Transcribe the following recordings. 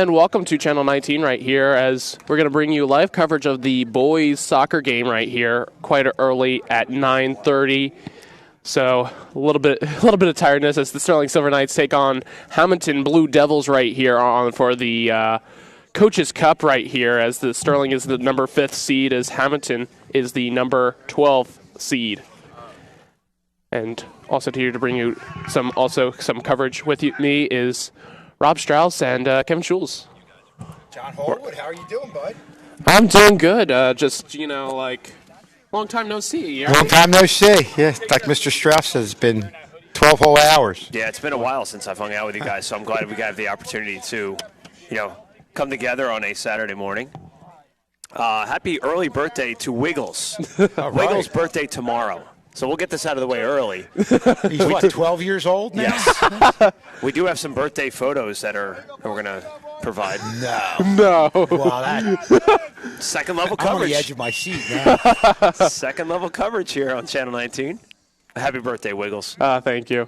And welcome to Channel 19 right here, as we're going to bring you live coverage of the boys soccer game right here quite early at 9:30. So a little bit of tiredness as the Sterling Silver Knights take on Hammonton Blue Devils right here on for the Coaches Cup right here, as the Sterling is the number 5th seed, as Hammonton is the number 12th seed. And also here to bring you some coverage with me is Rob Strauss and Kevin Schulz. John Horwood, how are you doing, bud? I'm doing good. Long time no see. Long time no see. Yeah, like Mr. Strauss says, it's been 12 whole hours. Yeah, it's been a while since I've hung out with you guys, so I'm glad we got the opportunity to, come together on a Saturday morning. Happy early birthday to Wiggles. All right. Wiggles' birthday tomorrow. So we'll get this out of the way early. He's what, 12 years old now? Yes. We do have some birthday photos that we're going to provide. No. Wow, Second level I'm on coverage. the edge of my seat now. Second level coverage here on Channel 19. Happy birthday, Wiggles. Thank you.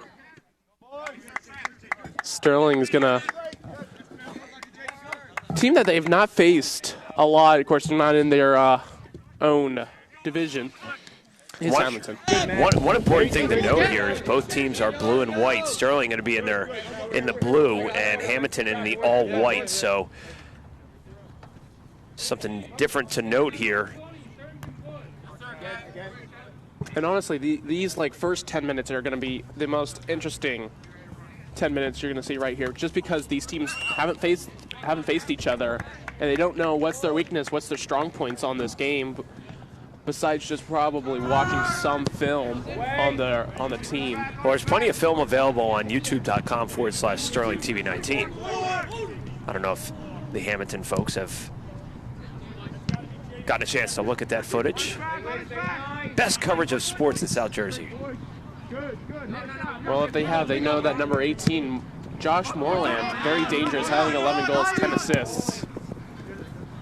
Sterling's going to... Team that they've not faced a lot, of course, they're not in their own division. Hammonton. One important thing to note here is both teams are blue and white. Sterling going to be in the blue, and Hammonton in the all white. So something different to note here. And honestly, these first 10 minutes are going to be the most interesting 10 minutes you're going to see right here, just because these teams haven't faced each other, and they don't know what's their weakness, what's their strong points on this game, besides just probably watching some film on the team. Well, there's plenty of film available on youtube.com/Sterling TV 19. I don't know if the Hammonton folks have gotten a chance to look at that footage. Best coverage of sports in South Jersey. Well, if they have, they know that number 18, Josh Moreland, very dangerous, having 11 goals, 10 assists.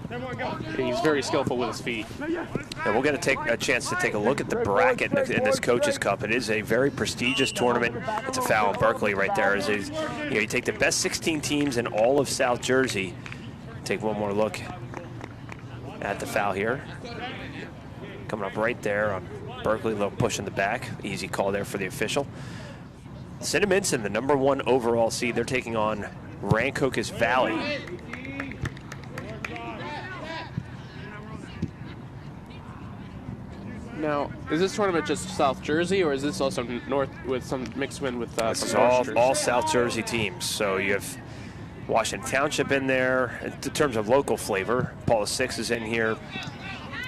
And he's very skillful with his feet. And we'll get a chance to take a look at the bracket in this Coaches Cup. It is a very prestigious tournament. It's a foul in Berkeley right there. You take the best 16 teams in all of South Jersey. Take one more look at the foul here. Coming up right there on Berkeley, a little push in the back. Easy call there for the official. Cinnaminson, the number 1 overall seed, they're taking on Rancocas Valley. Now, is this tournament just South Jersey, or is this also North with some mixed in with this is some all South Jersey teams? So you have Washington Township in there. In terms of local flavor, Paula Six is in here.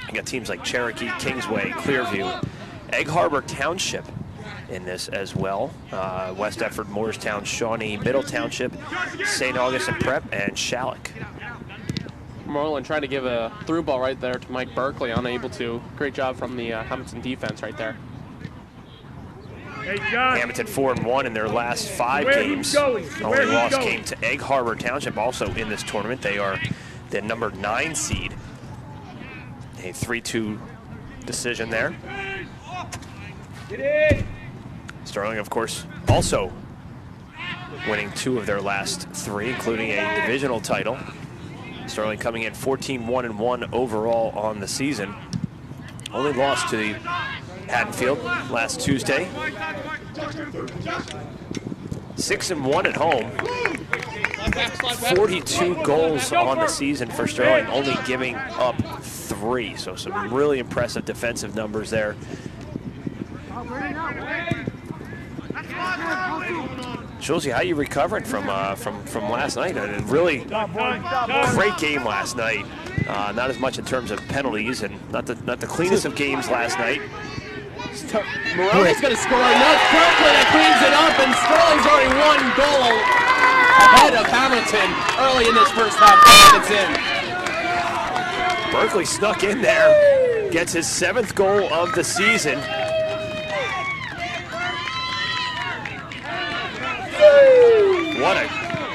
You got teams like Cherokee, Kingsway, Clearview, Egg Harbor Township in this as well. West Efford, Moorestown, Shawnee, Middle Township, St. Augustine Prep, and Shalleck. Moreland trying to give a through ball right there to Mike Berkeley, unable to. Great job from the Hammonton defense right there. Hammonton 4-1 in their last 5 games. Only loss came to Egg Harbor Township, also in this tournament. They are the number 9 seed. A 3-2 decision there. Sterling, of course, also winning 2 of their last 3, including a divisional title. Sterling coming in 14-1-1 overall on the season. Only lost to the Haddonfield last Tuesday. 6-1 at home. 42 goals on the season for Sterling, only giving up 3. So some really impressive defensive numbers there. Chelsea, how are you recovering from last night? A really great game last night. Not as much in terms of penalties, and not the cleanest of games last night. Morelli's going to score. Now it's Berkeley that cleans it up, and Sterling's already 1 goal ahead of Hammonton early in this first half. It's in. Berkeley snuck in there, gets his 7th goal of the season. What a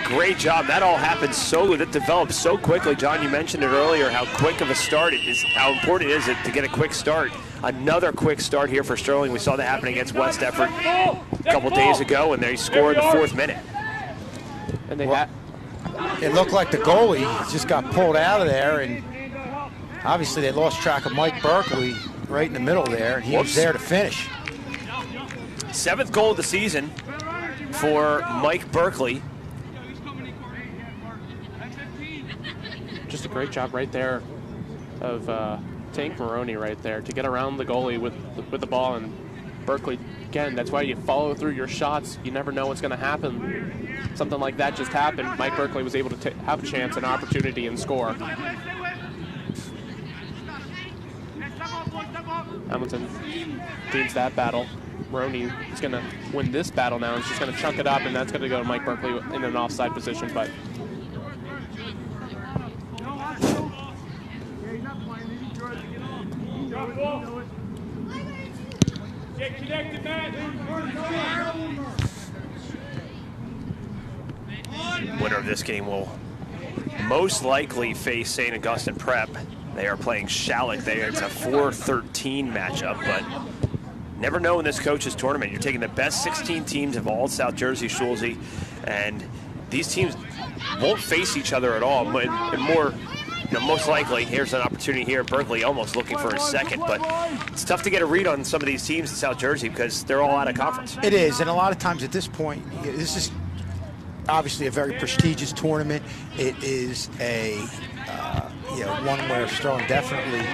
great job. That all happened that developed so quickly. John, you mentioned it earlier, how quick of a start it is, how important it is to get a quick start. Another quick start here for Sterling. We saw that happen against West Efford a couple days ago, and they scored in the 4th minute. And they It looked like the goalie just got pulled out of there, and obviously they lost track of Mike Berkeley right in the middle there, and he was there to finish. 7th goal of the season for Mike Berkeley. Just a great job right there of Tank Maroney right there to get around the goalie with the ball. And Berkeley, again, that's why you follow through your shots. You never know what's going to happen. Something like that just happened. Mike Berkeley was able to have a chance, an opportunity, and score. Hammonton gains that battle. Maroney is going to win this battle now. He's just going to chunk it up, and that's going to go to Mike Berkeley in an offside position. But winner of this game will most likely face St. Augustine Prep. They are playing Shalleck. It's a 4-13 matchup, but never know in this coaches tournament. You're taking the best 16 teams of all South Jersey Schulze, and these teams won't face each other at all. And more, most likely, here's an opportunity here. Berkeley almost looking for a second, but it's tough to get a read on some of these teams in South Jersey because they're all out of conference. It is, and a lot of times at this point, this is obviously a very prestigious tournament. It is a one where Sterling definitely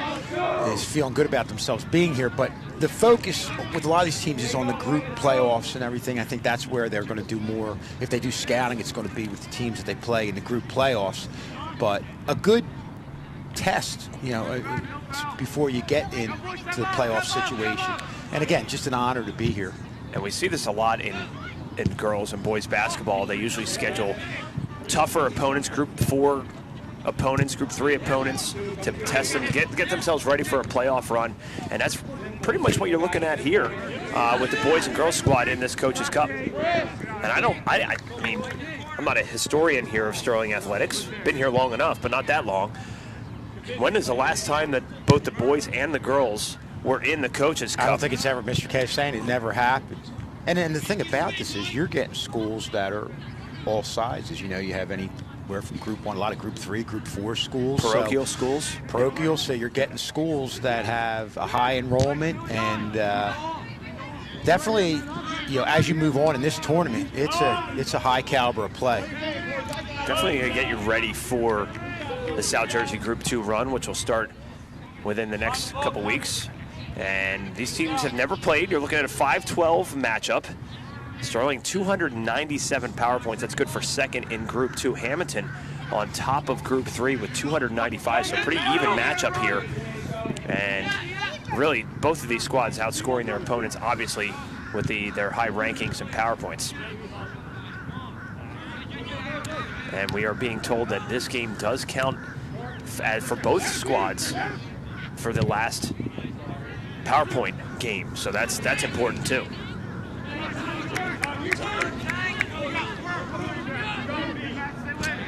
is feeling good about themselves being here, but the focus with a lot of these teams is on the group playoffs and everything. I think that's where they're going to do more. If they do scouting, it's going to be with the teams that they play in the group playoffs. But a good test, before you get into the playoff situation. And again, just an honor to be here. And we see this a lot in girls and boys basketball. They usually schedule tougher opponents, group 4 opponents, group 3 opponents, to test them, get themselves ready for a playoff run. And that's pretty much what you're looking at here with the boys and girls squad in this Coaches Cup. And I mean, I'm not a historian here of Sterling Athletics. Been here long enough, but not that long. When is the last time that both the boys and the girls were in the Coaches Cup? I don't think it's ever, Mr. K is saying it never happened. And then the thing about this is you're getting schools that are all sizes. You have anywhere from group 1, a lot of group 3, group 4 schools. Parochial schools. Parochial, so you're getting schools that have a high enrollment, and definitely, as you move on in this tournament, it's a high caliber of play. Definitely going to get you ready for the South Jersey Group 2 run, which will start within the next couple weeks. And these teams have never played. You're looking at a 5-12 matchup. Sterling 297 power points. That's good for second in Group 2. Hammonton on top of Group 3 with 295. So pretty even matchup here. And really, both of these squads outscoring their opponents, obviously, with their high rankings and power points. And we are being told that this game does count for both squads for the last PowerPoint game, so that's important too.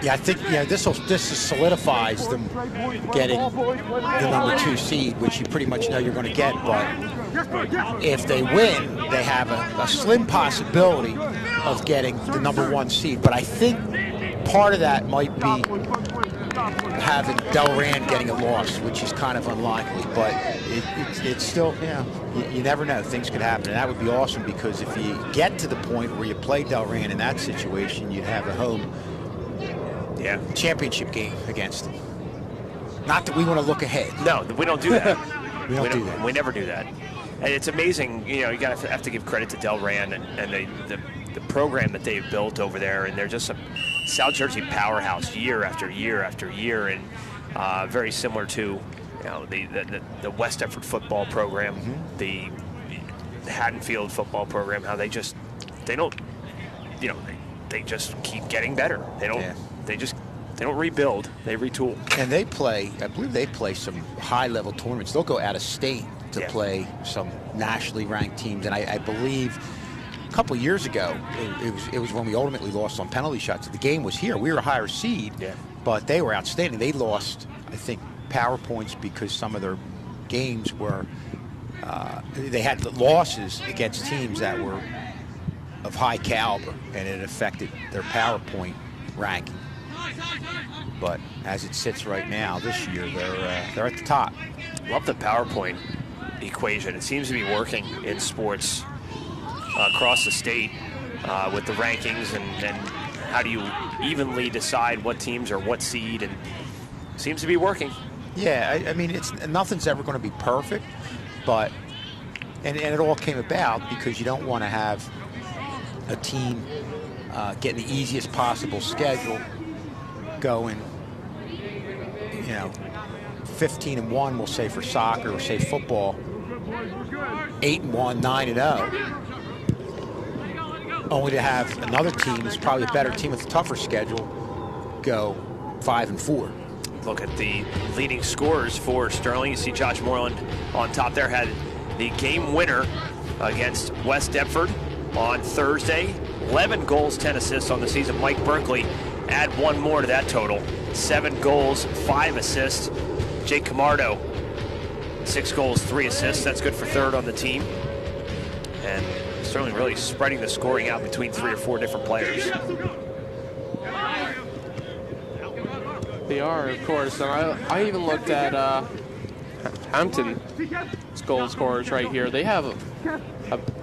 Yeah, I think this solidifies them getting the number 2 seed, which you pretty much know you're going to get. But if they win, they have a slim possibility of getting the number 1 seed. But I think part of that might be having Delran getting a loss, which is kind of unlikely, but it's still, you never know. Things could happen, and that would be awesome, because if you get to the point where you play Delran in that situation, you'd have a home championship game against them. Not that we want to look ahead. No, we don't do that. we don't do that. We never do that. And it's amazing, you have to give credit to Delran and the program that they've built over there, and they're just a South Jersey powerhouse year after year after year, and very similar to the West Effort football program, the Haddonfield football program. How they just keep getting better. They don't rebuild, they retool. And I believe they play some high-level tournaments. They'll go out of state to play some nationally ranked teams, and I believe a couple of years ago, it was when we ultimately lost on penalty shots. The game was here. We were a higher seed, but they were outstanding. They lost, I think, power points because some of their games were, they had losses against teams that were of high caliber, and it affected their power point ranking. But as it sits right now, this year, they're at the top. Love the PowerPoint equation. It seems to be working in sports across the state with the rankings and how do you evenly decide what teams are what seed, and seems to be working. Yeah, I mean, nothing's ever going to be perfect, but and it all came about because you don't want to have a team getting the easiest possible schedule, going, 15-1, we'll say for soccer, or say football, 8-1, 9-0, only to have another team that's probably a better team with a tougher schedule go 5-4. Look at the leading scorers for Sterling. You see Josh Moreland on top there, had the game winner against West Deptford on Thursday. 11 goals, 10 assists on the season. Mike Berkeley, add one more to that total. 7 goals, 5 assists. Jake Camardo, 6 goals, 3 assists. That's good for third on the team. And Sterling really spreading the scoring out between 3 or 4 different players. They are, of course. And I even looked at Hammonton's goal scorers right here. They have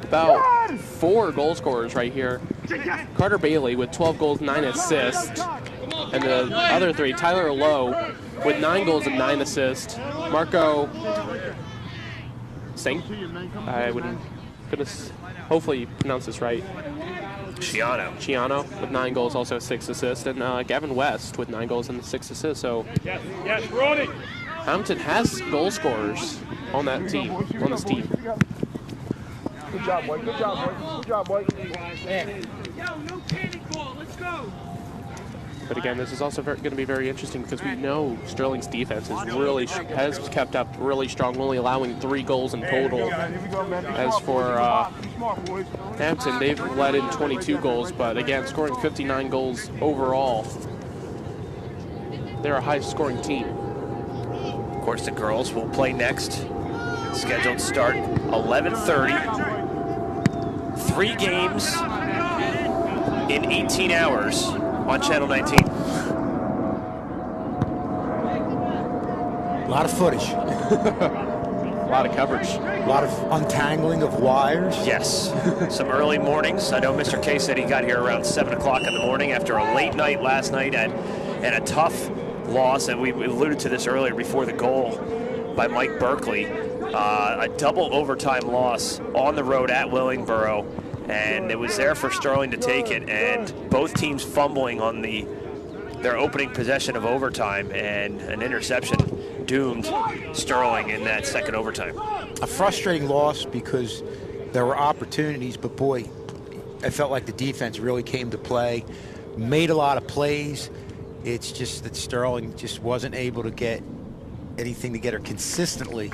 about 4 goal scorers right here. Carter Bailey with 12 goals, 9 assists. And the other 3, Tyler Lowe with 9 goals and 9 assists. Marco Singh, I would hopefully pronounce this right. Chiano with 9 goals, also 6 assists, and Gavin West with 9 goals and 6 assists. So Hammonton has goal scorers on that team, on this team. Good job, boy. Good job, boy. Good job, boy. No panic ball. Let's go. But again, this is also going to be very interesting because we know Sterling's defense has kept up really strong, only allowing 3 goals in total. As for Hammonton, they've let in 22 goals, but again, scoring 59 goals overall. They're a high-scoring team. Of course, the girls will play next. Scheduled start 11:30. 3 games in 18 hours on Channel 19. A lot of footage. A lot of coverage. A lot of untangling of wires. Yes. Some early mornings. I know Mr. K said he got here around 7 o'clock in the morning after a late night last night and a tough loss, and we alluded to this earlier before the goal by Mike Berkeley. A double overtime loss on the road at Willingboro, and it was there for Sterling to take it, and both teams fumbling on their opening possession of overtime, and an interception doomed Sterling in that second overtime. A frustrating loss because there were opportunities, but boy, I felt like the defense really came to play, made a lot of plays. It's just that Sterling just wasn't able to get anything together consistently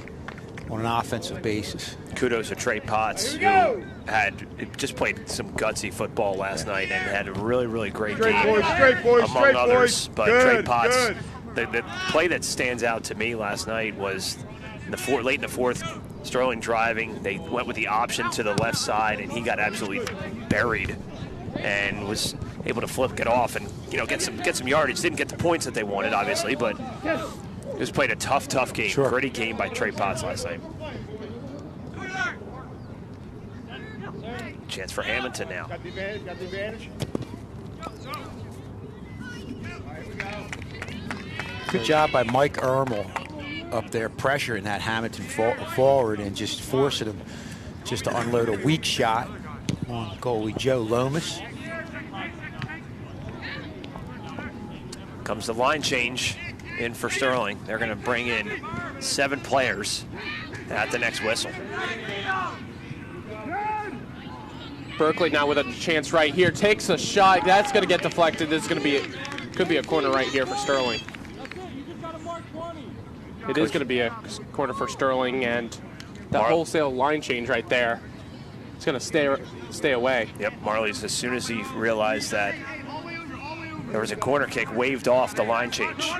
on an offensive basis. Kudos to Trey Potts, who had just played some gutsy football last night and had a really, really great game, among others. But Trey Potts, the play that stands out to me last night was late in the fourth, Sterling driving. They went with the option to the left side, and he got absolutely buried and was able to flip it off and get some yardage. Didn't get the points that they wanted, obviously, but just played a tough game. Sure. Gritty game by Trey Potts last night. Chance for Hammonton now. Got the advantage. Good job by Mike Ermel up there, pressuring that Hammonton forward and just forcing him just to unload a weak shot on goalie Joe Lomas. Comes the line change in for Sterling. They're going to bring in 7 players at the next whistle. Berkeley now with a chance right here, takes a shot. That's going to get deflected. This is going to could be a corner right here for Sterling. It is going to be a corner for Sterling, and that wholesale line change right there, it's going to stay away. Yep, Marley's, as soon as he realized that there was a corner kick, waved off the line change.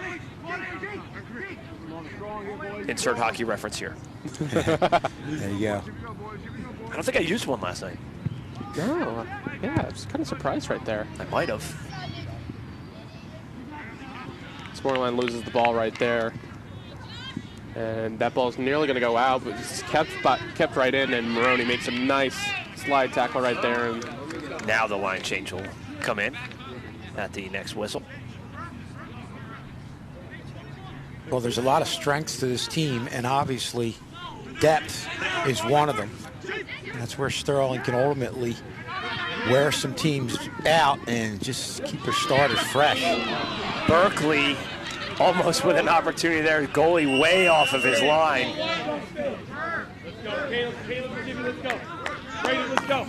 Insert hockey reference here. There you go. I don't think I used one last night. No, yeah, I was kind of surprised right there. I might have. Moreland loses the ball right there. And that ball's nearly going to go out, but it's kept right in, and Maroney makes a nice slide tackle right there. And now the line change will come in at the next whistle. Well, there's a lot of strengths to this team, and obviously depth is one of them. And that's where Sterling can ultimately wear some teams out and just keep their starters fresh. Berkeley almost with an opportunity there. Goalie way off of his line. Caleb, Jimmy, let's go. Brayden, let's go.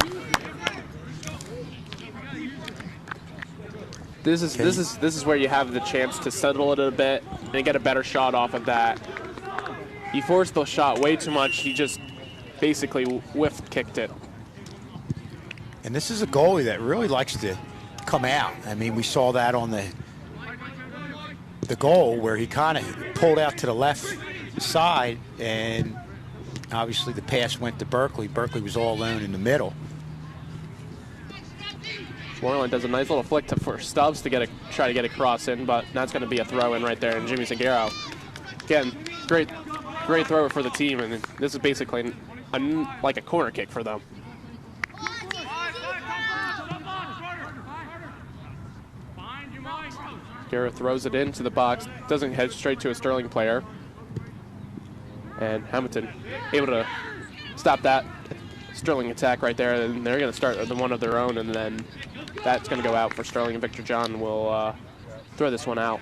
This is where you have the chance to settle it a bit and get a better shot off of that. He forced the shot way too much. He just basically whiff-kicked it. And this is a goalie that really likes to come out. I mean, we saw that on the goal where he kind of pulled out to the left side, and obviously the pass went to Berkeley. Berkeley was all alone in the middle. Moreland does a nice little flick for Stubbs to try to get a cross in, but that's going to be a throw in right there. And Jimmy Zagaro, again, great thrower for the team, and this is basically like a corner kick for them. Zagaro throws it into the box, doesn't head straight to a Sterling player, and Hammonton able to stop that Sterling attack right there, and they're going to start the one of their own, and then that's going to go out for Sterling, and Victor John will throw this one out.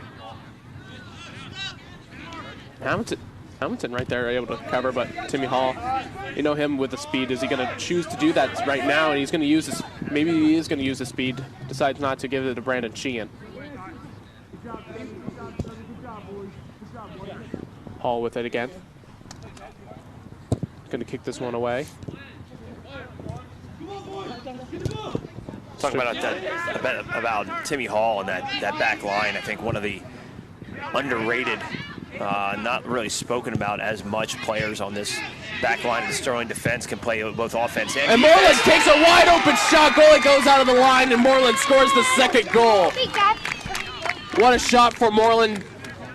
Hammonton right there able to cover, but Timmy Hall, you know him with the speed. Is he going to choose to do that right now? And he's going to use this. Maybe he is going to use the speed. Decides not to give it to Brandon Sheehan. Hall with it again. Going to kick this one away. Talk about Timmy Hall and that back line. I think one of the underrated, not really spoken about as much players on this back line of the Sterling defense, can play both offense and defense. Moreland takes a wide open shot. Goalie goes out of the line, and Moreland scores the second goal. What a shot for Moreland.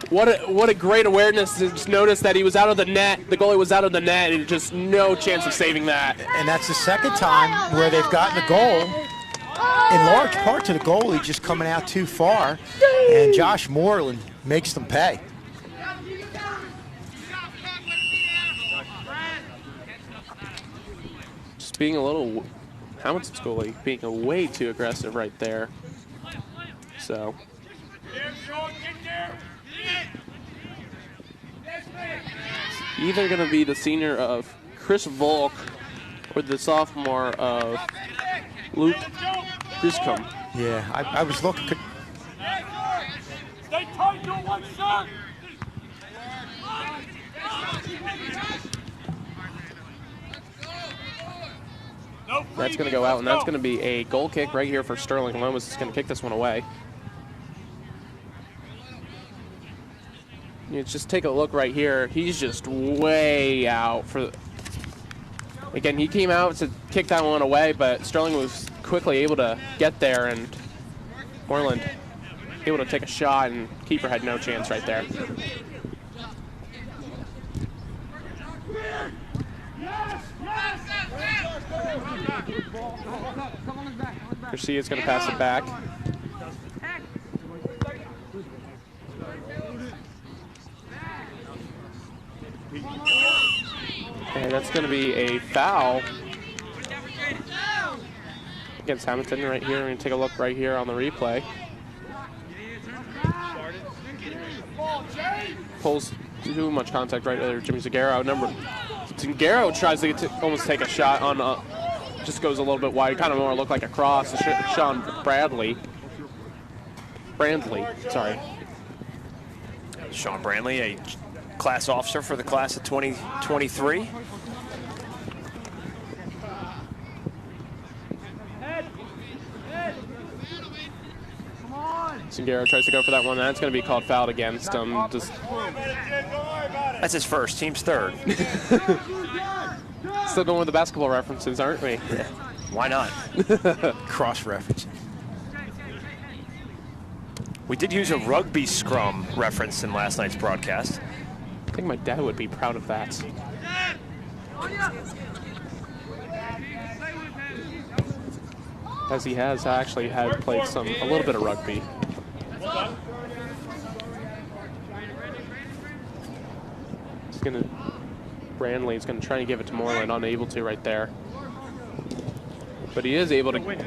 What a great awareness to just notice that he was out of the net. The goalie was out of the net, and just no chance of saving that. And that's the second time where they've gotten a goal, in large part to the goalie just coming out too far, and Josh Moreland makes them pay. Just being a little, Hammonton's goalie being way too aggressive right there. So. Either going to be the senior of Chris Volk or the sophomore of Luke Griscombe. Yeah, I was looking. Stay tight, do one shot. That's going to go out, and that's going to be a goal kick right here for Sterling. Lomas is going to kick this one away. You just take a look right here. He's just way out for. Again, he came out to kick that one away, but Sterling was quickly able to get there, and Moreland able to take a shot, and keeper had no chance right there. Garcia's going to pass it back. And that's going to be a foul against Hammonton right here. We're going to take a look right here on the replay. Pulls too much contact right there. Jimmy Zagaro. Zagaro tries to almost take a shot on, just goes a little bit wide. Kind of more look like a cross. Sean Brandley, sorry. Sean Brandley, a class officer for the class of 2023. Zagaro tries to go for that one. That's going to be called fouled against him. That's his first. Team's third. Still going with the basketball references, aren't we? Yeah. Why not? Cross-referencing. We did use a rugby scrum reference in last night's broadcast. I think my dad would be proud of that. As he has actually played a little bit of rugby. Brandley's gonna try and give it to Moreland, unable to right there. But he is able to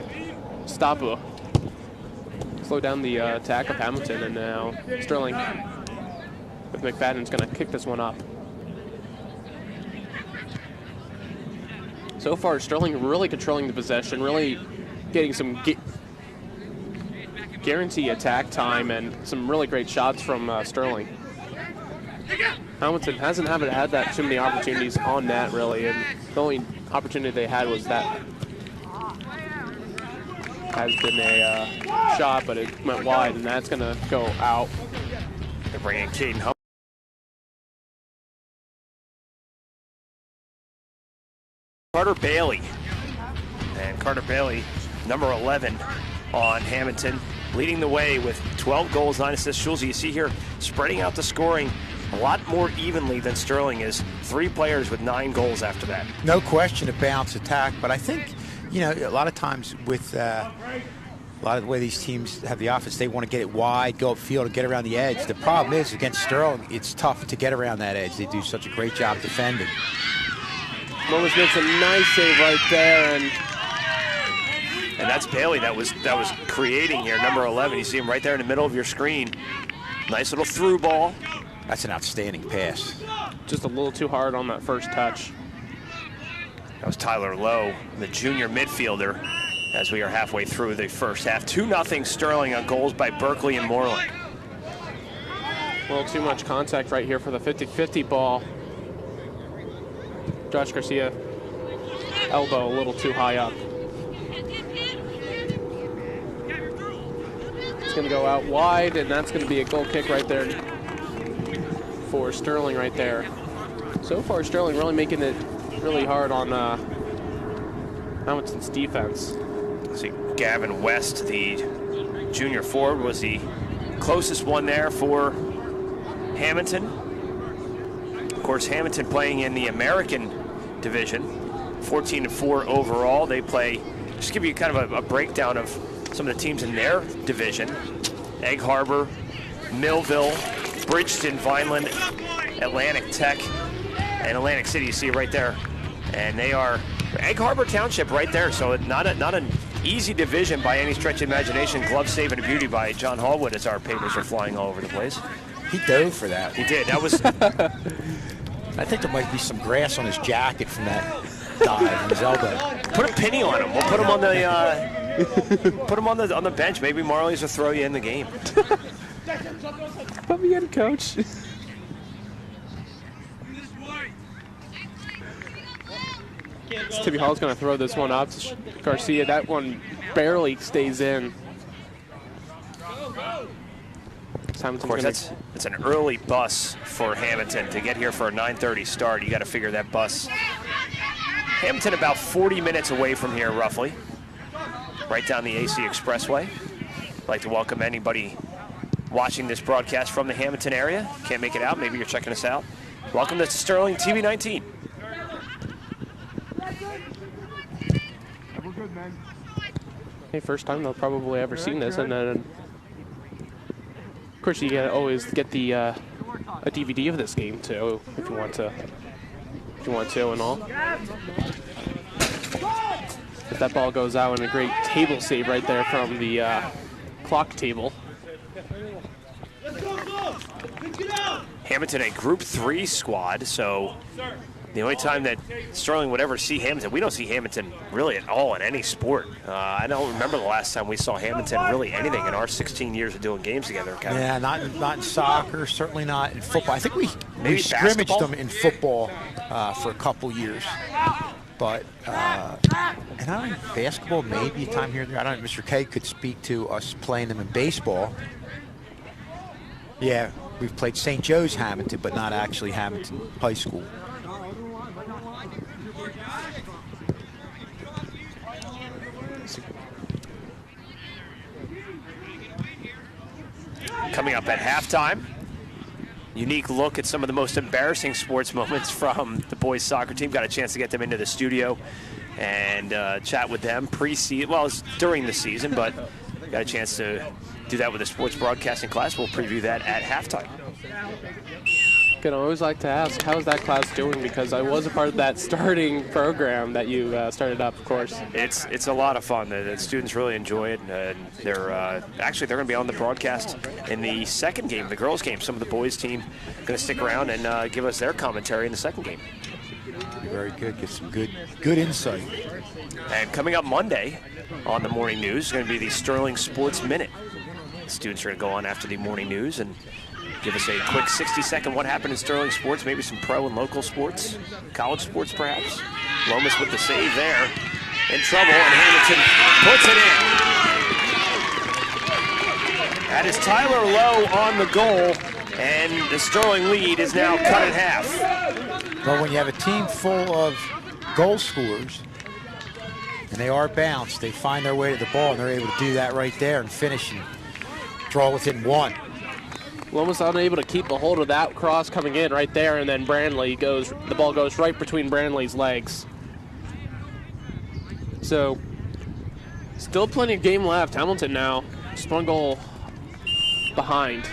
slow down the attack of Hammonton, and now Sterling with McFadden's gonna kick this one up. So far, Sterling really controlling the possession, really getting some guarantee attack time and some really great shots from Sterling. Hammonton hasn't had that too many opportunities on net, really, and the only opportunity they had was that has been a shot, but it went wide, and that's going to go out. They're bringing Caden home. Carter Bailey. And Carter Bailey, number 11 on Hammonton, leading the way with 12 goals, 9 assists. Schulze, you see here, spreading out the scoring a lot more evenly than Sterling is. 3 players with 9 goals after that. No question a balanced attack, but I think, you know, a lot of times with a lot of the way these teams have the offense, they want to get it wide, go upfield, and get around the edge. The problem is, against Sterling, it's tough to get around that edge. They do such a great job defending. Lomas makes a nice save right there, and that's Bailey that was creating here, number 11. You see him right there in the middle of your screen. Nice little through ball. That's an outstanding pass. Just a little too hard on that first touch. That was Tyler Lowe, the junior midfielder, as we are halfway through the first half. 2-0 Sterling on goals by Berkeley and Moreland. A little too much contact right here for the 50-50 ball. Josh Garcia, elbow a little too high up. It's going to go out wide, and that's going to be a goal kick right there for Sterling right there. So far, Sterling really making it really hard on Hammonton's defense. See, Gavin West, the junior forward, was the closest one there for Hammonton. Of course, Hammonton playing in the American division, 14-4 overall. They play, just give you kind of a breakdown of some of the teams in their division. Egg Harbor, Millville, Bridgeton, Vineland, Atlantic Tech, and Atlantic City, you see it right there. And they are Egg Harbor Township right there, so not an easy division by any stretch of imagination. Glove save and a beauty by John Hallwood as our papers are flying all over the place. He dove for that. He did. That was... I think there might be some grass on his jacket from that dive on his elbow. Put a penny on him. We'll put him on the bench. Maybe Marley's will throw you in the game. Put me in, coach. Timmy Hall's going to throw this one up to Garcia. That one barely stays in. Of course, it's an early bus for Hammonton to get here for a 9:30 start. You got to figure that bus. Hammonton about 40 minutes away from here, roughly, right down the AC Expressway. I'd like to welcome anybody watching this broadcast from the Hammonton area. Can't make it out, maybe you're checking us out. Welcome to Sterling TV 19. Hey, first time they'll probably ever seen this, and then of course you gotta always get the a DVD of this game too, if you want to, and all. If that ball goes out, and a great table save right there from the clock table. Hammonton, a Group 3 squad, so the only time that Sterling would ever see Hammonton, we don't see Hammonton really at all in any sport. I don't remember the last time we saw Hammonton really anything in our 16 years of doing games together, Kevin. Yeah, not in soccer, certainly not in football. I think we scrimmaged basketball? them in football for a couple years. But, and I don't know, basketball, maybe a time here and there. I don't know, Mr. K could speak to us playing them in baseball. Yeah, we've played St. Joe's Hammonton, but not actually Hammonton High School. Coming up at halftime, unique look at some of the most embarrassing sports moments from the boys soccer team. Got a chance to get them into the studio and chat with them pre-season. Well, it's during the season, but got a chance to do that with the sports broadcasting class. We'll preview that at halftime. I always like to ask, how's that class doing? Because I was a part of that starting program that you started up, of course. It's a lot of fun. The students really enjoy it, and they're actually they're going to be on the broadcast in the second game, the girls' game. Some of the boys' team going to stick around and give us their commentary in the second game. Very good. Get some good insight. And coming up Monday on the morning news is going to be the Sterling Sports Minute. The students are going to go on after the morning news and give us a quick 60-second what happened in Sterling sports, maybe some pro and local sports, college sports perhaps. Lomas with the save there. In trouble, and Hammonton puts it in. That is Tyler Lowe on the goal, and the Sterling lead is now cut in half. Well, when you have a team full of goal scorers, and they are bounced, they find their way to the ball, and they're able to do that right there and finish and draw within one. Almost unable to keep a hold of that cross coming in right there, and then the ball goes right between Branley's legs. So, still plenty of game left. Hammonton now, just one goal behind.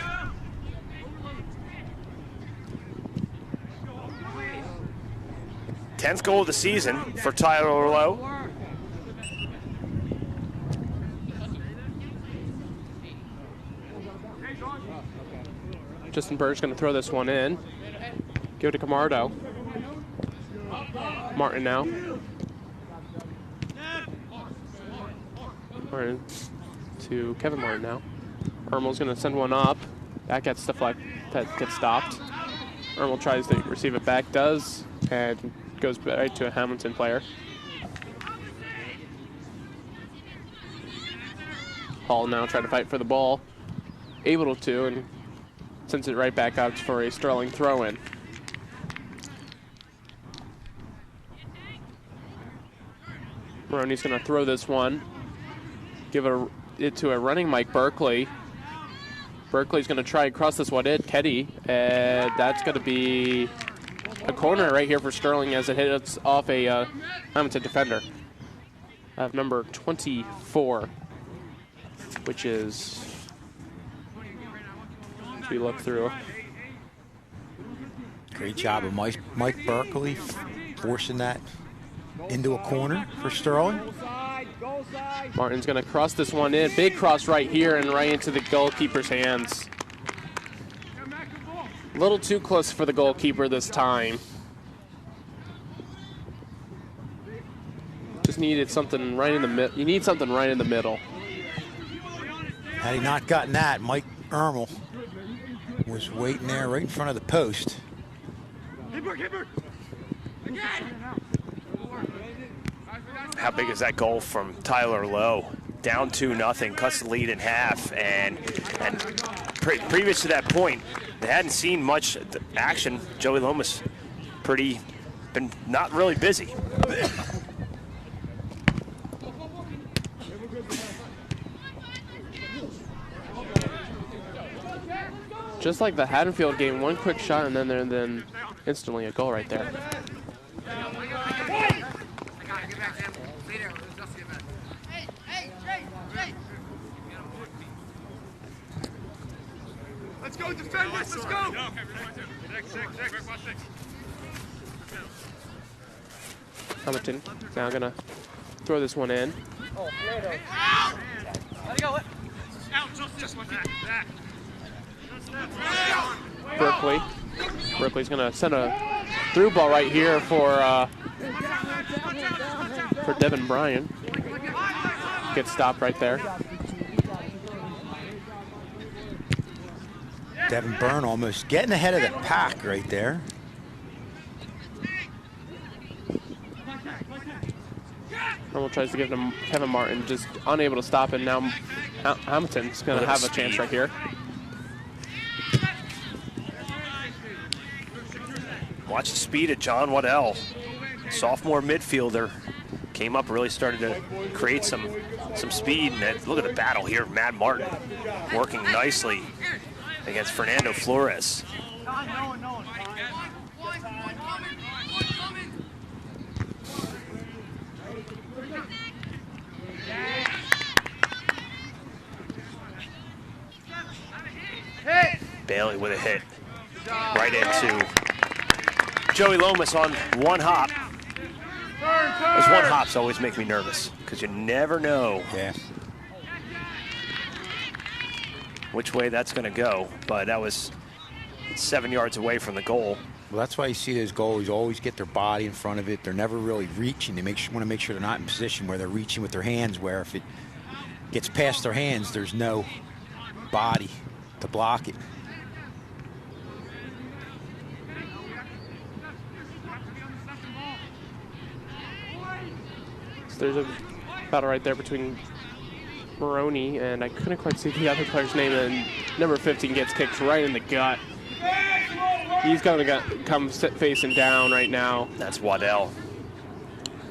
Tenth goal of the season for Tyler Lowe. Justin Bird's going to throw this one in. Give it to Camardo. Martin now. Martin to Kevin Martin now. Ermel's going to send one up. That gets stopped. Ermel tries to receive it back, does, and goes right to a Hammonton player. Hall now trying to fight for the ball. Able to, and sends it right back out for a Sterling throw-in. Maroney's going to throw this one. Give it to a running Mike Berkeley. Berkeley's going to try and cross this one in. Keddy, and that's going to be a corner right here for Sterling as it hits off a Hammonton defender. Number 24, which is... we look through. Great job of Mike Berkeley forcing that into a corner for Sterling. Martin's going to cross this one in. Big cross right here and right into the goalkeeper's hands. A little too close for the goalkeeper this time. Just needed something right in the middle. You need something right in the middle. Had he not gotten that, Mike Ermel was waiting there right in front of the post. How big is that goal from Tyler Lowe? Down 2-0, cuts the lead in half, and previous to that point, they hadn't seen much action. Joey Lomas been not really busy. Just like the Haddonfield game, one quick shot and then instantly a goal right there. Let's go, defenders, let's go! Hammonton now gonna throw this one in. Berkeley's gonna send a through ball right here for Devin Bryan. Gets stopped right there. Devin Byrne almost getting ahead of the pack right there. Ermel tries to give it to Kevin Martin, just unable to stop it. Now Hammonton's going to have a chance right here. Watch the speed of John Waddell, sophomore midfielder. Came up, really started to create some speed. And look at the battle here. Matt Martin working nicely against Fernando Flores. Bailey with a hit right into Joey Lomas on one hop. Those one hops always make me nervous because you never know which way that's going to go. But that was 7 yards away from the goal. Well, that's why you see those goalies always get their body in front of it. They're never really reaching. They want to make sure they're not in position where they're reaching with their hands, where if it gets past their hands, there's no body to block it. So there's a battle right there between Maroney, and I couldn't quite see the other player's name, and number 15 gets kicked right in the gut. He's going to come facing down right now. That's Waddell.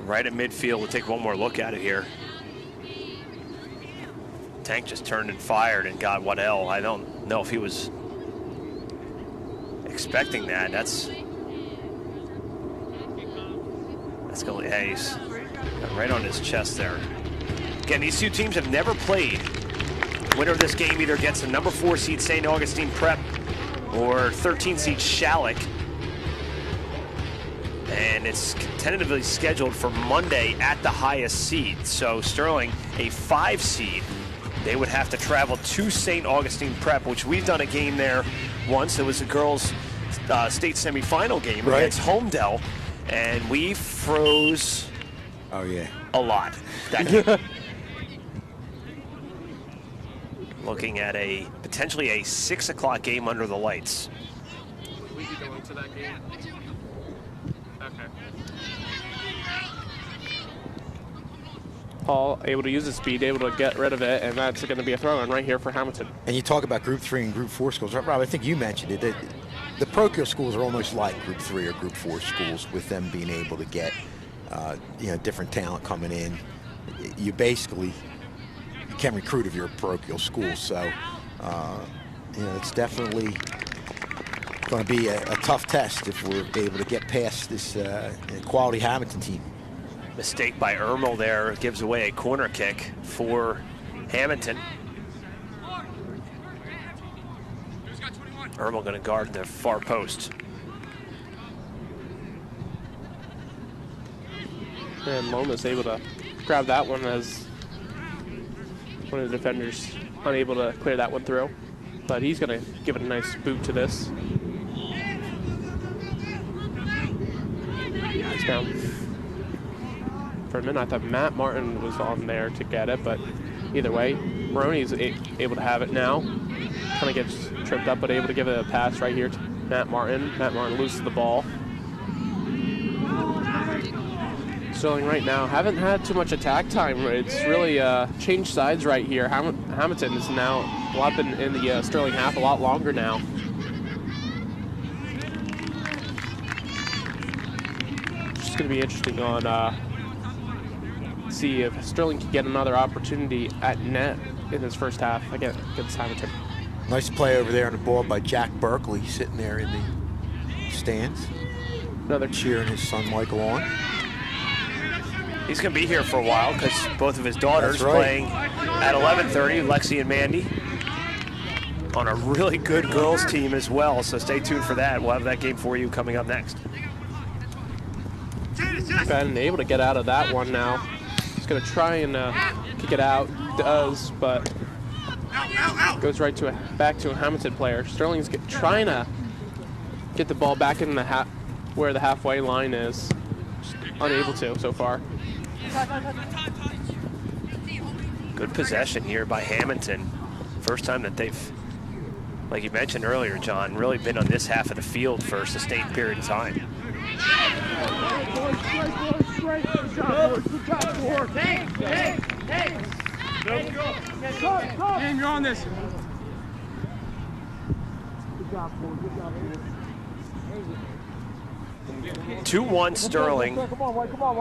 Right at midfield. We'll take one more look at it here. Tank just turned and fired and got Waddell. I don't know if he was expecting that. That's going, hey, he's right on his chest there. Again, these two teams have never played. Winner of this game either gets the number 4 seed St. Augustine Prep or 13 seed Shalleck. And it's tentatively scheduled for Monday at the highest seed. So Sterling, a 5 seed, they would have to travel to St. Augustine Prep, which we've done a game there once. It was the girls' state semifinal game against Homedale, and we froze a lot that game. Looking at potentially a 6 o'clock game under the lights. We be going to that game. Okay. Paul able to use his speed, able to get rid of it, and that's going to be a throw-in right here for Hammonton. And you talk about Group 3 and Group 4 schools. Rob, I think you mentioned it. The parochial schools are almost like Group 3 or Group 4 schools, with them being able to get different talent coming in. You basically can recruit if you're a parochial school. So, it's definitely going to be a tough test if we're able to get past this quality Hammonton team. Mistake by Ermel there gives away a corner kick for Hammonton. Ermel going to guard the far post. And Lomas able to grab that one as one of the defenders unable to clear that one through. But he's going to give it a nice boot to this. It's down. For a minute, I thought Matt Martin was on there to get it, but either way, Maroney's able to have it now. Kind of gets tripped up, but able to give it a pass right here to Matt Martin. Matt Martin loses the ball. Sterling right now haven't had too much attack time. It's really changed sides right here. Hammonton is now been in the Sterling half a lot longer now. It's going to be interesting on see if Sterling can get another opportunity at net in his first half against Hammonton. Nice play over there on the ball by Jack Berkeley, sitting there in the stands. Another cheering his son Michael on. He's going to be here for a while because both of his daughters playing at 11:30, Lexi and Mandy, on a really good girls team as well. So stay tuned for that. We'll have that game for you coming up next. Ben able to get out of that one now. He's going to try and kick it out. Does, but goes right to back to a Hammonton player. Sterling's trying to get the ball back in the where the halfway line is. Just unable to so far. Good possession here by Hammonton. First time that they've, like you mentioned earlier, John, really been on this half of the field for a sustained period of time. Game, you're on this. Going to 2-1 Sterling.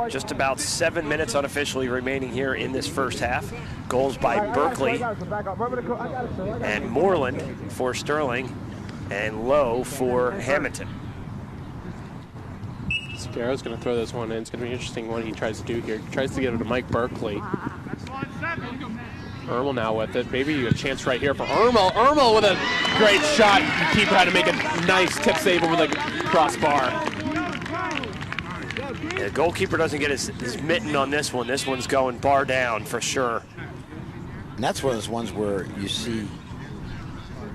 Just about 7 minutes unofficially remaining here in this first half. Goals by Berkeley and Moreland for Sterling and Lowe for Hammonton. Scarro's going to throw this one in. It's going to be interesting what he tries to do here. He tries to get it to Mike Berkeley. Ermel now with it. Maybe a chance right here for Ermel. Ermel with a great shot. The keeper had to make a nice tip save over the crossbar. The goalkeeper doesn't get his mitten on this one. This one's going bar down for sure. And that's one of those ones where you see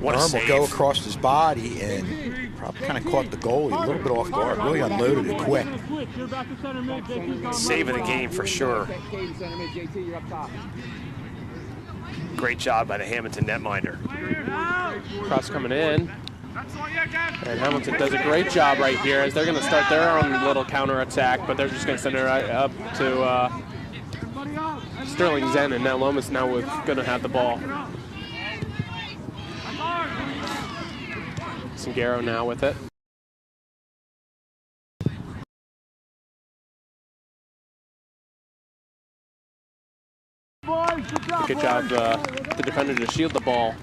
Ermel go across his body and probably kind of caught the goalie a little bit off guard. Really unloaded it quick. Save of the game for sure. Great job by the Hammonton netminder. Cross coming in. And Hammonton does a great job right here as they're going to start their own little counterattack, but they're just going to send it right up to Sterling Zen, and now Lomas now going to have the ball. Singaro now with it. Good job, the defender to shield the ball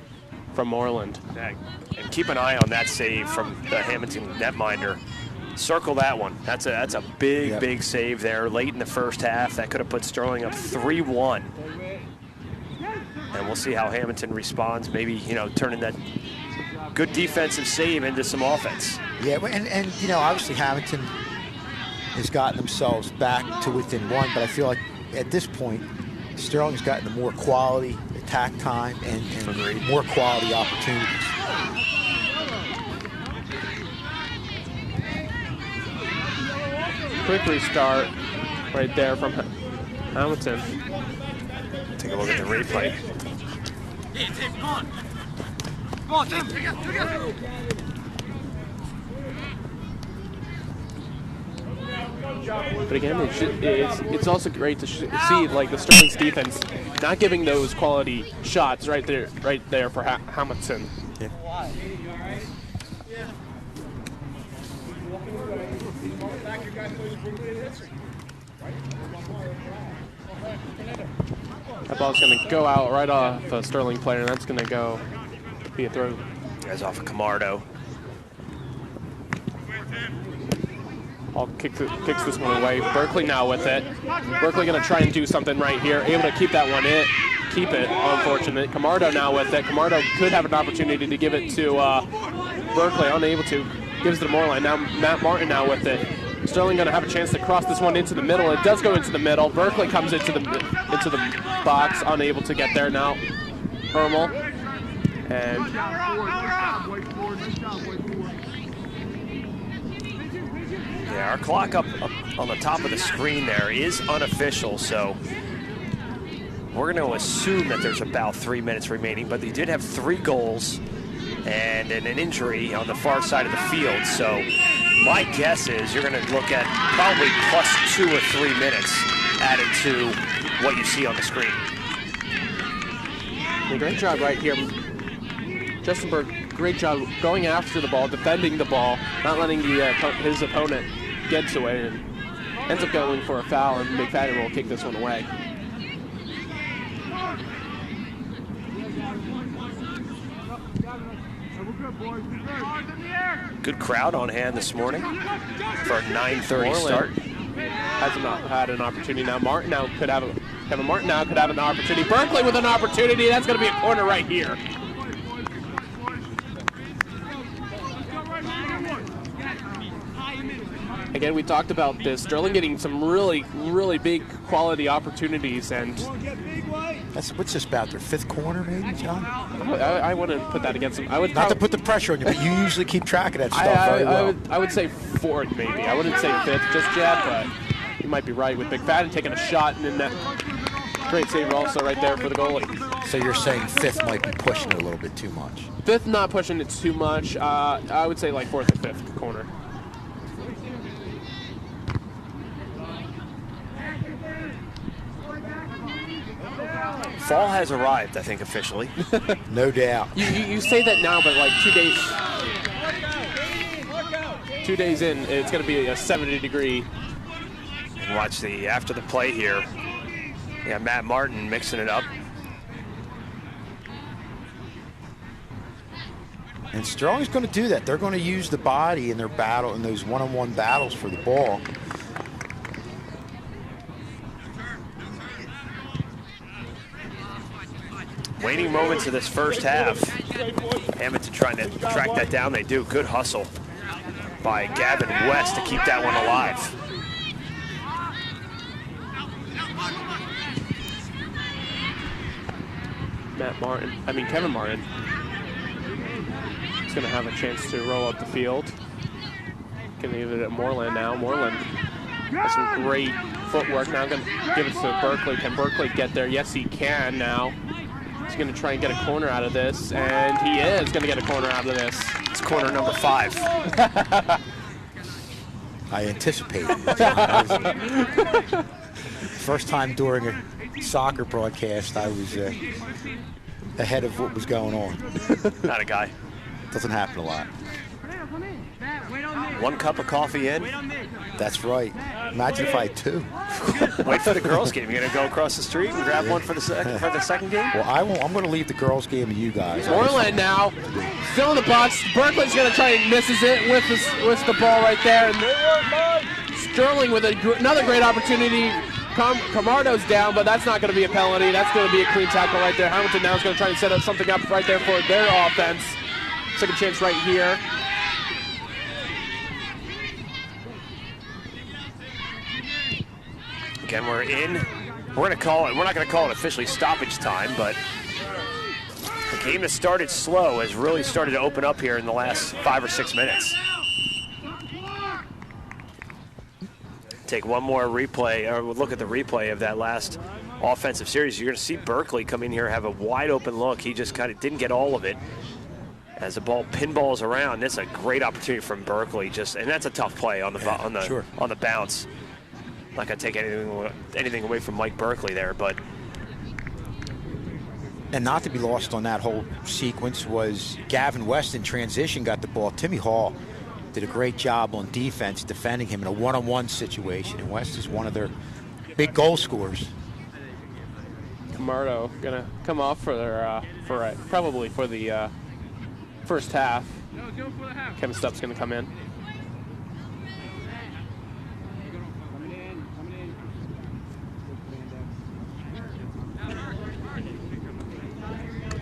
from Moreland. And keep an eye on that save from the Hammonton netminder. Circle that one. That's a big, big save there late in the first half. That could have put Sterling up 3-1. And we'll see how Hammonton responds. Maybe, you know, turning that good defensive save into some offense. Yeah, and you know, obviously Hammonton has gotten themselves back to within one, but I feel like at this point, Sterling's gotten the more quality attack time and more quality opportunities. Quick restart right there from Hammonton. Take a look at the replay. But again, it's also great to see like the Sterling's defense not giving those quality shots right there for Hammonton. Yeah. That ball's going to go out right off a Sterling player, and that's going to go be a throw. Guys off of Camardo. Ball kicks this one away. Berkeley now with it. Berkeley going to try and do something right here. Able to keep that one in. Keep it, unfortunate. Camardo now with it. Camardo could have an opportunity to give it to Berkeley. Unable to. Gives it to Moreland. Now Matt Martin now with it. Sterling going to have a chance to cross this one into the middle. It does go into the middle. Berkeley comes into the box, unable to get there now. Ermel. And yeah, our clock up on the top of the screen there is unofficial, so we're going to assume that there's about 3 minutes remaining, but they did have 3 goals and an injury on the far side of the field, so my guess is you're going to look at probably plus 2 or 3 minutes added to what you see on the screen. A great job right here. Justin Berg, great job going after the ball, defending the ball, not letting his opponent get to it, and ends up going for a foul, and McFadden will kick this one away. Good crowd on hand this morning for a 9:30 start. Has not had an opportunity now. Kevin Martin now could have an opportunity. Berkeley with an opportunity. That's going to be a corner right here. Again, we talked about this. Sterling getting some really, really big quality opportunities, and what's this about? Their 5th corner, maybe, John? I wouldn't put that against them. I would not to put the pressure on you, but you usually keep track of that stuff very well. I would say 4th, maybe. I wouldn't say 5th just yet, but you might be right with McFadden taking a shot and in that great save also right there for the goalie. So you're saying 5th might be pushing it a little bit too much? 5th not pushing it too much. I would say like 4th or 5th corner. Fall has arrived, I think, officially. No doubt. You say that now, but like 2 2 days in, it's going to be a 70-degree. And watch after the play here. Yeah, Matt Martin mixing it up. And Sterling's going to do that. They're going to use the body in their battle, in those one-on-one battles for the ball. Waning moments of this first half. Hammonton trying to track that down. They do. Good hustle by Gavin West to keep that one alive. Kevin Martin is going to have a chance to roll up the field. Going to give it at Moreland now. Moreland has some great footwork now. Going to give it to Berkeley. Can Berkeley get there? Yes, he can now. He's going to try and get a corner out of this, and he is going to get a corner out of this. It's corner number 5. I anticipated. First time during a soccer broadcast, I was ahead of what was going on. Not a guy. Doesn't happen a lot. 1 cup of coffee in. That's right. Imagine if I had 2. Wait for the girls' game. You're going to go across the street and grab one for the second game? Well, I won't. I'm going to leave the girls' game to you guys. Moreland now, still in the box. Berkeley's going to try and misses it with the ball right there. And Sterling with another great opportunity. Camardo's down, but that's not going to be a penalty. That's going to be a clean tackle right there. Hammonton now is going to try and set up something up right there for their offense. Second chance right here. Again, we're going to call it, we're not going to call it officially stoppage time, but the game has started slow, has really started to open up here in the last 5 or 6 minutes. Take one more replay, or look at the replay of that last offensive series. You're going to see Berkeley come in here, have a wide open look. He just kind of didn't get all of it. As the ball pinballs around, that's a great opportunity from Berkeley. And that's a tough play on the bounce. Not going to take anything away from Mike Berkeley there, but. And not to be lost on that whole sequence was Gavin West in transition got the ball. Timmy Hall did a great job on defense defending him in a one-on-one situation. And West is one of their big goal scorers. Camardo going to come off probably for the first half. Kevin Stubbs going to come in.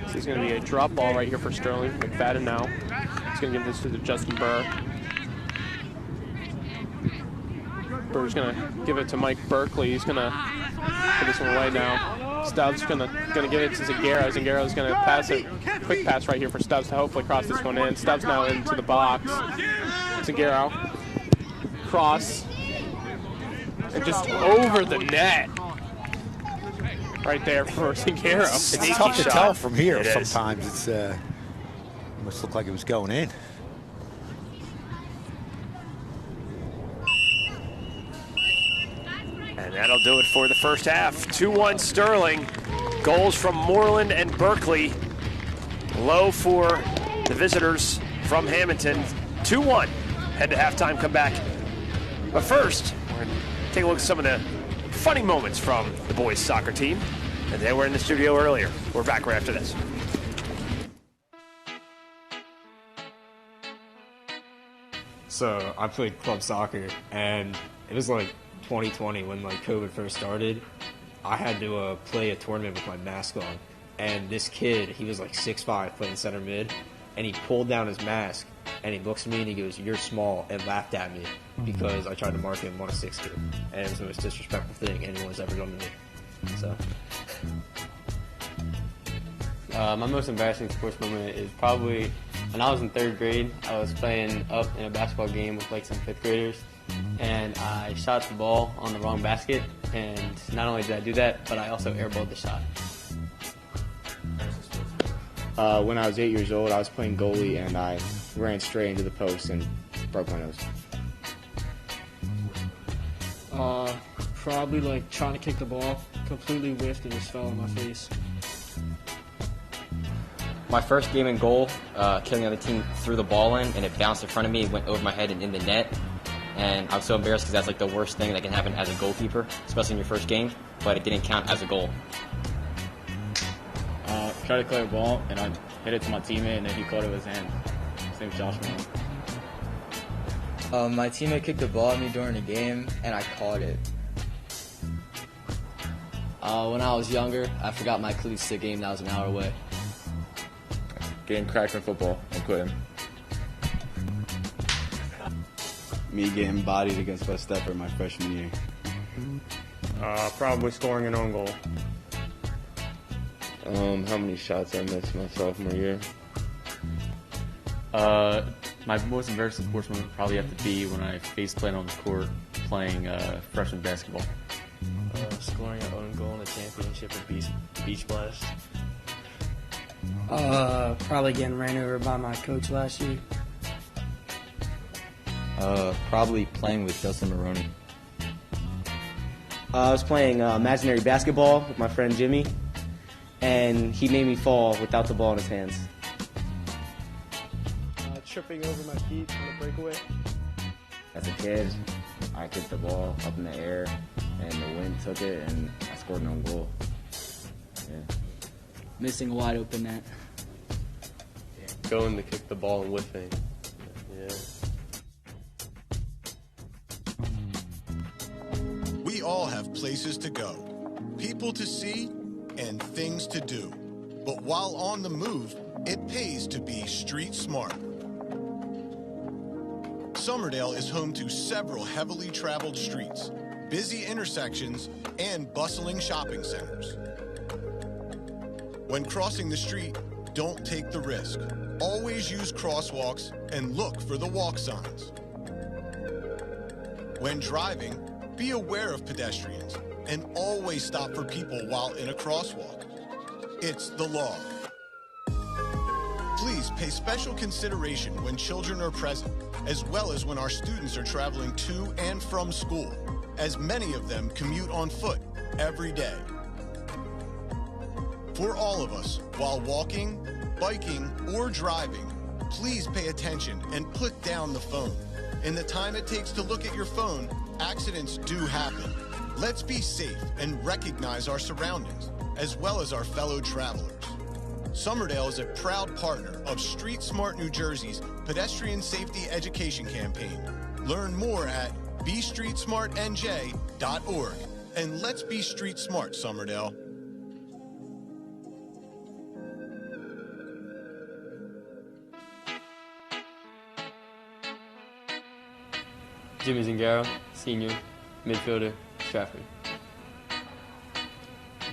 This is going to be a drop ball right here for Sterling. McFadden now. He's going to give this to Justin Burr. Burr's going to give it to Mike Berkeley. He's going to put this one away now. Stubbs going to give it to Zagara. Zagaro's going to pass it. Quick pass right here for Stubbs to hopefully cross this one in. Stubbs now into the box. Zagaro. Cross. And just over the net. Right there for Zagaro. It's tough to tell from here. Sometimes it must look like it was going in. And that'll do it for the first half. 2-1 Sterling. Goals from Moreland and Berkeley. Low for the visitors from Hammonton. 2-1. Head to halftime, come back. But first, we're going to take a look at some of the funny moments from the boys soccer team. And they were in the studio earlier. We're back right after this. So I played club soccer, and it was like 2020 when like COVID first started. I had to play a tournament with my mask on, and this kid, he was like 6'5", playing center mid, and he pulled down his mask, and he looks at me and he goes, "You're small," and laughed at me because I tried to mark him on a 6'2", and it was the most disrespectful thing anyone's ever done to me. So. My most embarrassing sports moment is probably when I was in 3rd grade. I was playing up in a basketball game with like some 5th graders, and I shot the ball on the wrong basket, and not only did I do that, but I also airballed the shot. When I was 8 years old, I was playing goalie, and I ran straight into the post and broke my nose. Probably like trying to kick the ball, completely whiffed and just fell on my face. My first game in goal, killing the other team threw the ball in, and it bounced in front of me, went over my head and in the net. And I'm so embarrassed because that's like the worst thing that can happen as a goalkeeper, especially in your first game, but it didn't count as a goal. Tried to clear a ball, and I hit it to my teammate, and then he caught it with his hand. His name's Josh Malone. My teammate kicked the ball at me during a game, and I caught it. When I was younger, I forgot my cleats to a game that was an hour away. Getting cracked in football and quitting. Me getting bodied against West Stepper my freshman year. Probably scoring an own goal. How many shots I missed my sophomore year? My most embarrassing sports moment would probably have to be when I face planted on the court playing freshman basketball. Scoring an own goal in the championship at Beach Blast. Probably getting ran over by my coach last year. Probably playing with Justin Maroney. I was playing imaginary basketball with my friend Jimmy, and he made me fall without the ball in his hands. Tripping over my feet on the breakaway. As a kid, I kicked the ball up in the air, and the wind took it, and I scored an own goal. Yeah. Missing a wide open net. Going to kick the ball and whiffing. Yeah. We all have places to go, people to see, and things to do. But while on the move, it pays to be street smart. Summerdale is home to several heavily traveled streets, busy intersections, and bustling shopping centers. When crossing the street, don't take the risk. Always use crosswalks and look for the walk signs. When driving, be aware of pedestrians and always stop for people while in a crosswalk. It's the law. Please pay special consideration when children are present, as well as when our students are traveling to and from school, as many of them commute on foot every day. For all of us, while walking, biking, or driving, please pay attention and put down the phone. In the time it takes to look at your phone, accidents do happen. Let's be safe and recognize our surroundings, as well as our fellow travelers. Summerdale is a proud partner of Street Smart New Jersey's Pedestrian Safety Education Campaign. Learn more at bestreetsmartnj.org. And let's be street smart, Summerdale. Jimmy Zingaro, senior, midfielder, Stratford.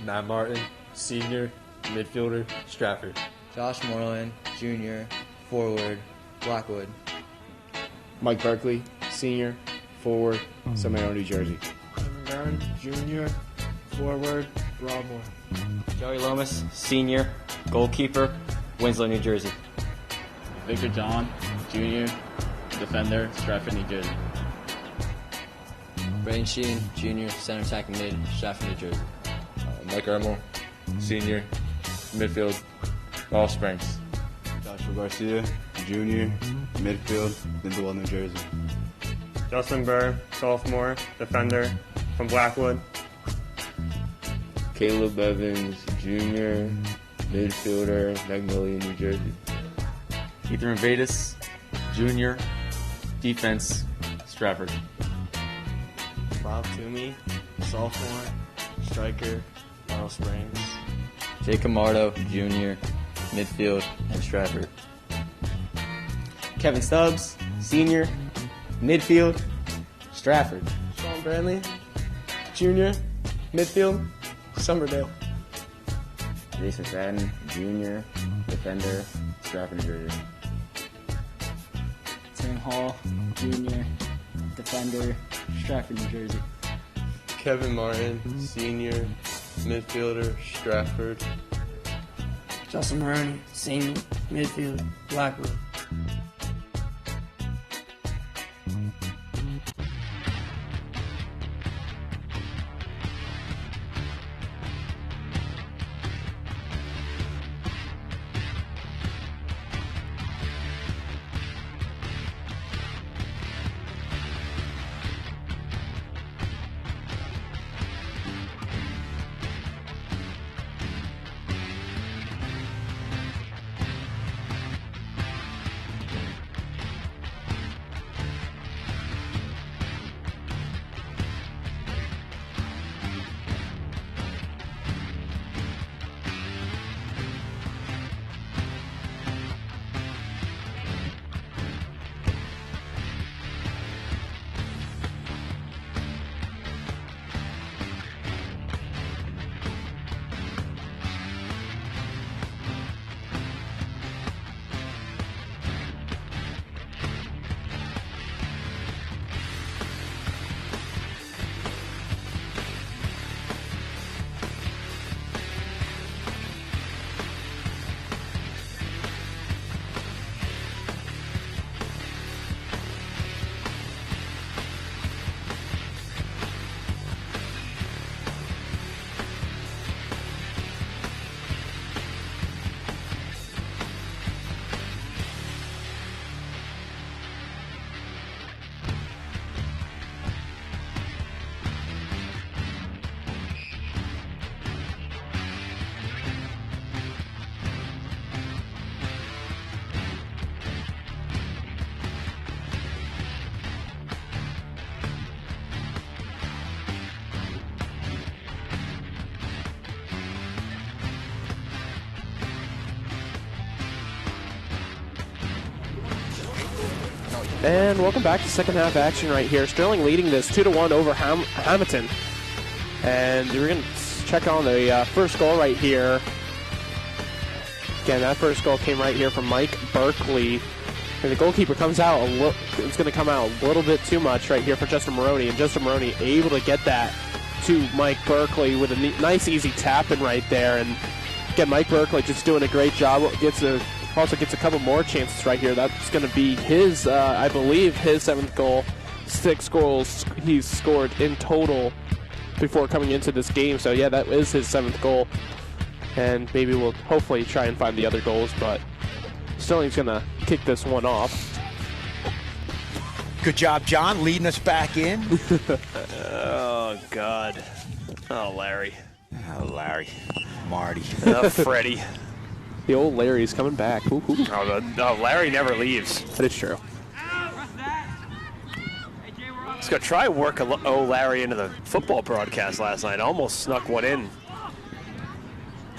Matt Martin, senior, midfielder, Stratford. Josh Moreland, junior, forward, Blackwood. Mike Berkeley, senior, forward, Summerdale, New Jersey. Kevin Byrne, junior, forward, Broadmoor. Joey Lomas, senior, goalkeeper, Winslow, New Jersey. Victor John, junior, defender, Stratford, New Jersey. Braden Sheen, junior, center attacking mid, Stratford, New Jersey. Mike Ermel, senior, midfield, Ball Springs. Joshua Garcia, junior, midfield, Lindwell, New Jersey. Justin Burr, sophomore, defender from Blackwood. Caleb Evans, junior, midfielder, Magnolia, New Jersey. Ethan Invadis, junior, defense, Stratford. Bob Toomey, sophomore, striker, Laurel Springs. Jake Camardo, junior, midfield, and Stratford. Kevin Stubbs, senior, midfield, Stratford. Sean Bradley, junior, midfield, Summerdale. Jason Sadden, junior, defender, Stratford, New Jersey. Tim Hall, junior, defender, Stratford, New Jersey. Kevin Martin, senior, midfielder, Stratford. Justin Maroney, senior, midfield, Blackwood. And welcome back to second half action right here. Sterling leading this 2-1 over Hammonton. And we're going to check on the first goal right here. Again, that first goal came right here from Mike Berkeley. And the goalkeeper comes out it's going to come out a little bit too much right here for Justin Maroney. And Justin Maroney able to get that to Mike Berkeley with a nice easy tap in right there. And again, Mike Berkeley just doing a great job. Also gets a couple more chances right here. That's going to be his, I believe, his 7th goal. 6 goals he's scored in total before coming into this game. So yeah, that is his 7th goal. And maybe we'll hopefully try and find the other goals, but Sterling's going to kick this one off. Good job, John, leading us back in. Oh, God. Oh, Larry. Oh, Larry. Marty. Freddie. The old Larry's coming back. Ooh, ooh. Oh, Larry never leaves. That is true. Let's go try and work Larry into the football broadcast last night. Almost snuck one in.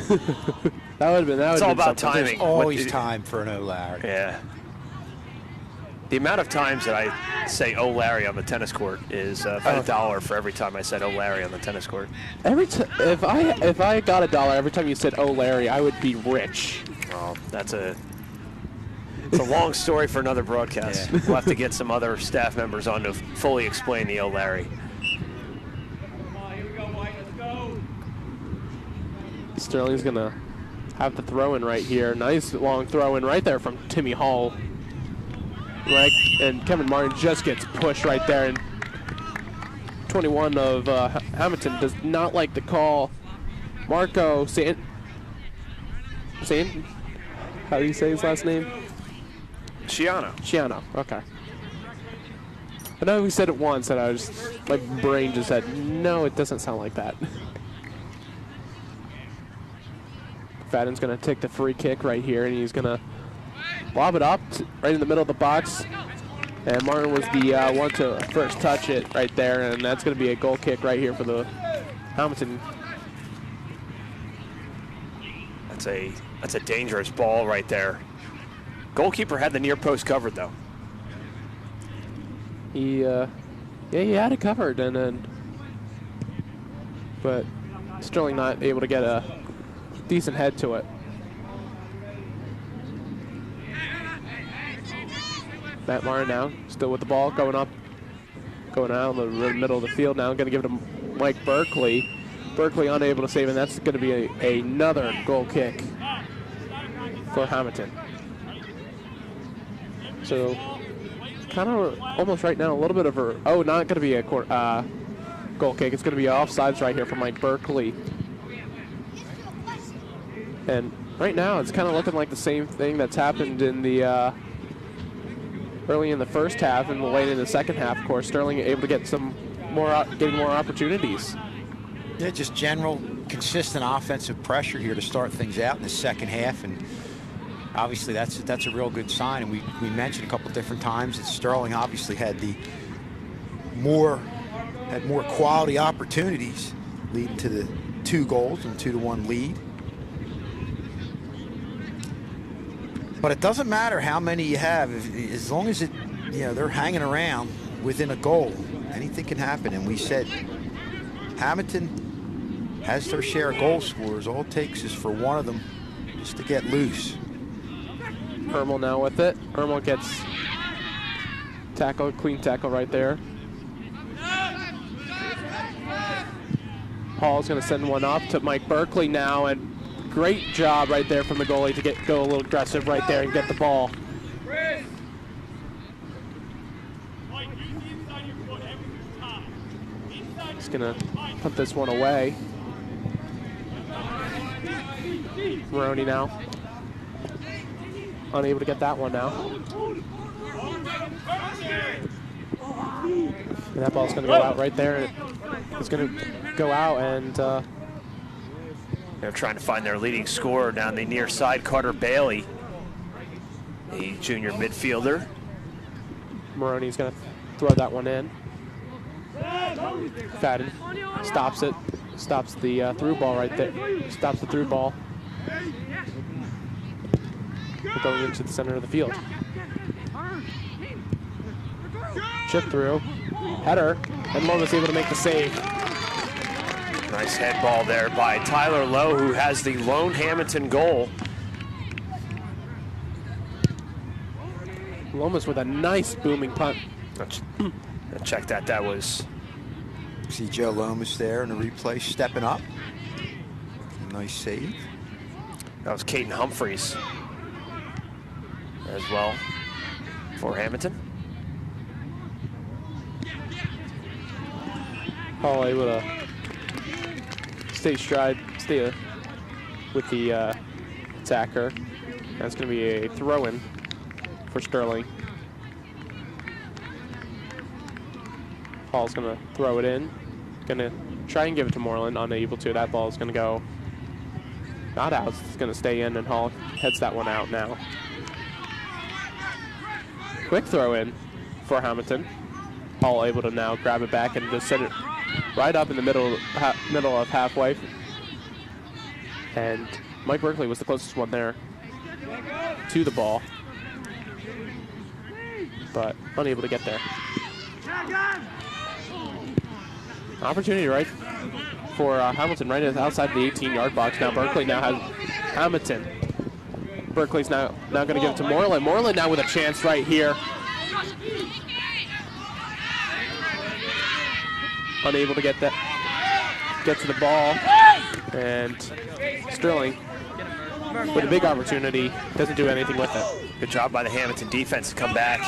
That would have been. It's all about timing. There's always time for an Larry. Yeah. The amount of times that I say "Oh Larry" on the tennis court is $1 for every time I said "Oh Larry" on the tennis court. If I got $1 every time you said "Oh Larry," I would be rich. Well, it's a long story for another broadcast. Yeah. We'll have to get some other staff members on to fully explain the "Oh Larry." Sterling's gonna have the throw in right here. Nice long throw in right there from Timmy Hall. Right, and Kevin Martin just gets pushed right there, and 21 of Hammonton does not like the call. Marco San, how do you say his last name? Sciano, okay. I know we said it once, and my brain just said, no, it doesn't sound like that. Fadden's going to take the free kick right here, and he's going to lob it up right in the middle of the box. And Martin was the one to first touch it right there, and that's going to be a goal kick right here for the Hammonton. That's a dangerous ball right there. Goalkeeper had the near post covered though. He had it covered, but Sterling not able to get a decent head to it. Matt Martin now, still with the ball, going out in the middle of the field now. Going to give it to Mike Berkeley. Berkeley unable to save, and that's going to be another goal kick for Hammonton. So, kind of almost right now, a little bit of a, not going to be a goal kick. It's going to be offsides right here for Mike Berkeley. And right now, it's kind of looking like the same thing that's happened in the early in the first half and late in the second half. Of course, Sterling able to get getting more opportunities. Yeah, just general consistent offensive pressure here to start things out in the second half, and obviously that's a real good sign. And we mentioned a couple different times that Sterling obviously had more quality opportunities, leading to the 2 goals and 2-1 lead. But it doesn't matter how many you have, as long as they're hanging around within a goal, anything can happen. And we said Hammonton has their share of goal scorers. All it takes is for one of them just to get loose. Hermel now with it. Hermel gets clean tackle right there. Hall's going to send one up to Mike Berkeley now, and great job right there from the goalie to go a little aggressive right there and get the ball. He's going to put this one away. Maroney now. Unable to get that one now. And that ball's going to go out right there. It's going to go out, and they're trying to find their leading scorer down the near side, Carter Bailey, a junior midfielder. Maroney's going to throw that one in. Fadden stops it. Stops the through ball right there. Stops the through ball. Going into the center of the field. chip through. Header, and Lomas able to make the save. Nice head ball there by Tyler Lowe, who has the lone Hammonton goal. Lomas with a nice booming punt. Check that. That was... See Joe Lomas there in the replay stepping up. Nice save. That was Caden Humphreys as well for Hammonton. Paul able to stay with the attacker. That's going to be a throw-in for Sterling. Paul's going to throw it in. Going to try and give it to Moreland. Unable to. That ball is going to go not out. It's going to stay in, and Hall heads that one out now. Quick throw in for Hammonton. Hall able to now grab it back and just set it right up in the middle of halfway. And Mike Berkeley was the closest one there to the ball, but unable to get there. Opportunity right for Hammonton right outside the 18-yard box. Now Berkeley now has Hammonton. Berkeley's now going to give it to Moreland. Moreland now with a chance right here. Unable to get to the ball, and Sterling with a big opportunity doesn't do anything with it. Good job by the Hammonton defense to come back,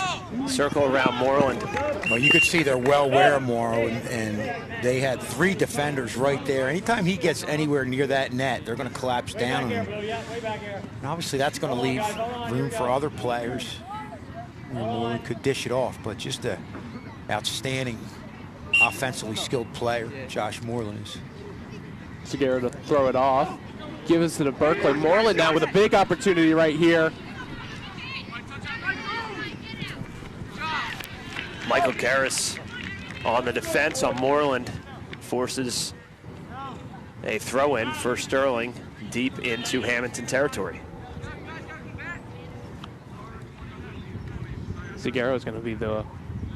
circle around Moreland. Well, you could see they're well aware of Moreland, and they had 3 defenders right there. Anytime he gets anywhere near that net, they're going to collapse down on him. And obviously, that's going to leave room for other players. Moreland could dish it off, but just an outstanding offensively skilled player, Josh Moreland is. Segura to throw it off. Give us to the Berkeley. Moreland now with a big opportunity right here. Michael Garris on the defense on Moreland forces a throw-in for Sterling deep into Hammonton territory. Segura is going to be of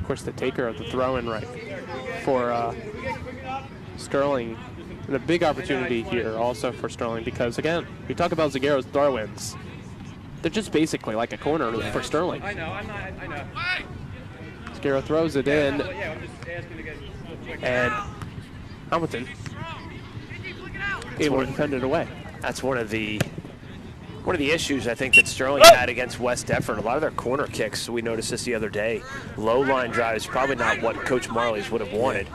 course, the taker of the throw-in right for Sterling. And a big opportunity here also for Sterling because, again, we talk about Zaguero's throw-ins. They're just basically like a corner for Sterling. I know. Zaguero throws it in, and Hammonton able to defend it away. That's one of the issues I think that Sterling had against West Deptford. A lot of their corner kicks, we noticed this the other day, low line drives, probably not what Coach Marley's would have wanted.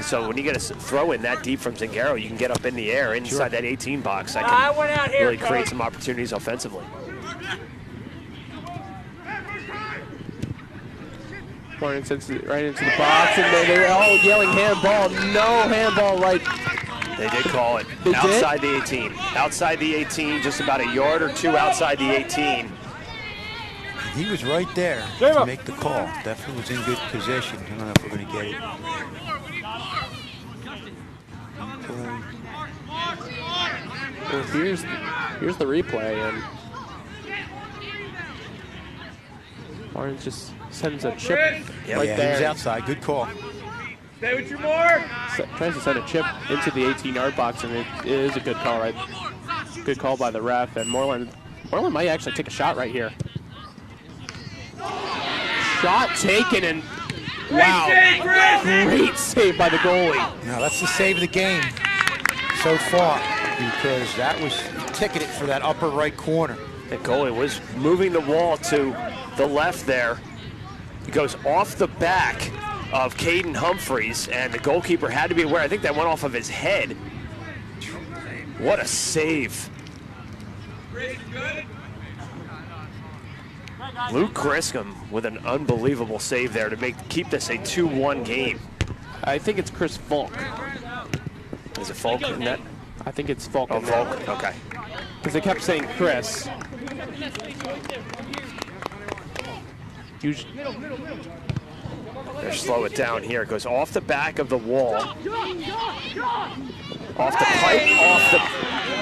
So when you get a throw in that deep from Zingaro, you can get up in the air inside that 18 box. That can really create some opportunities offensively. Martin sends it right into the box, and they're all yelling handball. No handball right. They did call it. They outside did? the 18. Outside the 18, just about a yard or 2 outside the 18. He was right there to make the call. Definitely was in good position. I don't know if we're going to get it. Well, here's the replay, and Martin just sends a chip right there. He's outside. Good call. Stay with your mark. Tries to send a chip into the 18-yard box, and it is a good call, right? Good call by the ref, and Moreland might actually take a shot right here. Shot taken, and wow, great save by the goalie. Now that's the save of the game so far, because that was ticketed for that upper right corner. The goalie was moving the wall to the left there. He goes off the back of Caden Humphreys, and the goalkeeper had to be aware. I think that went off of his head. What a save. Luke Griscom with an unbelievable save there to keep this a 2-1 game. I think it's Chris Falk. Is it Falk in that? I think it's Falk. Oh, Falk, okay. Because they kept saying Chris. They slow it down here. It goes off the back of the wall. Off the pipe, off the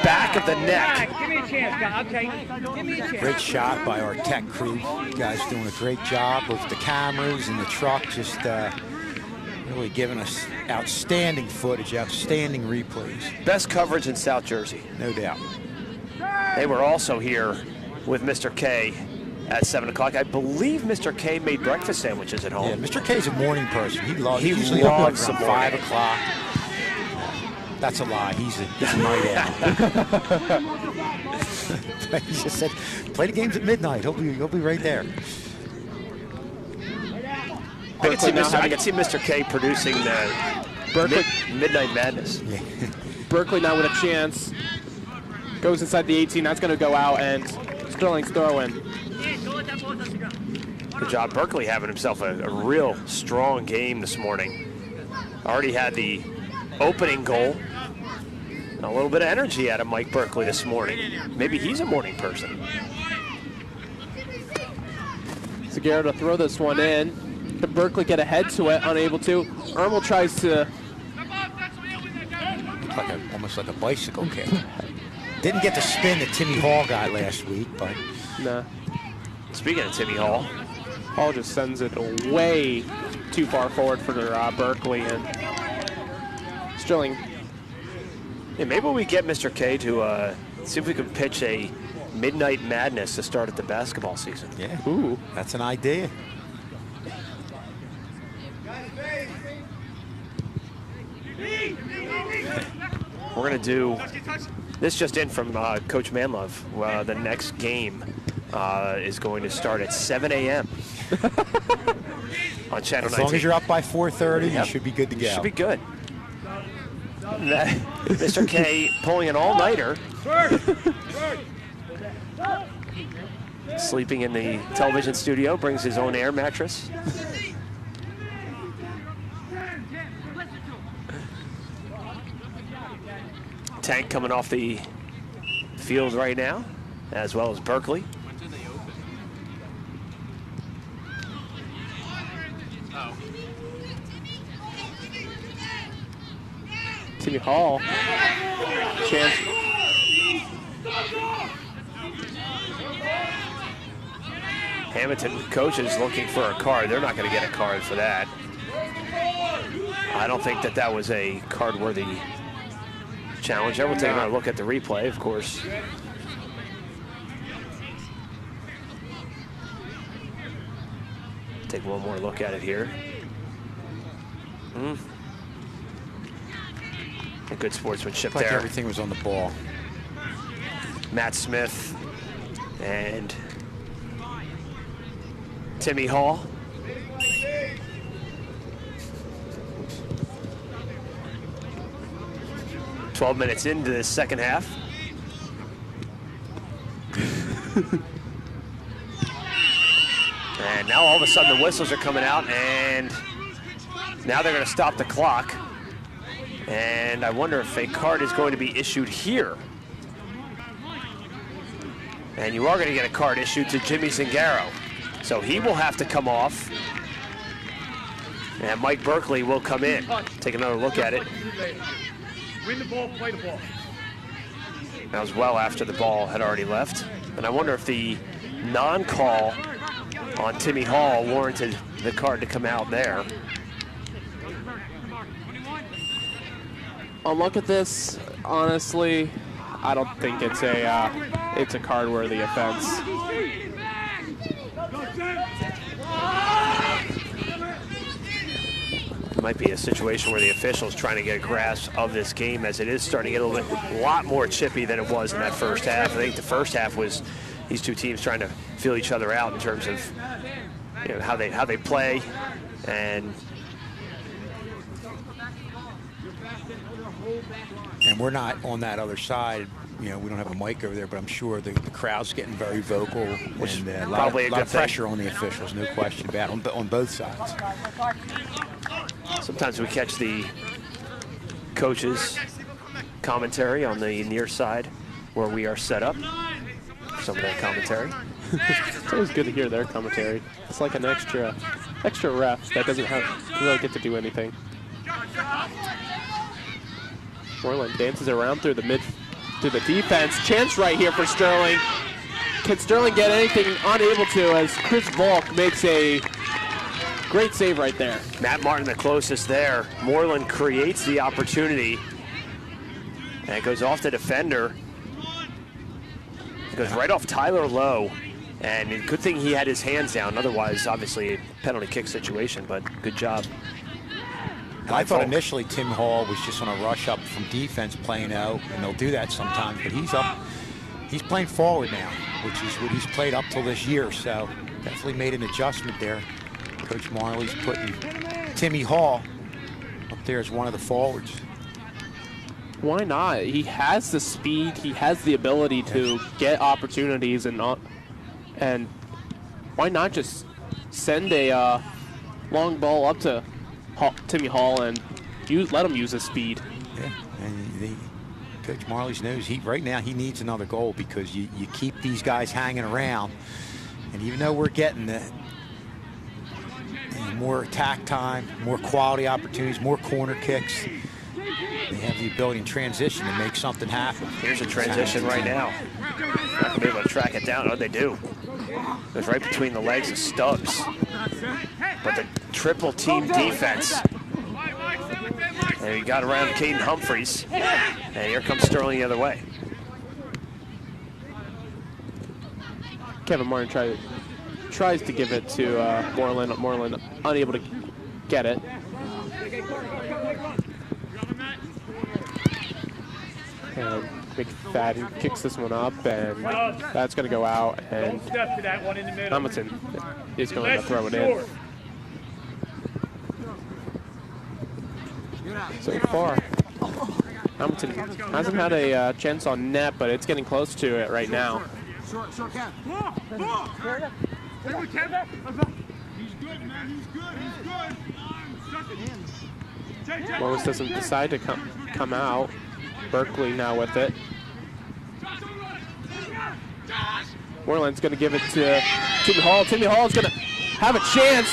back of the neck. Give me a chance, guys. Okay. Give me a chance. Great shot by our tech crew. You guys doing a great job with the cameras and the truck. Just really giving us outstanding footage, outstanding replays. Best coverage in South Jersey. No doubt. They were also here with Mr. K at 7 o'clock. I believe Mr. K made breakfast sandwiches at home. Yeah, Mr. K's a morning person. He usually loves up some around 5 o'clock. That's a lie. He's a night owl. He just said, play the games at midnight. He'll be right there. I can see Mr. K producing the Midnight Madness. Yeah. Berkeley now with a chance. Goes inside the 18. That's going to go out, and Sterling's throw-in. Good job. Berkeley having himself a real strong game this morning. Already had the opening goal. A little bit of energy out of Mike Berkeley this morning. Maybe he's a morning person. Segura to throw this one in. Can Berkeley get ahead to it? Unable to. Ermel tries to. Almost like a bicycle kick. Didn't get the spin that Timmy Hall got last week, but. Nah. Speaking of Timmy Hall. Hall just sends it way too far forward for Berkeley, and Sterling. Yeah, maybe we get Mr. K to see if we can pitch a Midnight Madness to start at the basketball season. Yeah. Ooh. That's an idea. We're going to do this just in from Coach Manlove. The next game is going to start at 7 a.m. on Channel 19. As long as you're up by 4:30, you should be good to go. Should be good. Mr. K pulling an all-nighter. Sleeping in the television studio, brings his own air mattress. Tank coming off the field right now, as well as Berkeley. Timmy Hall. Chance. Hammonton coaches looking for a card. They're not going to get a card for that. I don't think that was a card-worthy challenge. We'll take another look at the replay, of course. Take one more look at it here. A good sportsmanship Like there. everything was on the ball. Matt Smith and Timmy Hall. "12 minutes into the second half. And now all of a sudden the whistles are coming out, and now they're going to stop the clock. And I wonder if a card is going to be issued here. And you are going to get a card issued to Jimmy Zingaro. So he will have to come off. And Mike Berkeley will come in. Take another look at it. Win the ball, play the ball. That was well after the ball had already left. And I wonder if the non-call on Timmy Hall warranted the card to come out there. On look at this, honestly, I don't think it's a card-worthy offense. It might be a situation where the official's trying to get a grasp of this game, as it is starting to get a lot more chippy than it was in that first half. I think the first half was these two teams trying to feel each other out in terms of how they play, and we're not on that other side. We don't have a mic over there, but I'm sure the crowd's getting very vocal, and a lot of pressure on the officials, no question about it, on both sides. Sometimes we catch the coaches' commentary on the near side where we are set up. Some of that commentary. It's always good to hear their commentary. It's like an extra ref that doesn't really get to do anything. Moreland dances around through the defense. Chance right here for Sterling. Can Sterling get anything? Unable to, as Chris Volk makes a great save right there. Matt Martin the closest there. Moreland creates the opportunity. And it goes off the defender. It goes right off Tyler Lowe. And good thing he had his hands down. Otherwise, obviously, a penalty kick situation, but good job. I thought initially Tim Hall was just on a rush up from defense playing out, and they'll do that sometimes, but he's up. He's playing forward now, which is what he's played up till this year, so definitely made an adjustment there. Coach Marley's putting Timmy Hall up there as one of the forwards. Why not? He has the speed, he has the ability to get opportunities, and why not just send a long ball up to Timmy Hall and let him use his speed. Yeah, and Coach Marley's knows right now he needs another goal, because you keep these guys hanging around, and even though we're getting more attack time, more quality opportunities, more corner kicks, they have the ability in transition to make something happen. Here's a transition right now. Not going to be able to track it down. Oh, they do. Goes right between the legs of Stubbs. But the triple team defense. And he got around Caden Humphreys. And here comes Sterling the other way. Kevin Martin tries to give it to Moreland. Moreland unable to get it. And McFadden kicks this one up, and that's going to go out, and Hammonton is going to throw it in. So far, Hammonton hasn't had a chance on net, but it's getting close to it right now. Short, Kev. He's good, man. He's good. Lois doesn't decide to come out. Berkeley now with it. Moreland's going to give it to Timmy Hall. Timmy Hall's going to have a chance.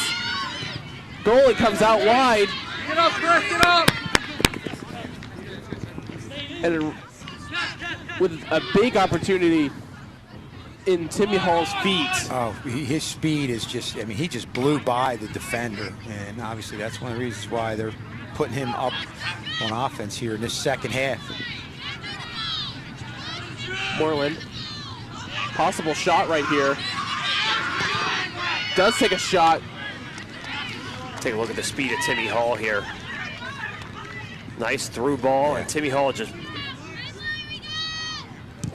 Goalie comes out wide. Get up, Chris, get up! And with a big opportunity in Timmy Hall's feet. Oh, his speed is just, I mean, he just blew by the defender. And obviously that's one of the reasons why they're putting him up on offense here in this second half. Moreland, possible shot right here. Does take a shot. Take a look at the speed of Timmy Hall here. Nice through ball, and Timmy Hall just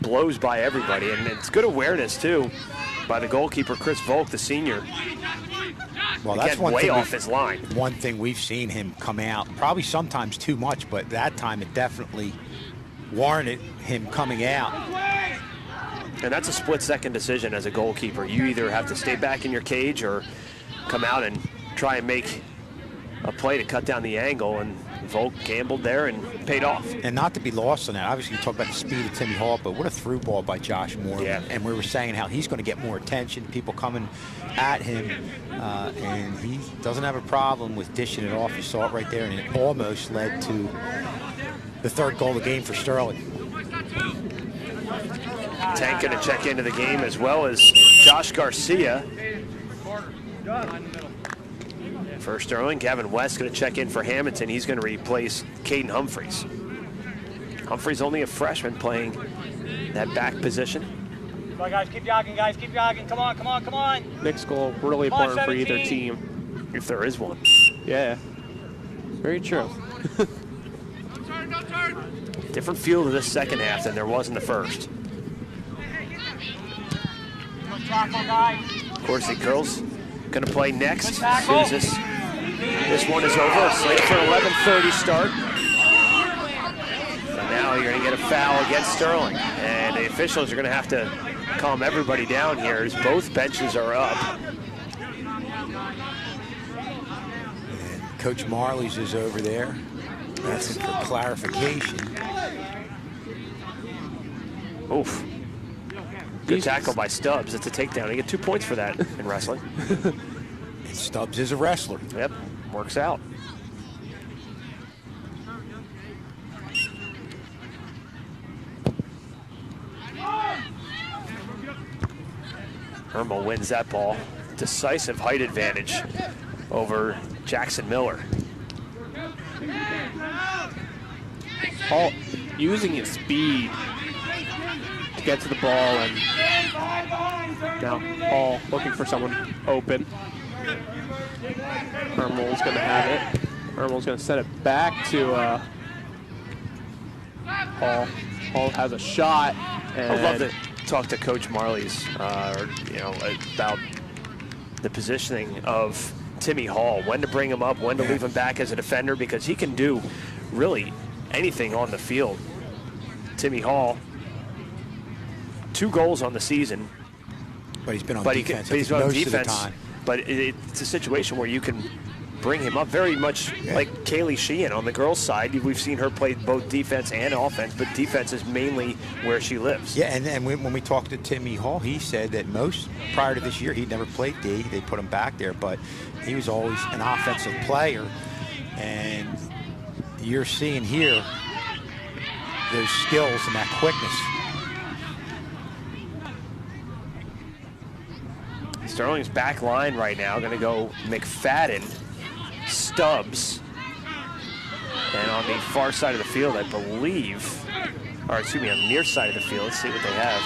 blows by everybody, and it's good awareness too by the goalkeeper Chris Volk, the senior. Well, that's Again, way off his line. One thing we've seen him come out, probably sometimes too much, but that time it definitely warranted him coming out. And that's a split-second decision as a goalkeeper. You either have to stay back in your cage or come out and try and make a play to cut down the angle, and Volk gambled there and paid off. And not to be lost on that, obviously you talk about the speed of Timmy Hall, but what a through ball by Josh Moore. Yeah. And we were saying how he's going to get more attention, people coming at him, and he doesn't have a problem with dishing it off. You saw it right there, and it almost led to the third goal of the game for Sterling. Tank going to check into the game, as well as Josh Garcia. For Sterling, Gavin West going to check in for Hammonton. He's going to replace Caden Humphreys. Humphreys only a freshman playing that back position. Come on, guys, keep jogging, guys, keep jogging. Come on, come on, come on. Next goal, really important for either team. If there is one. Yeah, very true. Different feel to this second half than there was in the first. Corsi Curls going to play next as soon as this one is over. Slated for 11:30 start. And now you're going to get a foul against Sterling. And the officials are going to have to calm everybody down here as both benches are up. And Coach Marley's is over there. That's for clarification. Oof. Good tackle by Stubbs. It's a takedown. You get 2 points for that in wrestling. And Stubbs is a wrestler. Yep, works out. Hermel wins that ball. Decisive height advantage over Jackson Miller. Hall using his speed to get to the ball, and now Hall looking for someone open. Hermel's going to have it. Hermel's going to set it back to Hall. Hall has a shot. And I'd love to talk to Coach Marley's, about the positioning of Timmy Hall, when to bring him up, when to leave him back as a defender, because he can do really anything on the field. Timmy Hall, 2 goals on the season. But he's been on defense. But he's on most defense. of the time. But it's a situation where you can bring him up very much like Kaylee Sheehan on the girls' side. We've seen her play both defense and offense, but defense is mainly where she lives. Yeah, and when we talked to Timmy Hall, he said that prior to this year, he'd never played D. They put him back there, but he was always an offensive player. And you're seeing here those skills and that quickness. Sterling's back line right now going to go McFadden, Stubbs, and on the far side of the field, I believe, or excuse me, on the near side of the field. Let's see what they have.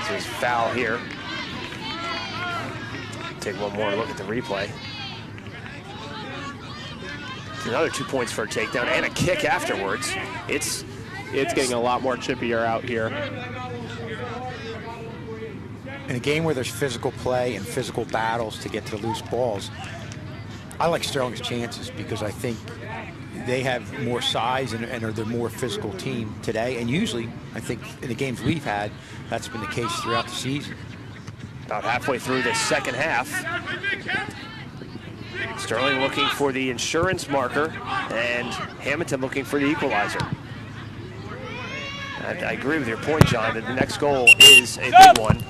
So it's foul here. Take one more look at the replay. It's another 2 points for a takedown and a kick afterwards. It's getting a lot more chippier out here. In a game where there's physical play and physical battles to get to the loose balls, I like Sterling's chances because I think they have more size and are the more physical team today. And usually, I think in the games we've had, that's been the case throughout the season. About halfway through the second half. Sterling looking for the insurance marker and Hammonton looking for the equalizer. I agree with your point, John, that the next goal is a big one.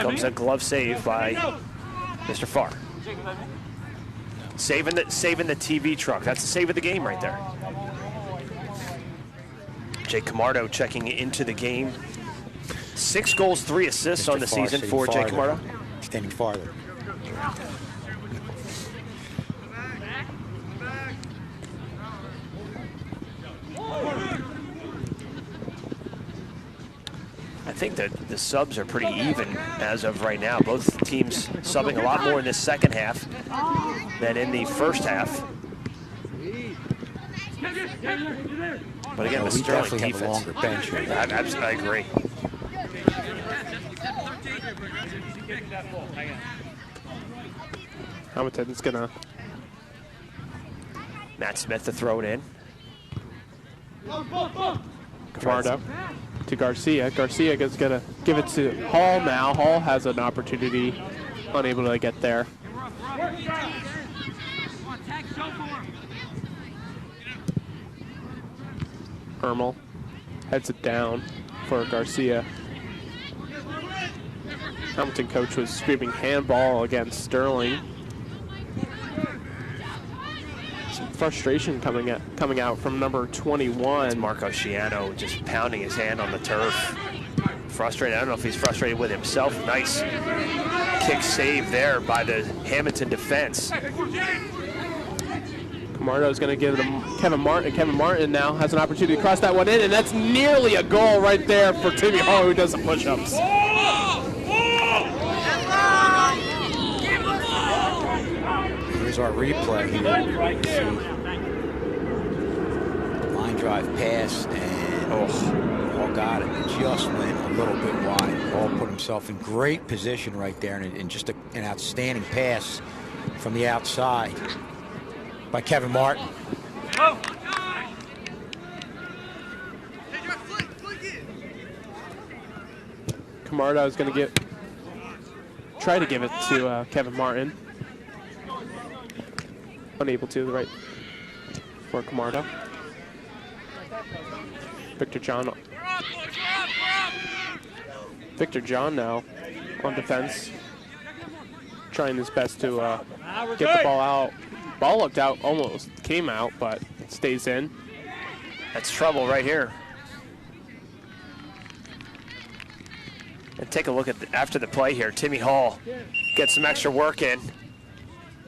Comes a glove save by Mr. Farr. Saving the TV truck. That's the save of the game right there. Jake Camardo checking into the game. 6 goals, 3 assists on the season for Jake Camardo. Standing farther. I think that the subs are pretty even as of right now. Both teams subbing a lot more in this second half than in the first half. But again, the Sterling definitely defense. have a longer bench here. I agree. Hammonton's gonna. Matt Smith to throw it in. Camardo to Garcia. Garcia is gonna give it to Hall now. Hall has an opportunity, unable to get there. Hermel heads it down for Garcia. Hammonton coach was screaming handball against Sterling. Some frustration coming out from number 21. It's Marco Sciano just pounding his hand on the turf. Frustrated. I don't know if he's frustrated with himself. Nice kick save there by the Hammonton defense. Camardo's going to give it to Kevin Martin. Kevin Martin now has an opportunity to cross that one in, and that's nearly a goal right there for Timmy Hall, who does the push-ups. Here's our replay here. Line drive pass, and Hall got it. It just went a little bit wide. Hall put himself in great position right there, and just an outstanding pass from the outside by Kevin Martin. Camardo is going to try to give it to Kevin Martin. Unable to, right for Camardo. Victor John now on defense, trying his best to get the ball out. Ball looked out, almost came out, but it stays in. That's trouble right here. And take a look at after the play here. Timmy Hall gets some extra work in.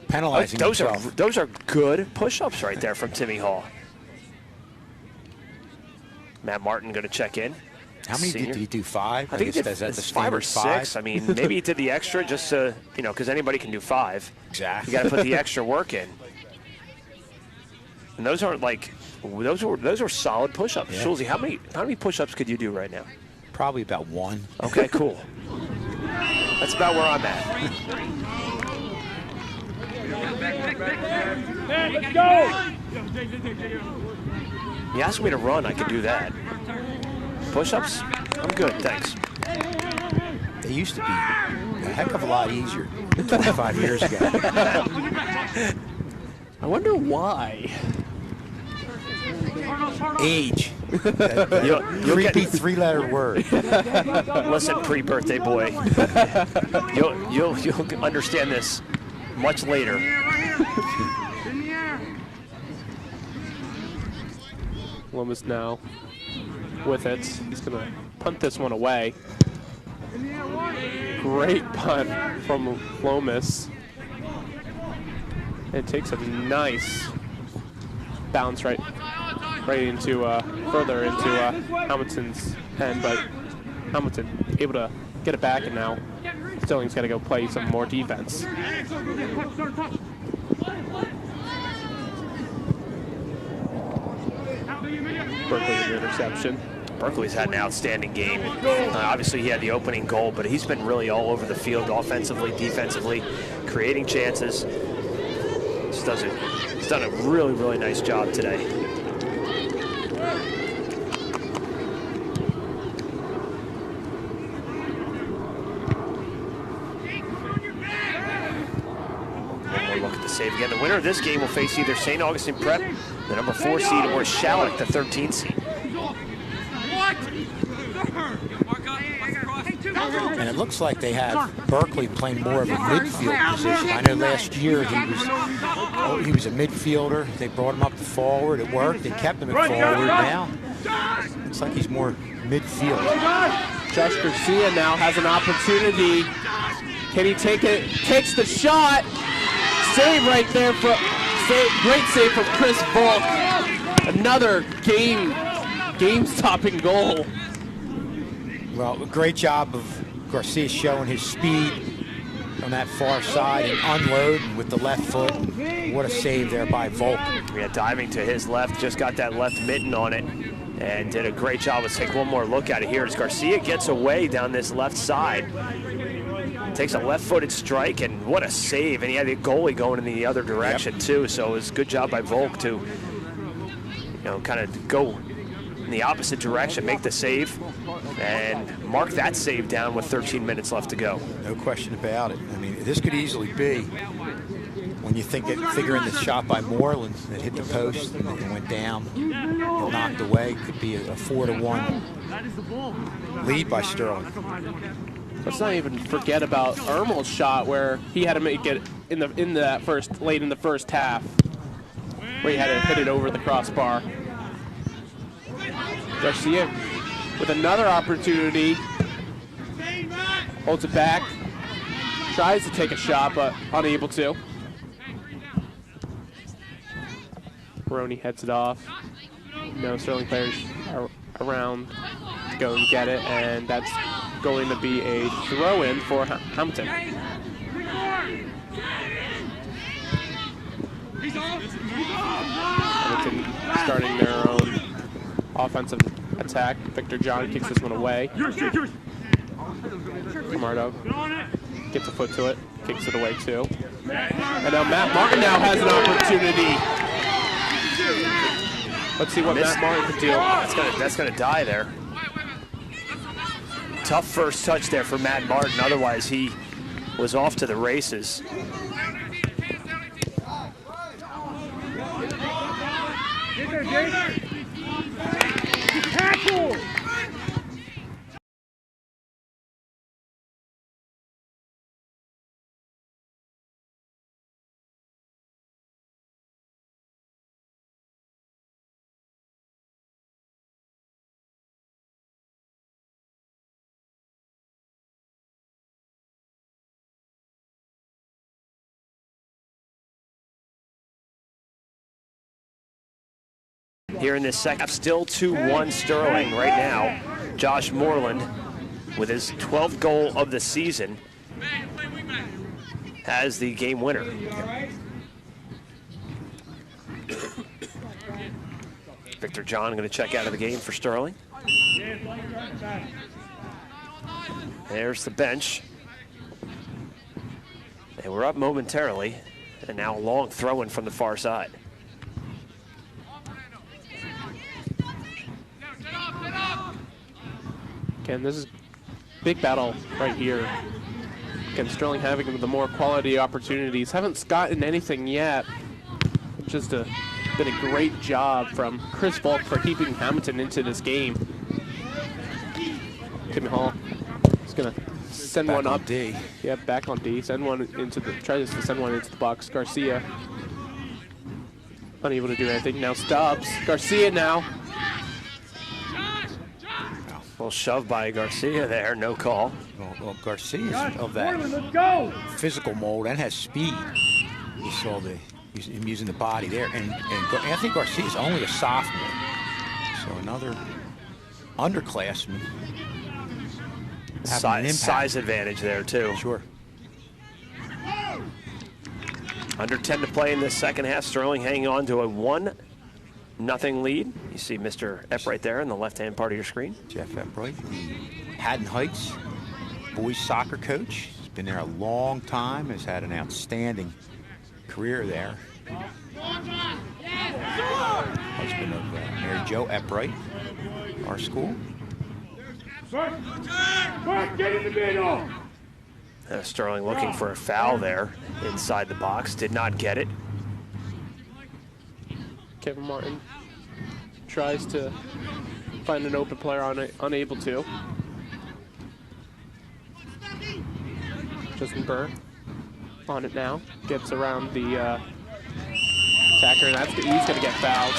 Penalizing himself. Those are good push-ups right there from Timmy Hall. Matt Martin going to check in. How many did he do? 5? I think he did 5 or 6. I mean, maybe he did the extra just to, because anybody can do 5. Exactly. You got to put the extra work in. And those aren't like, those were solid push-ups. Yeah. Schulze, how many push-ups could you do right now? Probably about 1. Okay, cool. That's about where I'm at. Let's go! You ask me to run, I can do that. Push-ups, I'm good, thanks. They used to be a heck of a lot easier 25 years ago. I wonder why. Age. You'll creepy 3-letter word. Listen, pre-birthday boy. You'll understand this much later. Lomas now with it. He's going to punt this one away. Great punt from Lomas. It takes a nice bounce right into further into Hammonton's end, but Hammonton able to get it back, and now Sterling's got to go play some more defense. Berkeley with the interception. Berkeley's had an outstanding game. Obviously, he had the opening goal, but he's been really all over the field, offensively, defensively, creating chances. He's done a really, really nice job today. One more look at the save again. The winner of this game will face either St. Augustine Prep, the number 4 seed, or Shalleck, the 13th seed. And it looks like they have Berkeley playing more of a midfield position. I know last year he was a midfielder. They brought him up to forward. It worked. They kept him at forward. Now looks like he's more midfield. Josh Garcia now has an opportunity. Can he take it? Takes the shot. Save right there. Great save from Chris Volk. Another game-stopping goal. Well, a great job of Garcia showing his speed on that far side and unloading with the left foot. What a save there by Volk. Yeah, diving to his left, just got that left mitten on it and did a great job. Let's take one more look at it here as Garcia gets away down this left side. Takes a left-footed strike, and what a save. And he had the goalie going in the other direction, too. So it was a good job by Volk to, kind of go in the opposite direction, make the save, and mark that save down with 13 minutes left to go. No question about it. I mean, this could easily be, when you figure in the shot by Moreland that hit the post and it went down and knocked away, could be a 4-1 lead by Sterling. Let's not even forget about Ermel's shot where he had to make it late in the first half, where he had to hit it over the crossbar. Garcia with another opportunity, holds it back, tries to take a shot, but unable to. Baroni heads it off. No Sterling players are around to go and get it, and that's going to be a throw-in for Hammonton. Hammonton starting their own offensive attack. Victor John kicks this one away. Camardo gets a foot to it, kicks it away too. And now Matt Martin now has an opportunity. Let's see what Matt Martin can do. That's gonna die there. Tough first touch there for Matt Martin. Otherwise, he was off to the races. Tackle! here in this second. Still 2-1 Sterling right now. Josh Moreland, with his 12th goal of the season, has the game winner. Victor John going to check out of the game for Sterling. There's the bench. And we're up momentarily. And now a long throw-in from the far side. Again, this is big battle right here. Again, Sterling having the more quality opportunities. Haven't gotten anything yet. Just been a great job from Chris Volk for keeping Hammonton into this game. Timmy Hall is going to send one up. D. Yeah, back on D. Send one into the, tries to send one into the box. Garcia unable to do anything. Now Stubbs. Garcia now. Well, shoved by Garcia there, no call. Well, Garcia's of that physical mold and has speed. You saw him using the body there. And Anthony Garcia's only a sophomore. So another underclassman. Size advantage there, too. Sure. Under 10 to play in this second half. Sterling hanging on to a 1-0 lead. You see Mr. Epp right there in the left-hand part of your screen. Jeff Eppright, the Haddon Heights boys soccer coach. He's been there a long time, has had an outstanding career there. Husband of Mary Jo Eppright, our school. Get in the middle. Sterling looking for a foul there inside the box. Did not get it. Kevin Martin tries to find an open player on it, unable to. Justin Burr on it now. Gets around the attacker, and he's going to get fouled.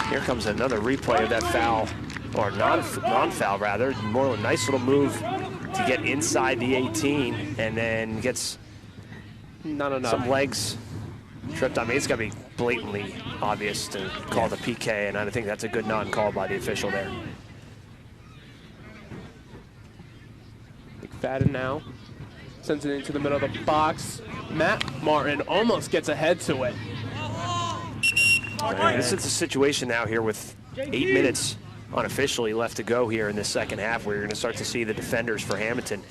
Here comes another replay of that foul, or non-foul rather. More a nice little move to get inside the 18, and then gets some legs tripped. I mean, it's got to be blatantly obvious to call the PK, and I think that's a good non-call by the official there. McFadden now sends it into the middle of the box. Matt Martin almost gets ahead to it. This is a situation now here with 8 minutes unofficially left to go here in this second half, where you're going to start to see the defenders for Hammonton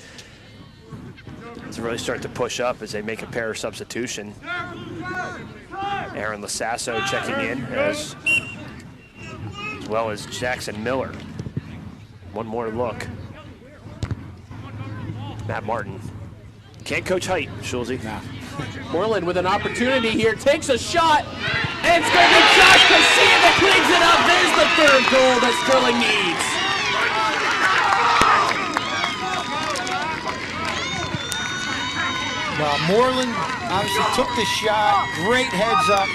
to really start to push up as they make a pair of substitution. Aaron Lasasso checking in, as well as Jackson Miller. One more look. Matt Martin. Can't coach height, Schulze. Nah. Moreland with an opportunity here, takes a shot, and it's going to be Josh Garcia that cleans it up. There's the third goal that Sterling needs. Well, Moreland obviously took the shot. Great heads-up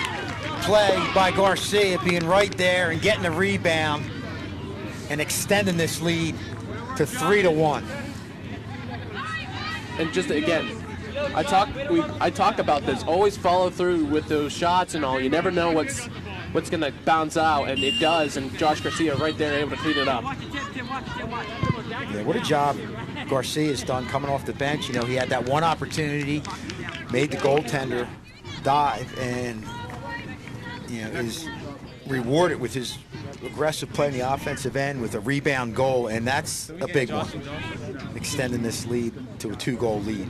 play by Garcia, being right there and getting the rebound and extending this lead to 3-1. And just again, I talk about this. Always follow through with those shots and all. You never know what's going to bounce out, and it does. And Josh Garcia right there able to clean it up. Yeah, what a job Garcia's done coming off the bench. You know, he had that one opportunity, made the goaltender dive, and is rewarded with his aggressive play in the offensive end with a rebound goal, and that's a big one, extending this lead to a 2-goal lead.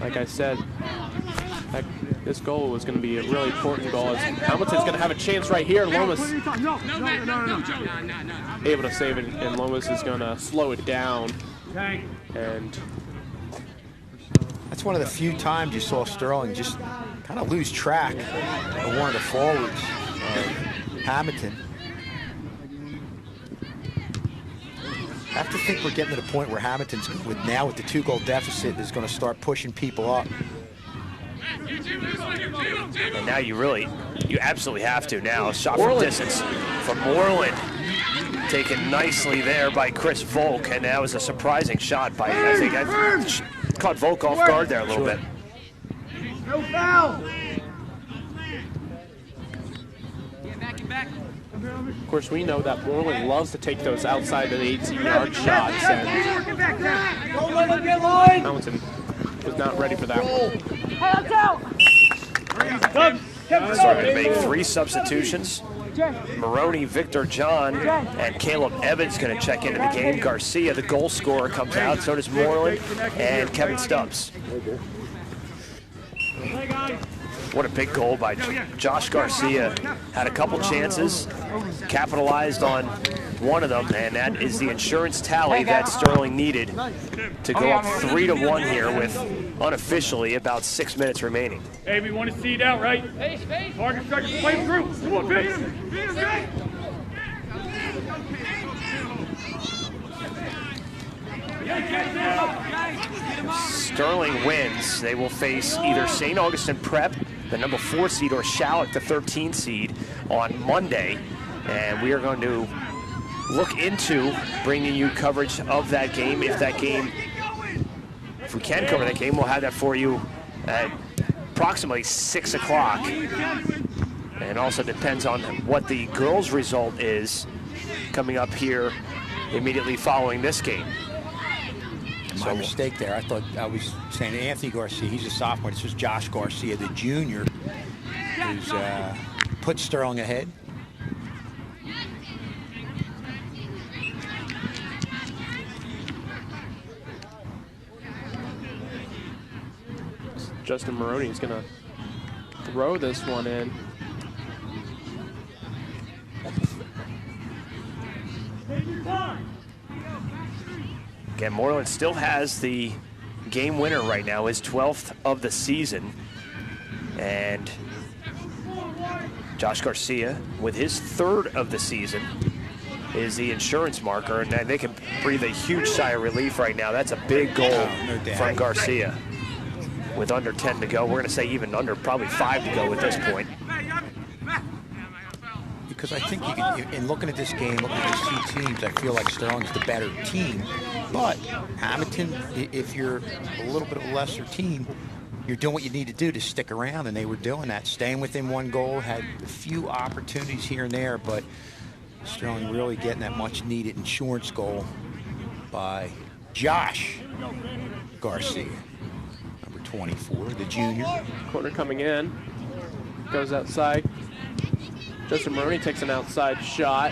Like I said, this goal was going to be a really important goal. As Hammonton's going to have a chance right here. Lomas able to save it, and Lomas is going to slow it down. And that's one of the few times you saw Sterling just kind of lose track of one of the forwards, Hammonton. I have to think we're getting to the point where Hammonton's, with the 2-goal deficit, is going to start pushing people up. And now you absolutely have to now. A shot from distance from Moreland. Taken nicely there by Chris Volk, and that was a surprising shot by, I think, caught Volk off guard there a little bit. No foul. Of course, we know that Moreland loves to take those outside of the 18-yard shots, and Hammonton was not ready for that one. So we're going to make 3 substitutions. Maroney, Victor John, and Caleb Evans going to check into the game. Garcia, the goal scorer, comes out. So does Moreland and Kevin Stubbs. What a big goal by Josh Garcia. Had a couple chances, capitalized on one of them, and that is the insurance tally that Sterling needed to go up 3-1 here with unofficially about 6 minutes remaining. Hey, we want to see it out, right? Target strike, play through. Come on, beat him. Sterling wins. They will face either St. Augustine Prep, the number 4 seed, or Shalleck, the 13 seed, on Monday. And we are going to look into bringing you coverage of that game. If we can cover that game, we'll have that for you at approximately 6 o'clock. And it also depends on what the girls' result is coming up here immediately following this game. My mistake there. I thought I was saying Anthony Garcia. He's a sophomore. This is Josh Garcia, the junior, who's put Sterling ahead. Justin Maroney is going to throw this one in. Again, Moreland still has the game winner right now, his 12th of the season. And Josh Garcia, with his 3rd of the season, is the insurance marker. And they can breathe a huge sigh of relief right now. That's a big goal from Garcia. With under 10 to go. We're going to say even under, probably 5 to go at this point. Because I think you can, in looking at this game, looking at these 2 teams, I feel like Sterling's the better team. But Hammonton, if you're a little bit of a lesser team, you're doing what you need to do to stick around, and they were doing that. Staying within 1 goal, had a few opportunities here and there, but Sterling really getting that much-needed insurance goal by Josh Garcia, number 24, the junior. Corner coming in, goes outside. Justin Maroney takes an outside shot.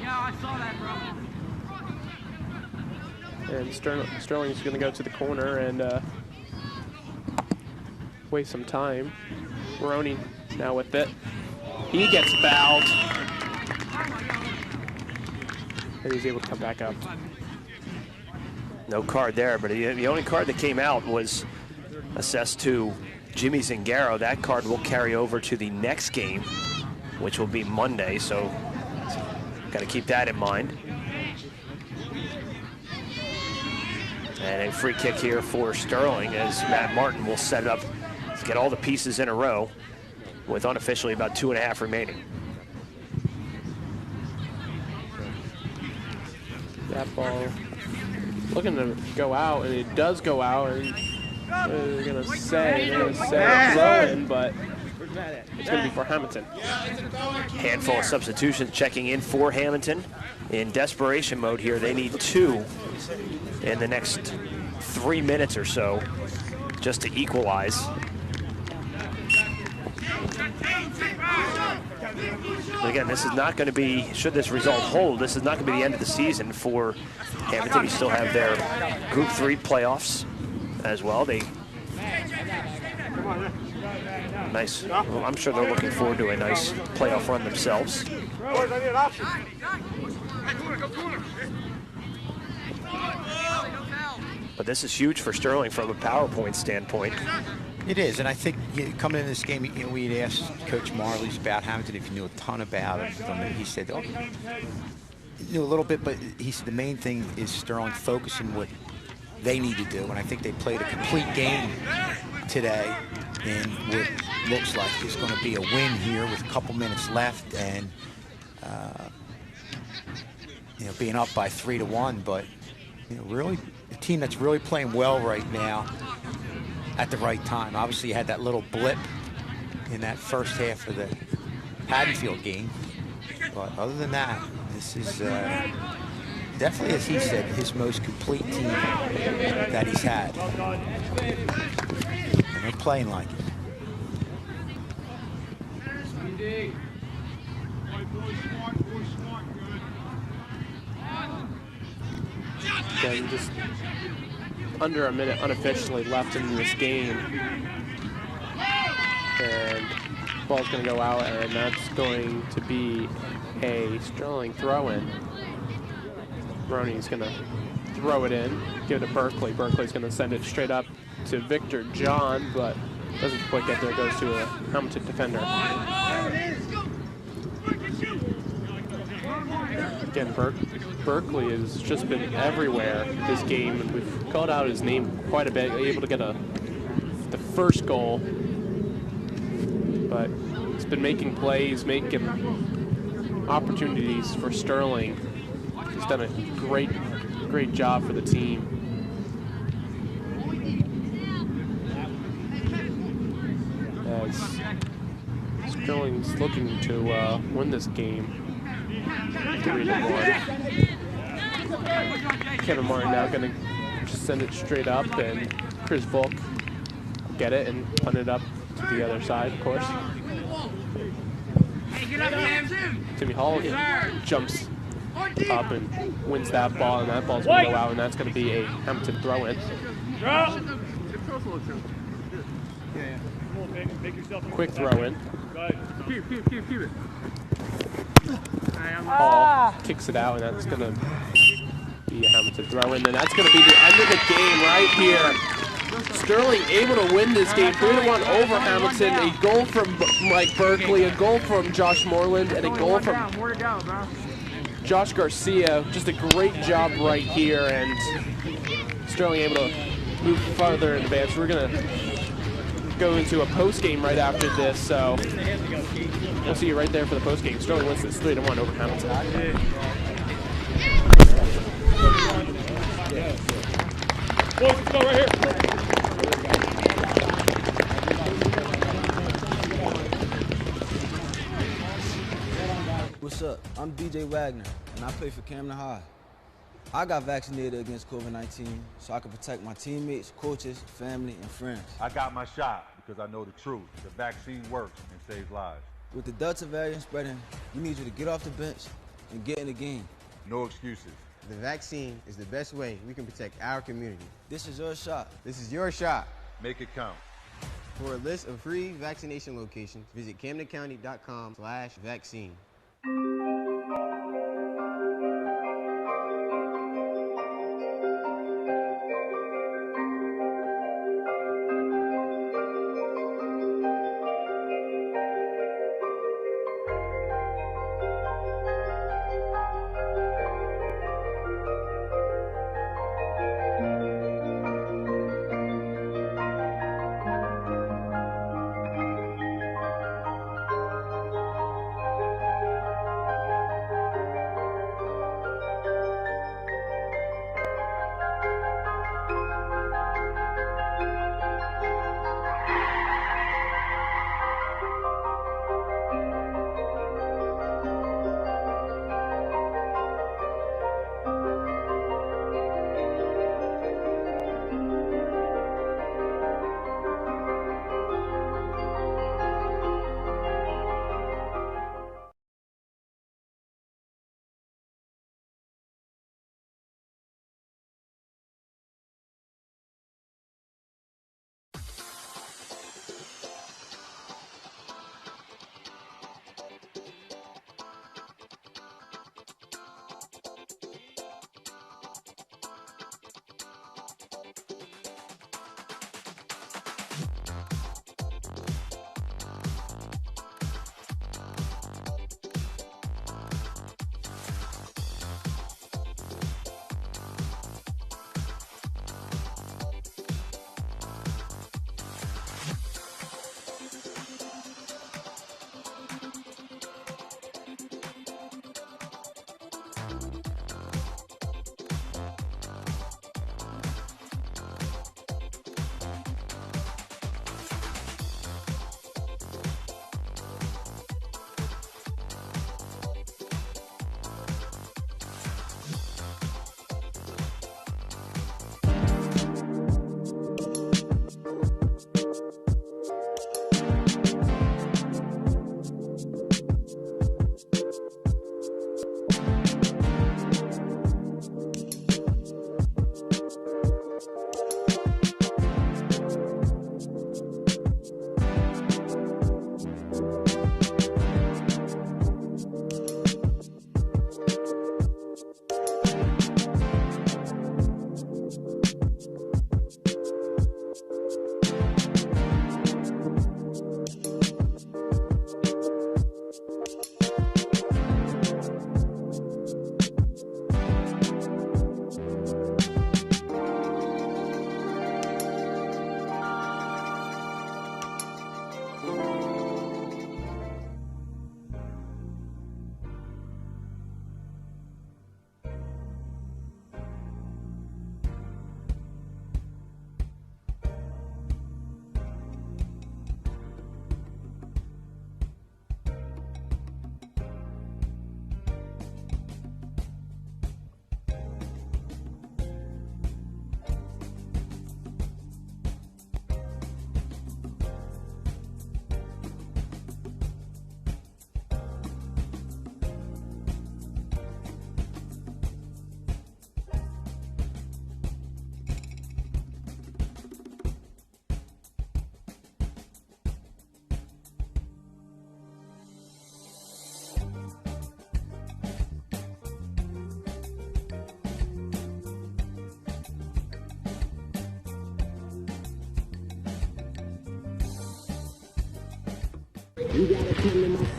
Yeah, I saw that, bro. And Sterling's going to go to the corner and waste some time. Maroney now with it. He gets fouled. And he's able to come back up. No card there, but the only card that came out was assessed to Jimmy Zingaro. That card will carry over to the next game, which will be Monday, so got to keep that in mind. And a free kick here for Sterling as Matt Martin will set it up to get all the pieces in a row with unofficially about 2.5 remaining. That ball looking to go out, and it does go out, and they're going to say throw in, but it's going to be for Hammonton. Handful of substitutions checking in for Hammonton. In desperation mode here, they need 2 in the next 3 minutes or so just to equalize. But again, this is not going to be, should this result hold, this is not going to be the end of the season for Hammonton. You still have their Group 3 playoffs as well. Nice. Well, I'm sure they're looking forward to a nice playoff run themselves. But this is huge for Sterling from a PowerPoint standpoint. It is, and I think coming into this game, we had asked Coach Marley's about Hammonton if he knew a ton about it. He said, oh, knew a little bit, but he said the main thing is Sterling focusing what they need to do, and I think they played a complete game today in what looks like is going to be a win here with a couple minutes left, and being up by 3-1, but really a team that's really playing well right now at the right time. Obviously, you had that little blip in that first half of the Haddonfield game. But other than that, this is definitely, as he said, his most complete team that he's had. And they're playing like it. Again, just under a minute unofficially left in this game. And ball's going to go out, and that's going to be a Sterling throw-in. Roney's going to throw it in, give it to Berkeley. Berkeley's going to send it straight up to Victor John, but doesn't quite get there. It goes to a Hammonton defender. Again, Berkeley has just been everywhere this game, and we've called out his name quite a bit, able to get the first goal. But he's been making plays, making opportunities for Sterling. He's done a great job for the team. As Sterling's looking to win this game 3-1. Kevin Martin now going to just send it straight up, and Chris Volk get it and punt it up to the other side, of course. Timmy Hall jumps up and wins that ball, and that ball's going to go out, and that's going to be a Hammonton throw-in. Quick throw-in. Hall kicks it out, and that's going to be a Hammonton throw-in, and that's going to be the end of the game right here. Sterling able to win this game 3-1 over Hammonton. A goal from Mike Berkeley, a goal from Josh Moreland, and a goal from Josh Garcia. Just a great job right here, and Sterling able to move farther in advance. We're going to go into a post game right after this, so we'll see you right there for the post game. Sterling wins this 3-1 over Hammonton. Boys, let's go right here. What's up? I'm DJ Wagner, and I play for Camden High. I got vaccinated against COVID-19 so I can protect my teammates, coaches, family, and friends. I got my shot because I know the truth. The vaccine works and saves lives. With the Delta variant spreading, we need you to get off the bench and get in the game. No excuses. The vaccine is the best way we can protect our community. This is your shot. This is your shot. Make it count. For a list of free vaccination locations, visit CamdenCounty.com/vaccine.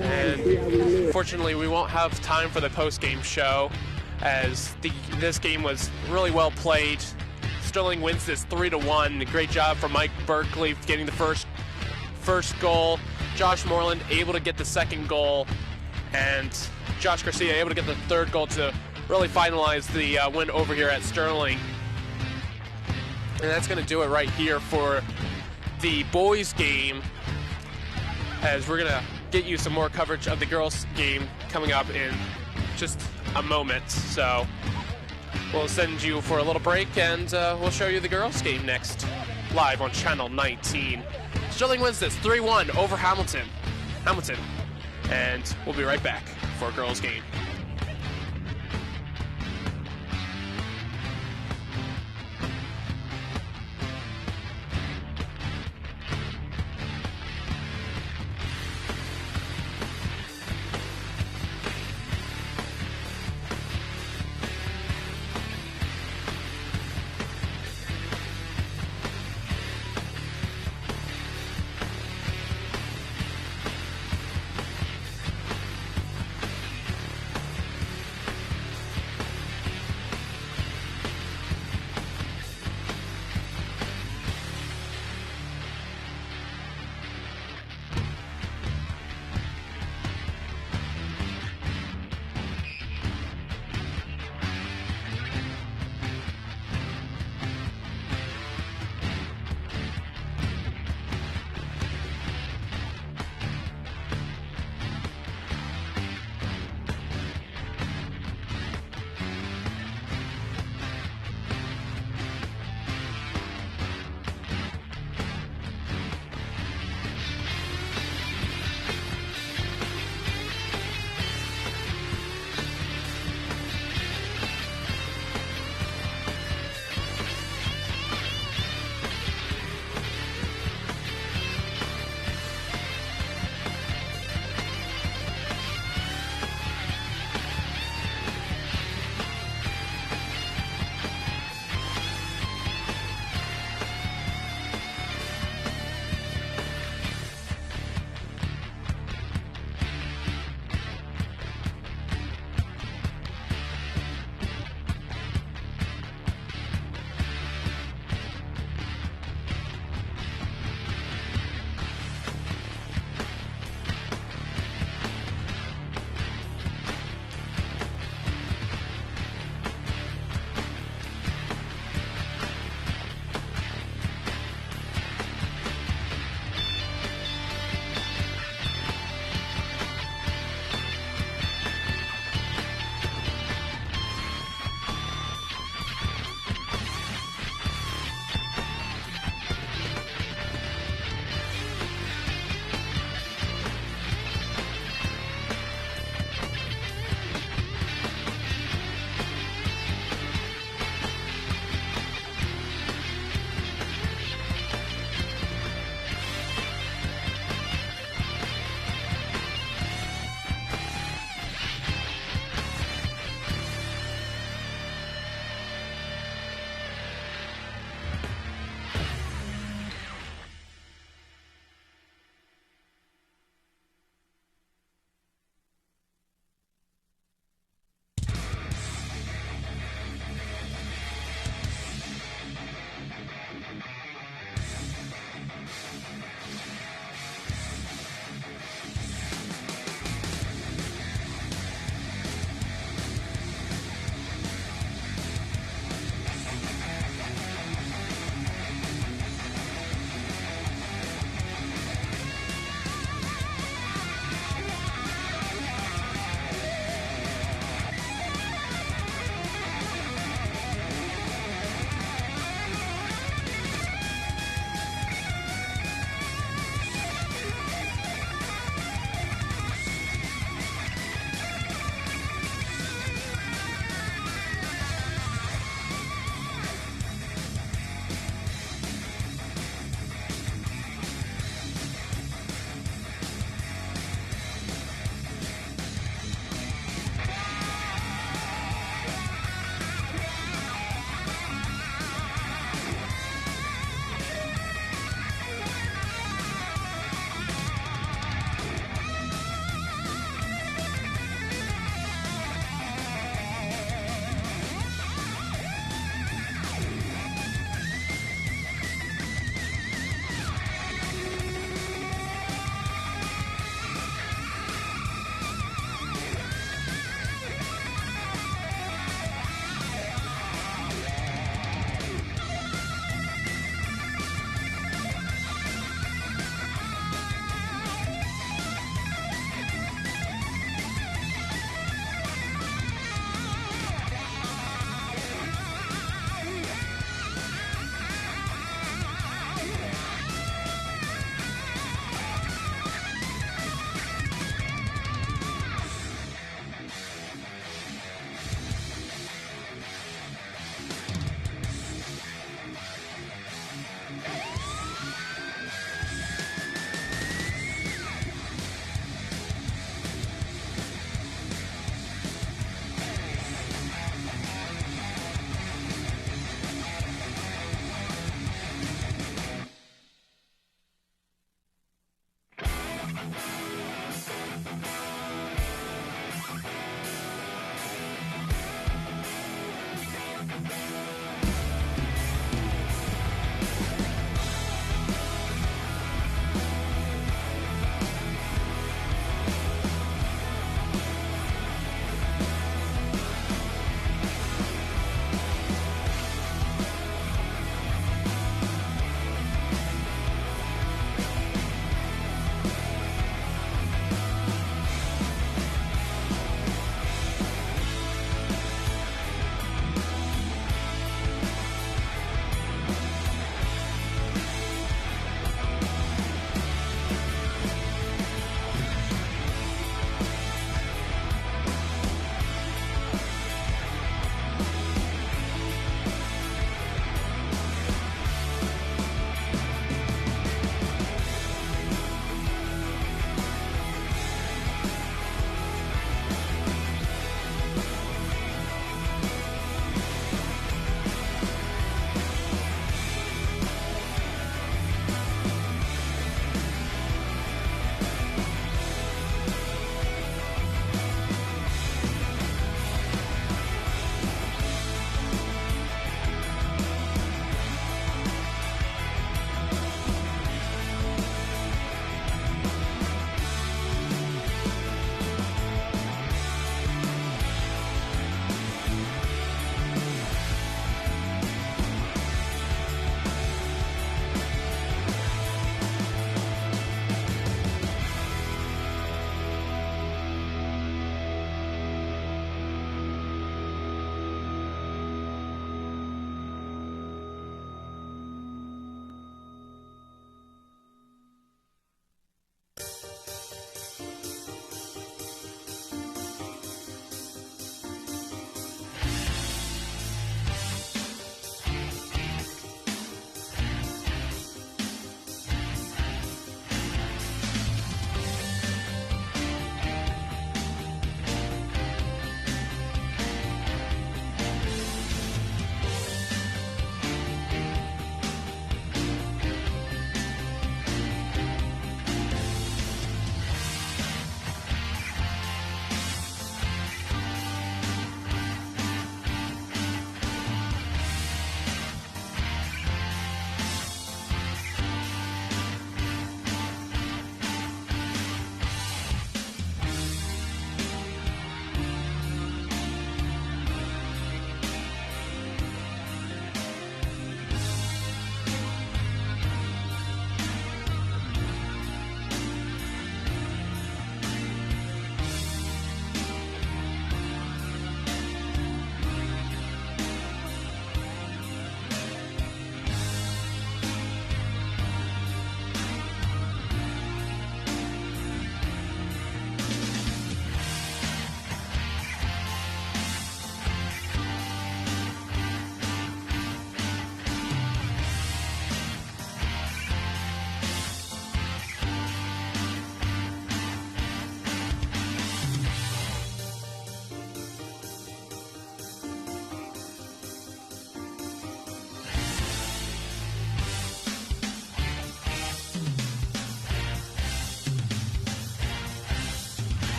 And unfortunately, we won't have time for the post-game show, as this game was really well played. Sterling wins this 3-1. Great job from Mike Berkeley getting the first goal. Josh Moreland able to get the second goal, and Josh Garcia able to get the third goal to really finalize the win over here at Sterling. And that's going to do it right here for the boys game, as we're going to get you some more coverage of the girls game coming up in just a moment. So we'll send you for a little break, and we'll show you the girls game next, live on Channel 19. Sterling wins this 3-1 over Hammonton. And we'll be right back for a girls game.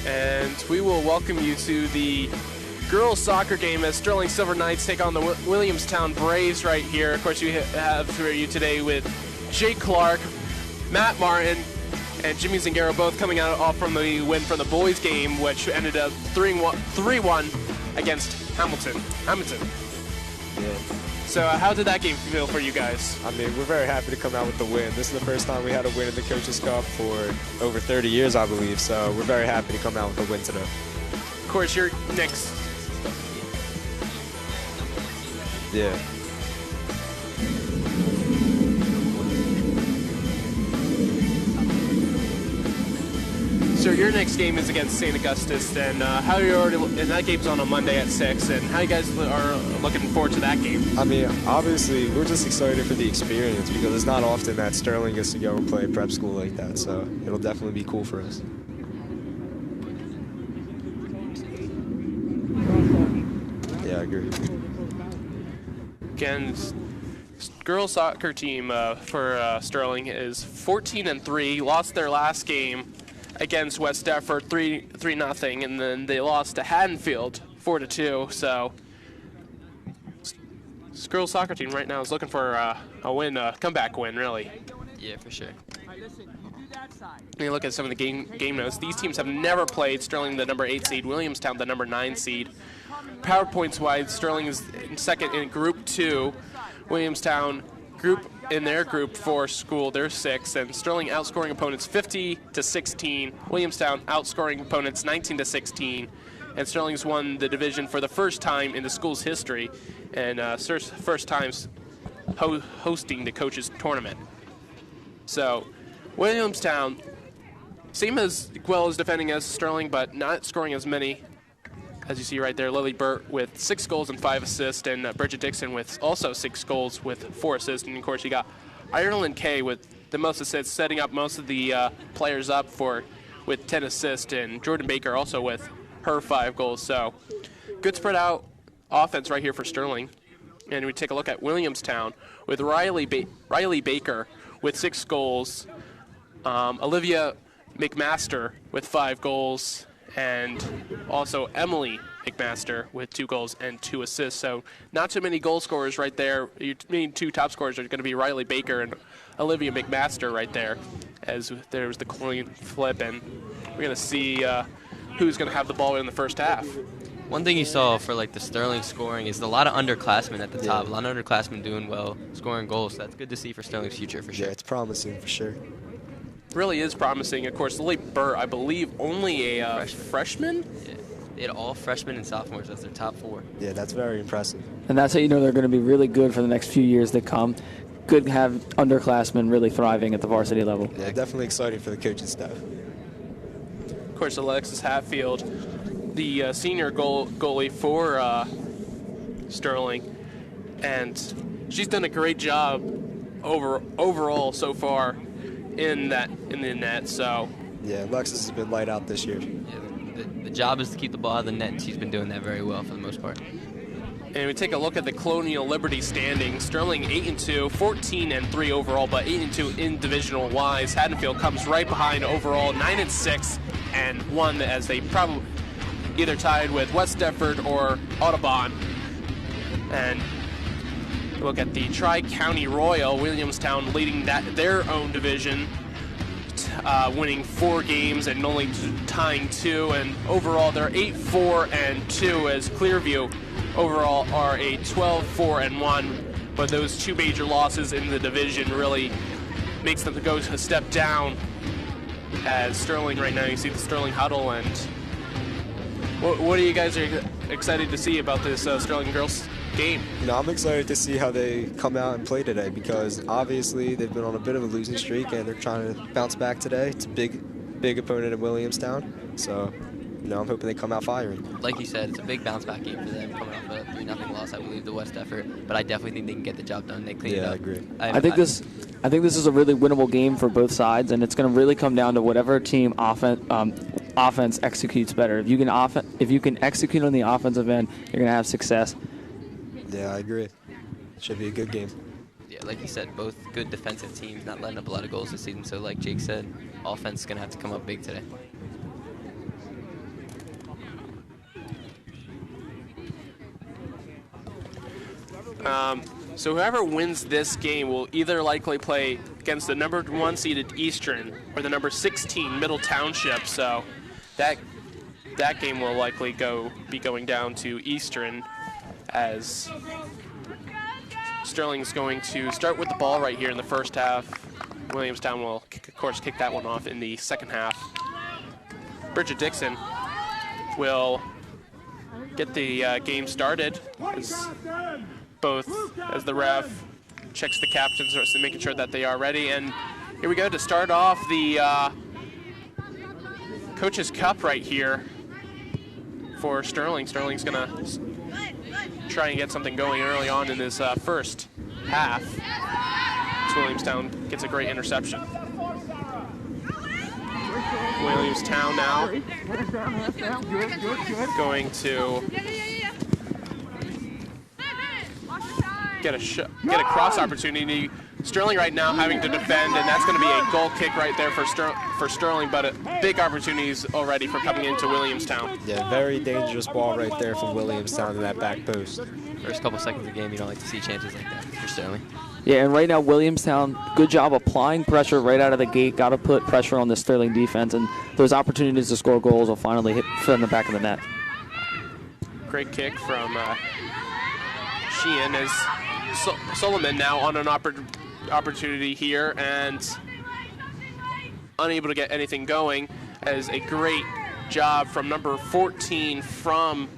And we will welcome you to the girls soccer game as Sterling Silver Knights take on the Williamstown Braves right here. Of course, we have for you today with Jake Clark, Matt Martin, and Jimmy Zingaro both coming off from the win from the boys game, which ended up 3-1 against Hammonton. Yeah. So how did that game feel for you guys? I mean, we're very happy to come out with the win. This is the first time we had a win in the Coaches Cup for over 30 years, I believe. So we're very happy to come out with a win today. Of course, you're next. Yeah. So your next game is against St. Augustus, and how are you already? And that game's on a Monday at 6. And how you guys are looking forward to that game? I mean, obviously, we're just excited for the experience because it's not often that Sterling gets to go and play a prep school like that. So it'll definitely be cool for us. Yeah, I agree. Again, girls soccer team for Sterling is 14-3. Lost their last game against West Defford 3-0, and then they lost to Haddonfield 4-2. So this girls soccer team right now is looking for a win, a comeback win, really. Yeah, for sure. When you look at some of the game notes, these teams have never played. Sterling, the number 8 seed, Williamstown, the number 9 seed. Power points wise, Sterling is in second in Group 2. Williamstown in their Group 4 school, they're 6th, and Sterling outscoring opponents 50-16. Williamstown outscoring opponents 19-16, and Sterling's won the division for the first time in the school's history, and first time hosting the coaches tournament. So Williamstown, same as well as defending as Sterling, but not scoring as many. As you see right there, Lily Burt with 6 goals and 5 assists, and Bridget Dixon with also 6 goals with 4 assists. And of course, you got Ireland Kay with the most assists, setting up most of the players up with 10 assists, and Jordan Baker also with her 5 goals. So good spread out offense right here for Sterling. And we take a look at Williamstown with Riley Baker with 6 goals, Olivia McMaster with 5 goals, and also Emily McMaster with 2 goals and 2 assists. So not too many goal scorers right there. Your main 2 top scorers are going to be Riley Baker and Olivia McMaster right there, as there's the coin flip, and we're going to see who's going to have the ball in the first half. One thing you saw for like the Sterling scoring is a lot of underclassmen at the top. A lot of underclassmen doing well, scoring goals. So that's good to see for Sterling's future for sure. Yeah, it's promising for sure. Really is promising. Of course, Lily Burt, I believe, only a freshman? Yeah. They had all freshmen and sophomores as their top 4. Yeah, that's very impressive. And that's how you know they're going to be really good for the next few years that come. Good to have underclassmen really thriving at the varsity level. Yeah, definitely exciting for the coaching staff. Of course, Alexis Hatfield, the senior goalie for Sterling, and she's done a great job overall so far in the net. So yeah, Alexis has been light out this year. Yeah, the job is to keep the ball out of the net, and she's been doing that very well for the most part. And we take a look at the Colonial Liberty standings. Sterling 8-2, 14-3 overall, but 8-2 in divisional wise. Haddonfield comes right behind overall, 9-6 and 1, as they probably either tied with West Defford or Audubon. And look at the Tri-County Royal, Williamstown leading their own division, winning 4 games and only tying 2. And overall, they're 8-4-2, as Clearview overall are a 12-4-1. But those 2 major losses in the division really makes them to go a step down. As Sterling right now, you see the Sterling huddle. And what are you guys excited to see about this Sterling girls game? You know, I'm excited to see how they come out and play today, because obviously they've been on a bit of a losing streak and they're trying to bounce back today. It's a big opponent in Williamstown, so you know, I'm hoping they come out firing. Like you said, it's a big bounce back game for them, coming off a 3-0 loss, I believe, to West Defford. But I definitely think they can get the job done. They clean it up. Yeah, I agree. I think this is a really winnable game for both sides, and it's going to really come down to whatever team offense executes better. If you can execute on the offensive end, you're going to have success. Yeah, I agree. Should be a good game. Yeah, like you said, both good defensive teams, not letting up a lot of goals this season. So like Jake said, offense is going to have to come up big today. So whoever wins this game will either likely play against the number 1 seeded Eastern or the number 16 Middle Township. So that game will likely be going down to Eastern, as Sterling's going to start with the ball right here in the first half. Williamstown will, of course, kick that one off in the second half. Bridget Dixon will get the game started as the ref checks the captains, making sure that they are ready. And here we go to start off the Coach's Cup right here for Sterling. Sterling's going to try and get something going early on in this first half. Williamstown gets a great interception. Williamstown now going to get a cross opportunity. Sterling right now having to defend, and that's going to be a goal kick right there for Sterling, but big opportunities already for coming into Williamstown. Yeah, very dangerous ball right there from Williamstown to that back post. First couple seconds of the game, you don't like to see chances like that for Sterling. Yeah, and right now Williamstown, good job applying pressure right out of the gate. Got to put pressure on the Sterling defense, and those opportunities to score goals will finally hit in the back of the net. Great kick from Sheehan, as Solomon now on an opportunity here and unable to get anything going, as a great job from number 14 from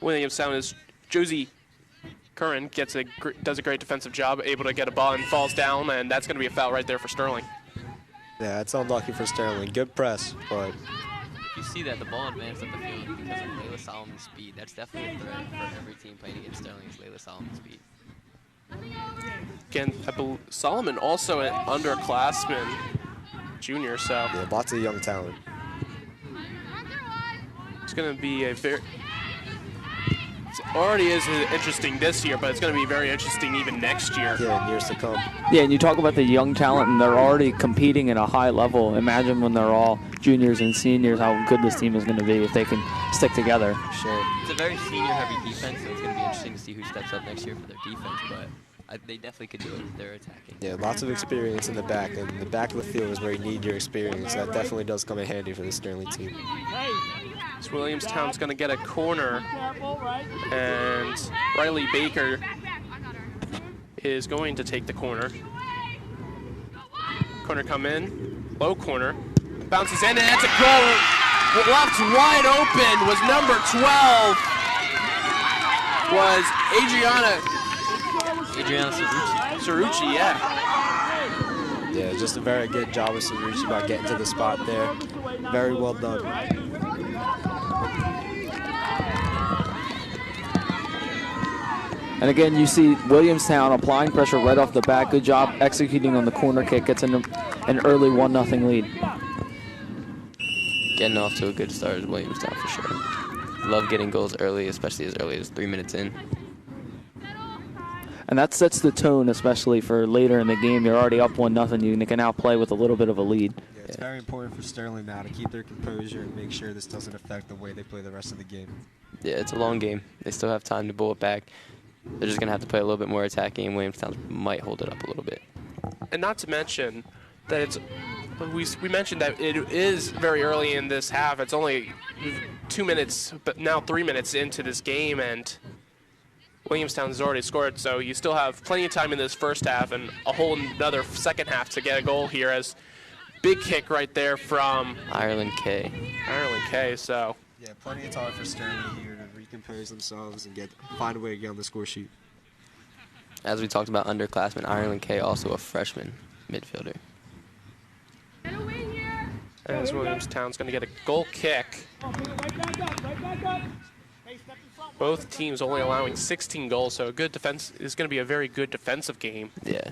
Williamstown as Josie Curran does a great defensive job, able to get a ball and falls down, and that's going to be a foul right there for Sterling. Yeah, it's unlucky for Sterling. Good press, but If you see that, the ball advanced up the field because of Layla Solomon's speed. That's definitely a threat for every team playing against Sterling is Layla Solomon's speed. Again, I believe Solomon also an underclassman junior, so yeah, lots of young talent. It's going to be it already is interesting this year, but it's going to be very interesting even next year. Yeah, in years to come. Yeah, and you talk about the young talent, and they're already competing at a high level. Imagine when they're all juniors and seniors, how good this team is going to be if they can stick together. Sure. It's a very senior-heavy defense, so it's going to be interesting to see who steps up next year for their defense, but they definitely could do it if they're attacking. Yeah, lots of experience in the back, and the back of the field is where you need your experience. That definitely does come in handy for the Sterling team. So Williamstown's going to get a corner, and Riley Baker is going to take the corner. Corner come in, low corner, bounces in, and that's a goal. Left wide open was number 12, was Adriana Cerrucci, yeah. Yeah, just a very good job with Cerrucci by getting to the spot there. Very well done. And again, you see Williamstown applying pressure right off the bat. Good job executing on the corner kick. Gets an early 1-0 lead. Getting off to a good start is Williamstown for sure. Love getting goals early, especially as early as 3 minutes in. And that sets the tone, especially for later in the game. You're already up 1-0. You can now play with a little bit of a lead. Yeah, it's very important for Sterling now to keep their composure and make sure this doesn't affect the way they play the rest of the game. Yeah, it's a long game. They still have time to pull it back. They're just going to have to play a little bit more attacking, and Williamstown might hold it up a little bit. And not to mention that we mentioned that it is very early in this half. It's only 2 minutes, but now 3 minutes into this game, and Williamstown has already scored, so you still have plenty of time in this first half and a whole another second half to get a goal here, as big kick right there from Ireland K. So yeah, plenty of time for Sterling here to recompose themselves and find a way to get on the score sheet. As we talked about underclassmen, Ireland K also a freshman midfielder. As Williamstown's going to get a goal kick. Both teams only allowing 16 goals, so a good defense is going to be a very good defensive game. Yeah,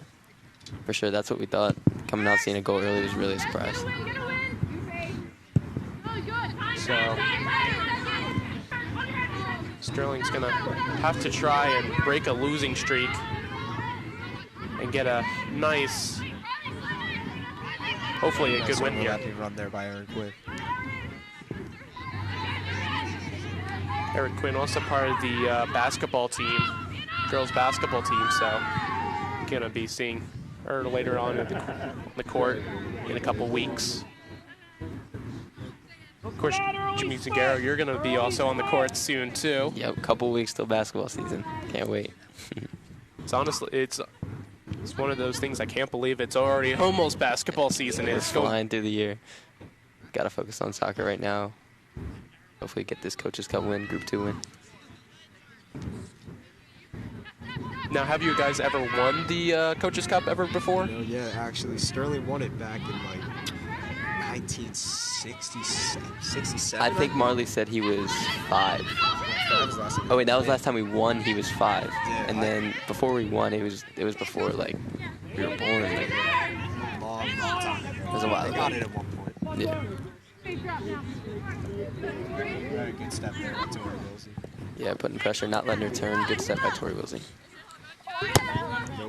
for sure. That's what we thought. Coming out seeing a goal early was really a surprise. So Sterling's going to have to try and break a losing streak and get a nice, hopefully a good win here. Run there by Aaron Quinn. Eric Quinn, also part of the basketball team girls basketball team, so gonna be seeing her later on in the court in a couple weeks. Of course, Jimmy Zagaro, you're gonna be also on the court soon too. Yep, couple weeks till basketball season. Can't wait. It's honestly, it's one of those things I can't believe it's already almost basketball season. It's flying through the year. Got to focus on soccer right now. Hopefully get this Coaches Cup win, Group 2 win. Now, have you guys ever won the Coaches Cup ever before? No, yeah, actually, Sterling won it back in like 1967. I think Marley said he was 5. Oh wait, that was last time we won. He was 5, and then before we won, it was before like we were born. Like, long time. It was a while ago. They got it at one point. Yeah. Very good step there by Tori Wilsey. Yeah, putting pressure, not letting her turn. Good step by Tori Wilsey.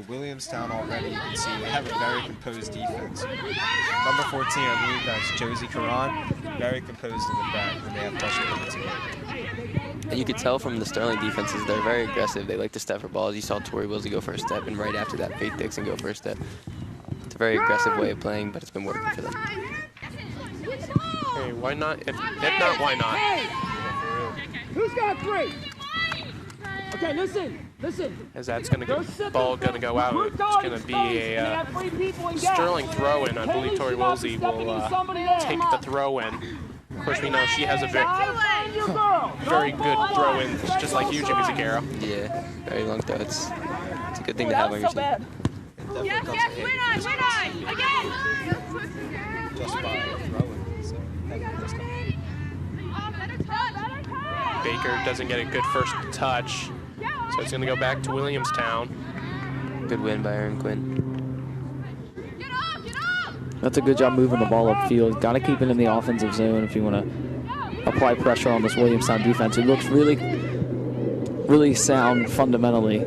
Williamstown already, you can see they have a very composed defense. Number 14, I believe that's Josie Karan, very composed in the back when they have pressure coming together. And you could tell from the Sterling defenses, they're very aggressive. They like to step for balls. You saw Tori Wilsey go for a step, and right after that, Faith Dixon go for a step. It's a very aggressive way of playing, but it's been working for them. Hey, why not? If not, why not? Who's got 3? Okay, listen. As that's going to go, ball going to go out. It's going to be a Sterling throw-in. I believe Tori Wilsey will take the throw-in. Of course, we know she has a very good throw-in, just like you, Jimmy Zagaro. Yeah, very long throw. It's a good thing to have on your team. Yes, win on, again! Just by throwing, so Baker doesn't get a good first touch, so it's going to go back to Williamstown. Good win by Erin Quinn. That's a good job moving the ball upfield. Got to keep it in the offensive zone if you want to apply pressure on this Williamstown defense. It looks really, really sound fundamentally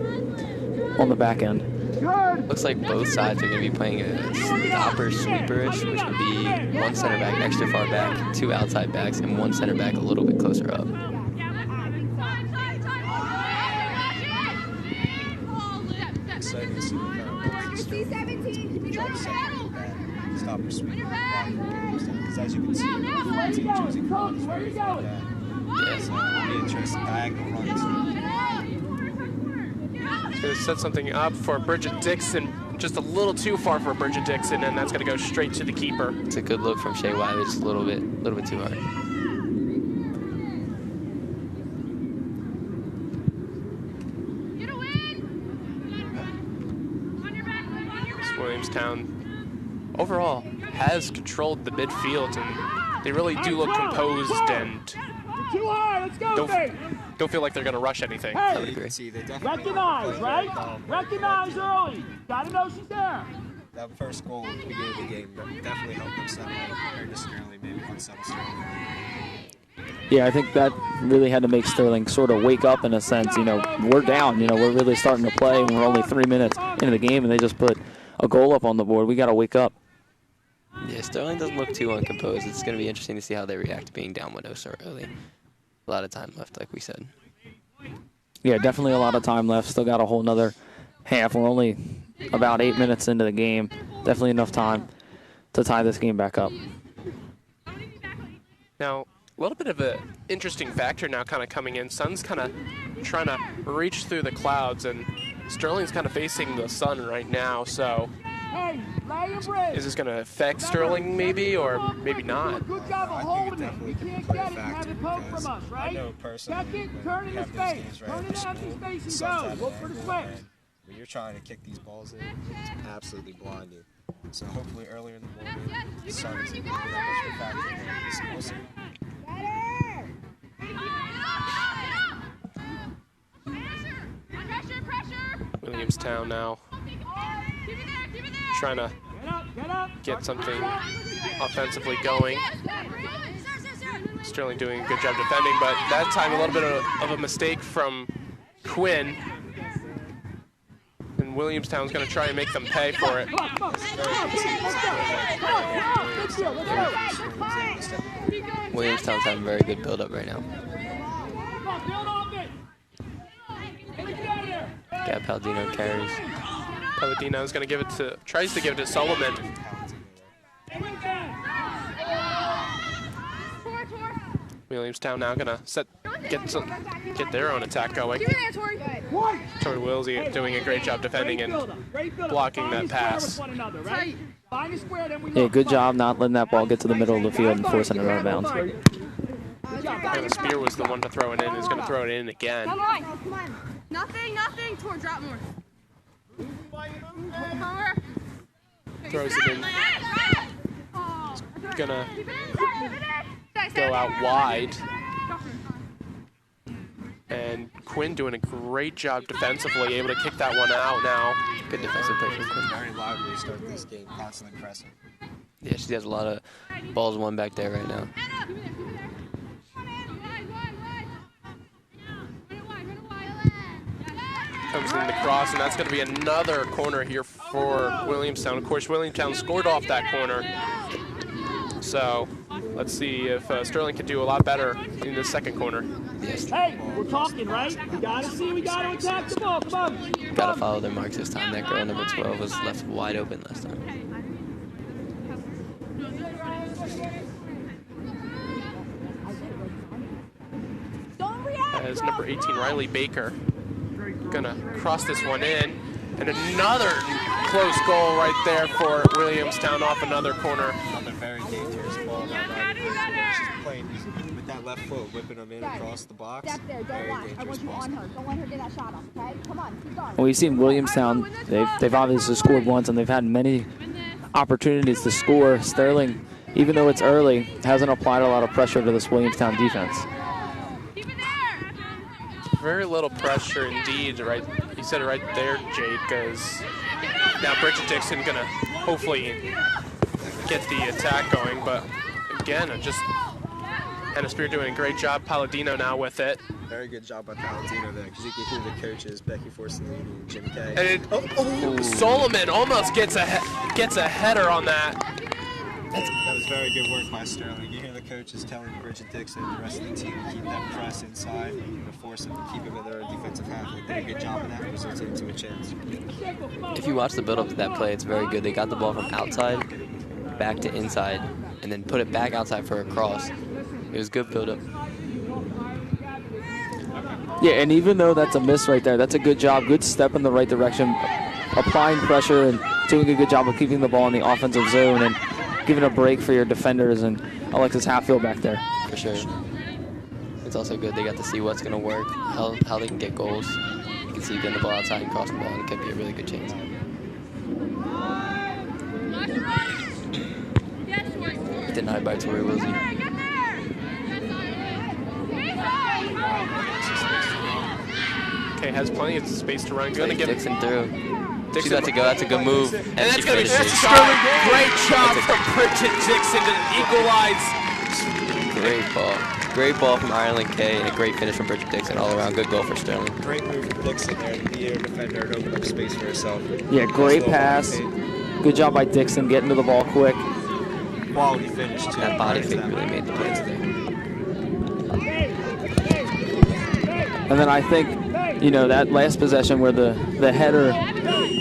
on the back end. Looks like both sides are going to be playing a stopper sweeperish, which would be 1 center back extra far back, 2 outside backs, and 1 center back a little bit closer up. exciting to see stopper sweep because as you can see, Josie Cron is very good at that. Yes. It'll be interesting diagonal runs. It's going to set something up for Bridget Dixon, just a little too far for Bridget Dixon, and that's going to go straight to the keeper. It's a good look from Shea Wiley, just a little bit too hard. Williamstown overall has controlled the midfield, and they really do look composed and don't feel like they're going to rush anything. Hey, recognize, right? Recognize early. Gotta know she's there. That first goal at the beginning of the game definitely helped them settle compared to Sterling, maybe unsettle Sterling. Yeah, I think that really had to make Sterling sort of wake up in a sense. You know, we're down. You know, we're really starting to play, and we're only 3 minutes into the game, and they just put a goal up on the board. We got to wake up. Yeah, Sterling doesn't look too uncomposed. It's going to be interesting to see how they react to being down 1-0 so early. A lot of time left, like we said. Yeah, definitely a lot of time left. Still got a whole nother half. We're only about 8 minutes into the game. Definitely enough time to tie this game back up. Now, a little bit of an interesting factor now kind of coming in. Sun's kind of trying to reach through the clouds, and Sterling's kind of facing the sun right now, so is this going to affect Sterling maybe, or maybe not? Good job of holding it. You can't get it and have it come from us, right? I know personally Turn in the space. Turn in the empty space and go. Look for the switch. When you're trying to kick these balls in, it's absolutely blinding. So hopefully earlier in the morning, the sun isn't going to be that much of a factor. We'll see. Williamstown now trying to get something offensively going. Sterling doing a good job defending, but that time a little bit of a mistake from Quinn. And Williamstown's going to try and make them pay for it. Williamstown's having very good build-up right now. Gab Palladino carries. Palladino's going to give it to, tries to give it to Solomon. Williamstown now going to get their own attack going. Tori Wilsey doing a great job defending and blocking that pass. Yeah, good job not letting that ball get to the middle of the field and forcing it out of bounds. And Spear was the one to throw it in. He's going to throw it in again. Come on. Nothing. Tor, drop more. Throws it in. He's going to go out wide. And Quinn doing a great job defensively, able to kick that one out now. Good defensive play from Quinn. Very lively to start this game, constantly pressing. Yeah, she has a lot of balls won back there right now. Comes in the cross, and that's going to be another corner here for Williamstown. Of course, Williamstown scored off that corner. So let's see if Sterling can do a lot better in the second corner. Hey, we're talking, right? We gotta attack the ball. Come on. Gotta follow their marks this time. That girl number 12 was left wide open last time. As number 18, Riley Baker, gonna cross this one in. And another close goal right there for Williamstown off another corner. Another very dangerous ball. She's playing with that left foot, whipping them in across the box. Step there, don't watch. I want you on her. Don't let her get that shot off, okay? Come on, keep going. Well, we've seen Williamstown, they've obviously scored once, and they've had many opportunities to score. Sterling, even though it's early, hasn't applied a lot of pressure to this Williamstown defense. Very little pressure indeed, right? You said it right there, Jade, because now Bridget Dixon gonna hopefully get the attack going, but again, just Hannah Spear doing a great job. Palladino now with it. Very good job by Palladino there, because you can hear the coaches, Becky Forsley and Jim Kay. And Solomon almost gets a header on that. That was very good work by Sterling. You hear the coaches telling Bridget Dixon and the rest of the team to keep that press inside, to force them to keep them in their defensive half. They did a good job of that, resulted into a chance. If you watch the build-up to that play, it's very good. They got the ball from outside back to inside and then put it back outside for a cross. It was good build-up. Yeah, and even though that's a miss right there, that's a good job, good step in the right direction, applying pressure and doing a good job of keeping the ball in the offensive zone and giving a break for your defenders and Alexis Hatfield back there. For sure. It's also good they got to see what's going to work, how they can get goals. You can see getting the ball outside and crossing the ball, and it could be a really good chance. Denied by Tori Wilsey. Okay, has plenty of space to run. Gonna get Dixon through. She's about to go. That's a good move. And that's going to be Sterling. Great job from Bridget Dixon to equalize. Great ball. Great ball from Ireland Kay and a great finish from Bridget Dixon all around. Good goal for Sterling. Great move from Dixon there to be a defender and open up space for herself. Yeah, great pass. Good job by Dixon getting to the ball quick. Quality finish, too. That body fake really made the play today. And then I think, you know, that last possession where the header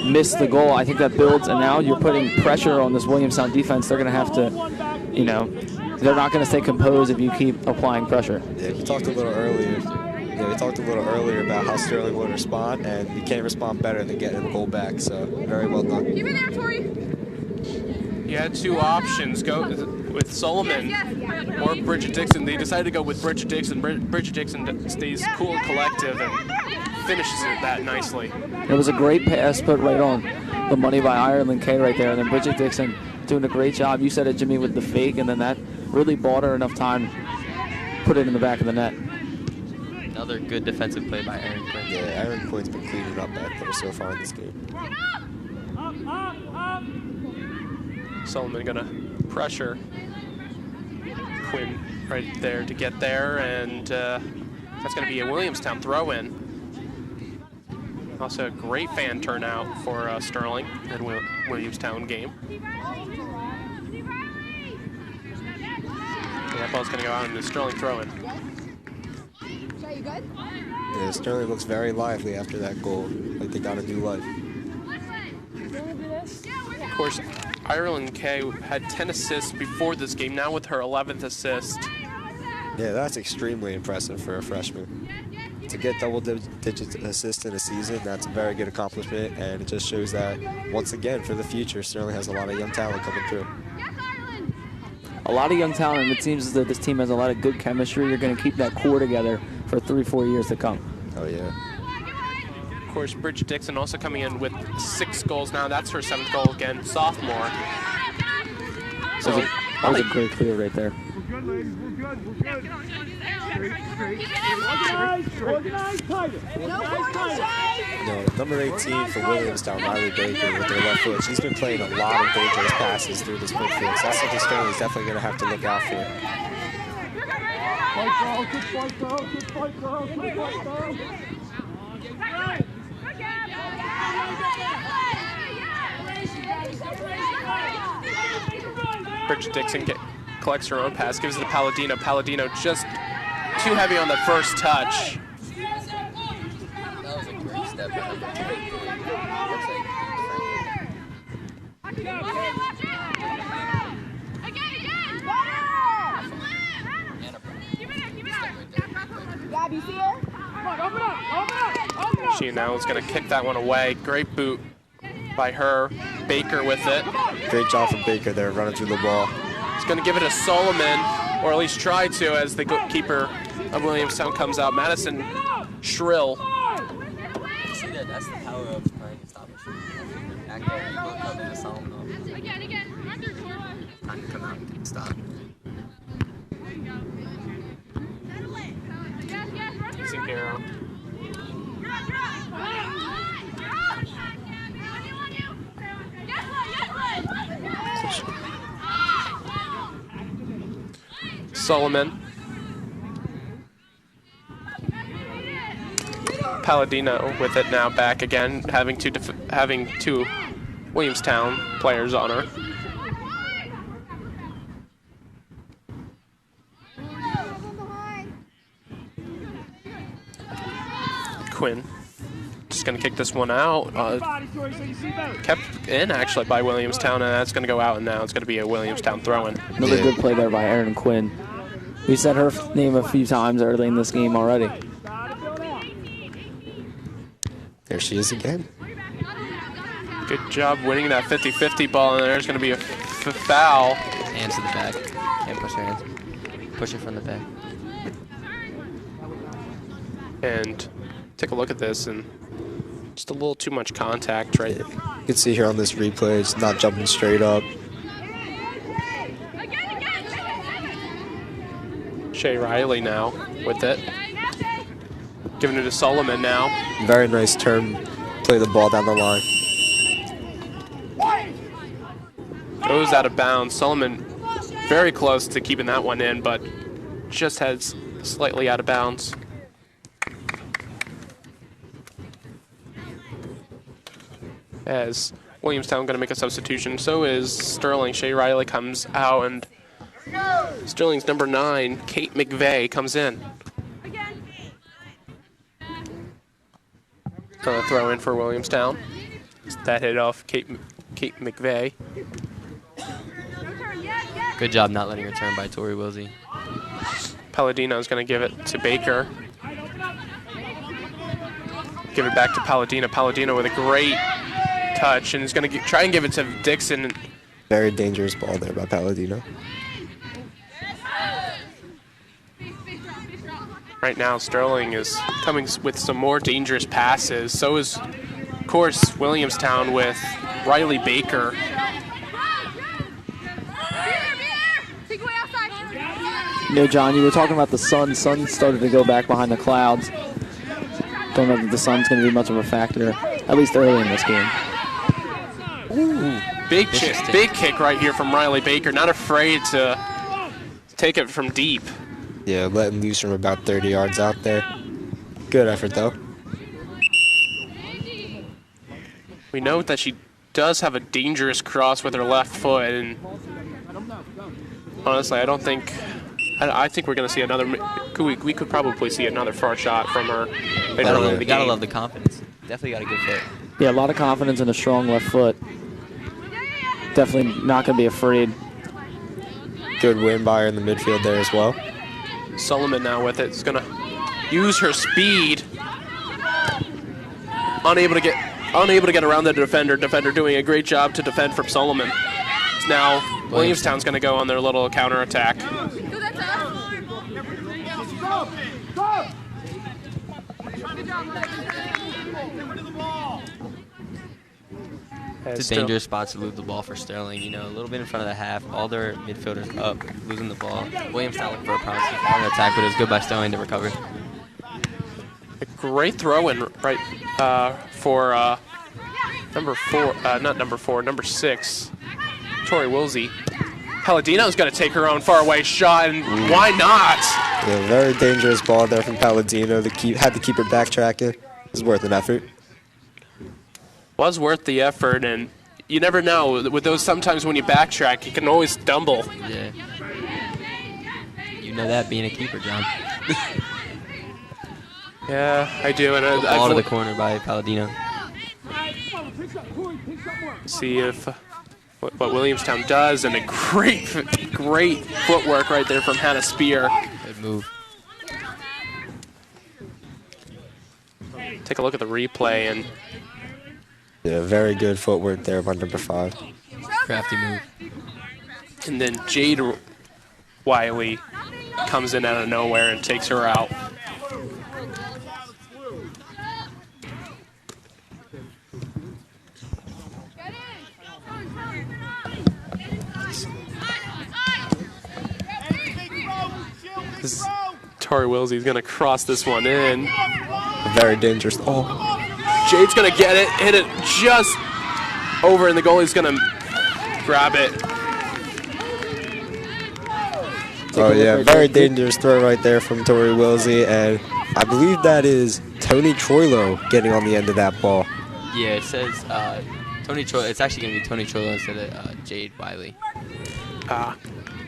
missed the goal, I think that builds, and now you're putting pressure on this Williamstown defense. They're going to have to, you know, they're not going to stay composed if you keep applying pressure. Yeah, we talked a little earlier. Yeah, we talked a little earlier about how Sterling would respond, and you can't respond better than getting a goal back. So very well done. Keep it there, Tori. You had two options. Go with Solomon or Bridget Dixon. They decided to go with Bridget Dixon. Bridget Dixon stays cool and collective and finishes it that nicely. It was a great pass put right on the money by Ireland Kay right there, and then Bridget Dixon doing a great job. You said it, Jimmy, with the fake, and then that really bought her enough time to put it in the back of the net. Another good defensive play by Erin Quinn. Yeah, Erin Quinn's been cleaning up back there so far in this game. Solomon gonna pressure Quinn right there to get there, and that's gonna be a Williamstown throw-in. Also a great fan turnout for Sterling and Williamstown game. And that ball's gonna go out in the Sterling throw-in. So you good? Yeah, Sterling looks very lively after that goal, like they got a new life. Of course, Ireland Kay had 10 assists before this game, now with her 11th assist. Yeah, that's extremely impressive for a freshman. To get double-digit assists in a season, that's a very good accomplishment, and it just shows that, once again, for the future, Sterling has a lot of young talent coming through. A lot of young talent, and it seems that this team has a lot of good chemistry. You're going to keep that core together for 3-4 years to come. Oh, yeah. Of course, Bridget Dixon also coming in with 6 goals now. That's her 7th goal again, sophomore. So that was a great clear right there. We're good, ladies. We're good. We're good. Number 18 for Williamstown, Riley Baker, with their left foot. She's been playing a lot of dangerous passes through this midfield, so that's something Sterling's definitely going to have to look out for. Bridget Dixon collects her own pass, gives it to Palladino. Palladino just too heavy on the first touch. That was a great step. She now is going to kick that one away. Great boot by her. Baker with it. Great job from Baker there, running through the ball. He's going to give it to Solomon, or at least try to, as the keeper of Williamstown comes out. Madison Shrill. See that? That's the power of playing a stop and shoot. Back there, you look up into Solomon. Time to come out and stop. Zingaro. Solomon. Palladino with it now back again, having two Williamstown players on her. Quinn just going to kick this one out. Kept in actually by Williamstown, and that's going to go out, and now it's going to be a Williamstown throw-in. Another good play there by Erin Quinn. We said her name a few times early in this game already. There she is again. Good job winning that 50-50 ball, and there's going to be a foul. Hands to the back. Can't push her hands. Push it from the back. And take a look at this, and just a little too much contact right there. You can see here on this replay, it's not jumping straight up. Shay Riley now with it. Giving it to Solomon now. Very nice turn. Play the ball down the line. Goes out of bounds. Solomon very close to keeping that one in, but just heads slightly out of bounds. As Williamstown going to make a substitution, so is Sterling. Shay Riley comes out, and Sterling's number 9, Kate McVeigh, comes in. Throw in for Williamstown. That hit off Kate McVeigh. Good job not letting her turn by Tori Wilsey. Palladino's going to give it to Baker. Give it back to Palladino. Palladino with a great touch, and he's going to try and give it to Dixon. Very dangerous ball there by Palladino. Right now, Sterling is coming with some more dangerous passes. So is, of course, Williamstown with Riley Baker. You know, John, you were talking about the sun. Sun started to go back behind the clouds. Don't know that the sun's going to be much of a factor, at least early in this game. Ooh, big kick right here from Riley Baker. Not afraid to take it from deep. Yeah, letting loose from about 30 yards out there. Good effort, though. We know that she does have a dangerous cross with her left foot, and honestly, I don't think I think we're going to see another. We could probably see another far shot from her later on in the game. Gotta love the confidence. Definitely got a good foot. Yeah, a lot of confidence and a strong left foot. Definitely not going to be afraid. Good win by her in the midfield there as well. Sullivan now with it. Is going to use her speed. Unable to get around the defender. Defender doing a great job to defend from Solomon. Now Williamstown's going to go on their little counter attack. It's a dangerous spot to lose the ball for Sterling. You know, a little bit in front of the half. All their midfielders up, losing the ball. Williamstown looking for a promising counter attack, but it was good by Sterling to recover. A great throw-in right for number 6, Tori Wilsey. Palladino's going to take her own far-away shot, and why not? Yeah, very dangerous ball there from Palladino. Had to keep her backtracking. It was worth an effort. Was worth the effort, and you never know. With those, sometimes when you backtrack, you can always stumble. Yeah. You know that being a keeper, John. Yeah, I do. And ball to the corner by Palladino. See if what Williamstown does, and a great footwork right there from Hannah Spear. Good move. Take a look at the replay, and yeah, very good footwork there by number 5. Crafty move. And then Jade Wiley comes in out of nowhere and takes her out. Tori Wilsey's going to cross this one in. Very dangerous. Oh. Jade's going to get it, hit it just over, and the goalie's going to grab it. Oh, yeah, very dangerous throw right there from Tori Wilsey, and I believe that is Tony Troilo getting on the end of that ball. Yeah, it says Tony Troilo. It's actually going to be Tony Troilo instead of Jade Wiley.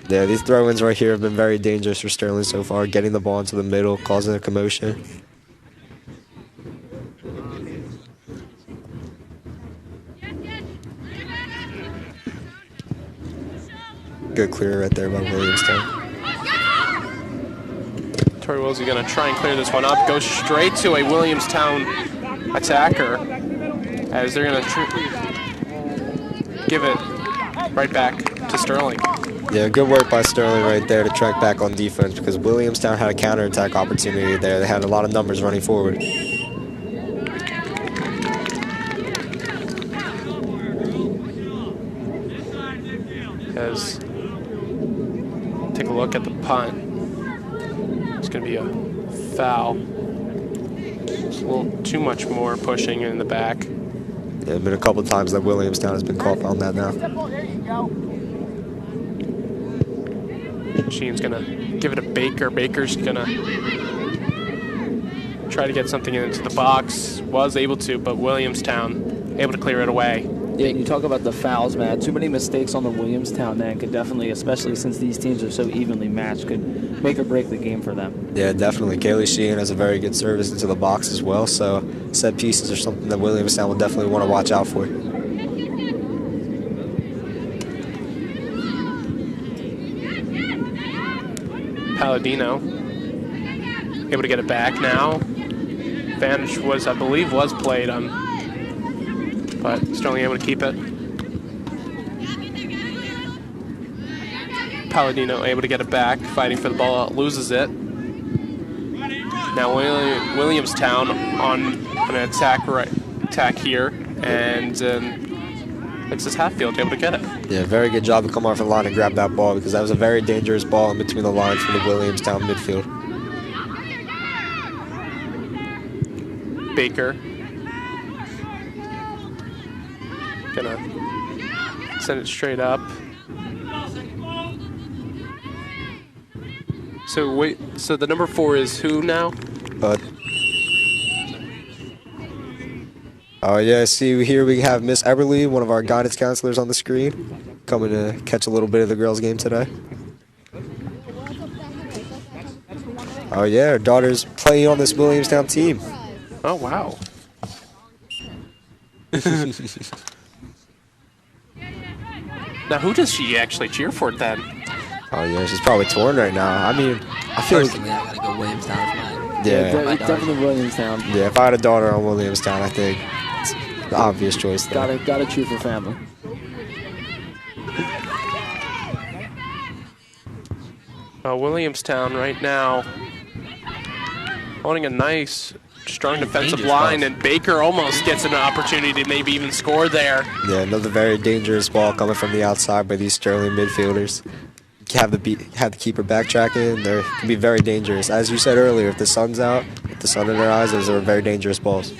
Yeah, these throw-ins right here have been very dangerous for Sterling so far, getting the ball into the middle, causing a commotion. Good clear right there by Williamstown. Tori Wilsey going to try and clear this one up. Goes straight to a Williamstown attacker, as they're going to give it right back to Sterling. Yeah, good work by Sterling right there to track back on defense, because Williamstown had a counterattack opportunity there. They had a lot of numbers running forward. As take a look at the punt. It's going to be a foul. It's a little too much more pushing in the back. Yeah, there have been a couple of times that Williamstown has been called on that now. Sheen's going to give it to Baker. Baker's going to try to get something into the box. Was able to, but Williamstown able to clear it away. Yeah, you talk about the fouls, man. Too many mistakes on the Williamstown end could definitely, especially since these teams are so evenly matched, could make or break the game for them. Yeah, definitely. Kaylee Sheehan has a very good service into the box as well, so set pieces are something that Williamstown will definitely want to watch out for. Palladino able to get it back now. Advantage was, I believe, was played on. But Sterling able to keep it. Palladino able to get it back, fighting for the ball, loses it. Now Williamstown on an attack here, and Alexis Hatfield able to get it. Yeah, very good job to come off the line and grab that ball, because that was a very dangerous ball in between the lines from the Williamstown midfield. Baker. Gonna send it straight up. So wait, so the number 4 is who now? Oh yeah, see here we have Miss Eberly, one of our guidance counselors on the screen, coming to catch a little bit of the girls' game today. Oh yeah, her daughter's playing on this Williamstown team. Oh wow. Now, who does she actually cheer for then? Oh yeah, she's probably torn right now. I mean, I feel Personally, I gotta go Williamstown for mine. Yeah. Definitely Williamstown. Yeah, if I had a daughter on Williamstown, I think it's the obvious choice there. Gotta cheer for family. Williamstown right now holding a nice, strong defensive dangerous line, balls. and Baker almost gets an opportunity to maybe even score there. Yeah, another very dangerous ball coming from the outside by these Sterling midfielders. Have the keeper backtracking. They can be very dangerous. As you said earlier, if the sun's out, with the sun in their eyes, those are very dangerous balls.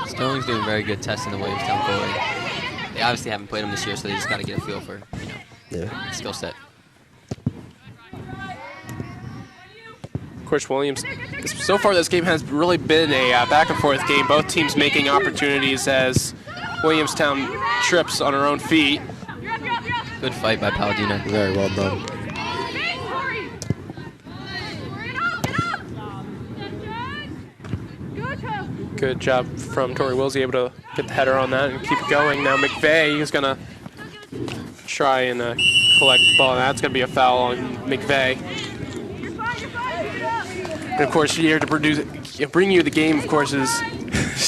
Sterling's doing very good testing the Williamstown goalie. They obviously haven't played him this year, so they just got to get a feel for, skill set. Of course, so far this game has really been a back and forth game. Both teams making opportunities as Williamstown trips on her own feet. Good fight by Palladino. Very well done. Good job from Tori Wilsey, able to get the header on that and keep it going. Now McVeigh is going to try and collect the ball, and that's going to be a foul on McVeigh. And of course, here to bring you the game, of course, is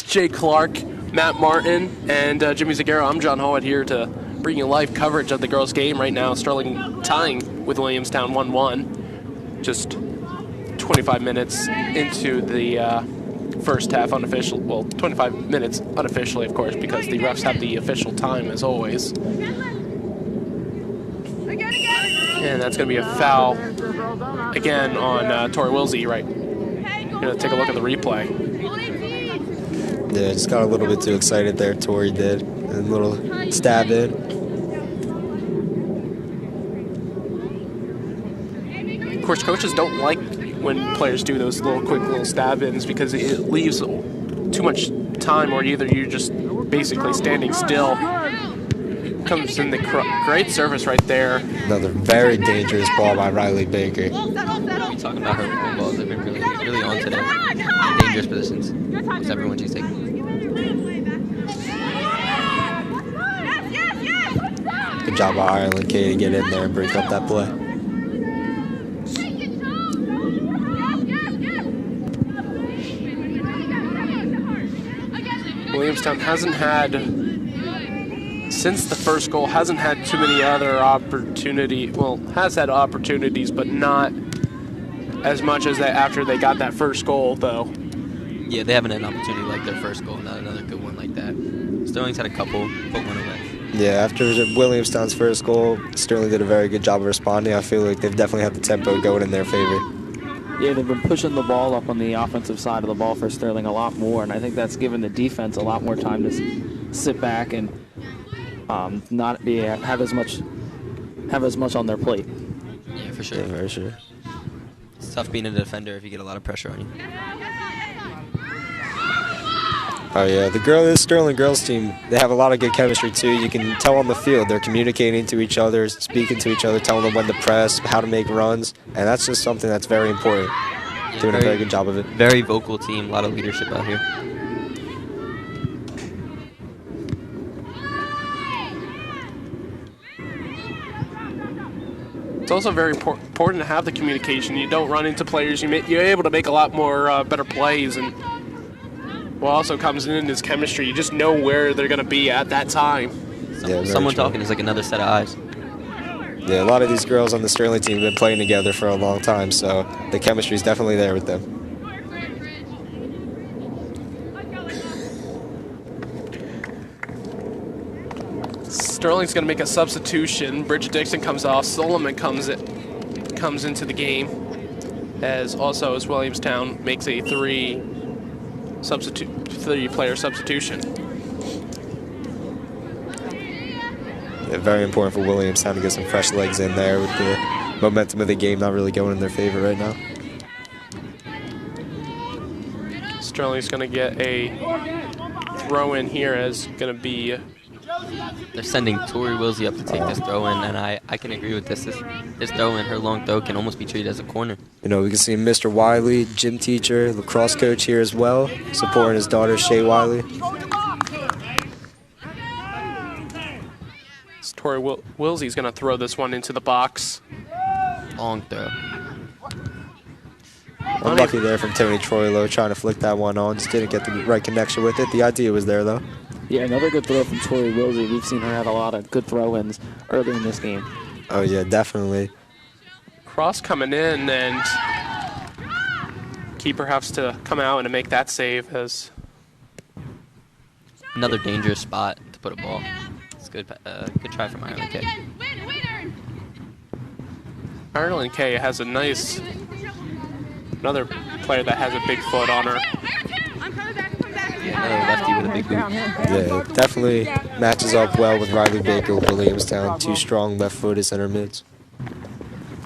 Jay Clark, Matt Martin, and Jimmy Zagaro. I'm John Howard here to bring you live coverage of the girls' game right now. Sterling tying with Williamstown 1-1. Just 25 minutes into the first half, unofficial. Well, 25 minutes unofficially, of course, because the refs have the official time as always. And that's going to be a foul again on Tori Wilsey, right? Going to take a look at the replay. Yeah, just got a little bit too excited there, Tori did. And a little stab in. Of course, coaches don't like when players do those quick little stab-ins because it leaves too much time, or either you're just basically standing still. Comes in the great service right there. Another very dangerous ball by Riley Baker. We're talking about her long balls. They've been really on today. In dangerous positions. Almost everyone she's taking. Good job by Ireland Kay to get in there and break up that play. Williamstown hasn't had, since the first goal, hasn't had too many other opportunities. Well, has had opportunities, but not as much as that after they got that first goal, though. Yeah, they haven't had an opportunity like their first goal, not another good one like that. Sterling's had a couple, put one away. Yeah, after Williamstown's first goal, Sterling did a very good job of responding. I feel like they've definitely had the tempo going in their favor. Yeah, they've been pushing the ball up on the offensive side of the ball for Sterling a lot more, and I think that's given the defense a lot more time to sit back and not have as much on their plate. Yeah, for sure. Yeah, very sure. It's tough being a defender if you get a lot of pressure on you. Oh yeah, this Sterling girls team, they have a lot of good chemistry too. You can tell on the field they're communicating to each other, speaking to each other, telling them when to press, how to make runs, and that's just something that's very important. Yeah, doing a very good job of it. Very vocal team, a lot of leadership out here. It's also very important to have the communication. You don't run into players. You're able to make a lot more better plays, and what also comes in is chemistry. You just know where they're going to be at that time. Someone talking is like another set of eyes. Yeah, a lot of these girls on the Sterling team have been playing together for a long time, so the chemistry is definitely there with them. Sterling's going to make a substitution. Bridget Dixon comes off. Solomon comes into the game, as Williamstown makes a three-player substitution. Yeah, very important for Williamstown to get some fresh legs in there with the momentum of the game not really going in their favor right now. Sterling's going to get a throw in here, as going to be They're sending Tori Wilsey up to take this throw-in, and I can agree with this. This throw-in, her long throw, can almost be treated as a corner. You know, we can see Mr. Wiley, gym teacher, lacrosse coach here as well, supporting his daughter, Shay Wiley. Tori Wilsey's going to throw this one into the box. Long throw. Unlucky there from Tony Troilo, trying to flick that one on. Just didn't get the right connection with it. The idea was there, though. Yeah, another good throw from Tori Wilsey. We've seen her have a lot of good throw-ins early in this game. Oh, yeah, definitely. Cross coming in, and keeper has to come out and make that save. As another dangerous spot to put a ball. It's good. Good try from Ireland K. Ireland K has a nice, another player that has a big foot on her. Yeah, another lefty with a big boot. Yeah, definitely matches up well with Riley Baker with Williamstown. Two strong left-footed center mids.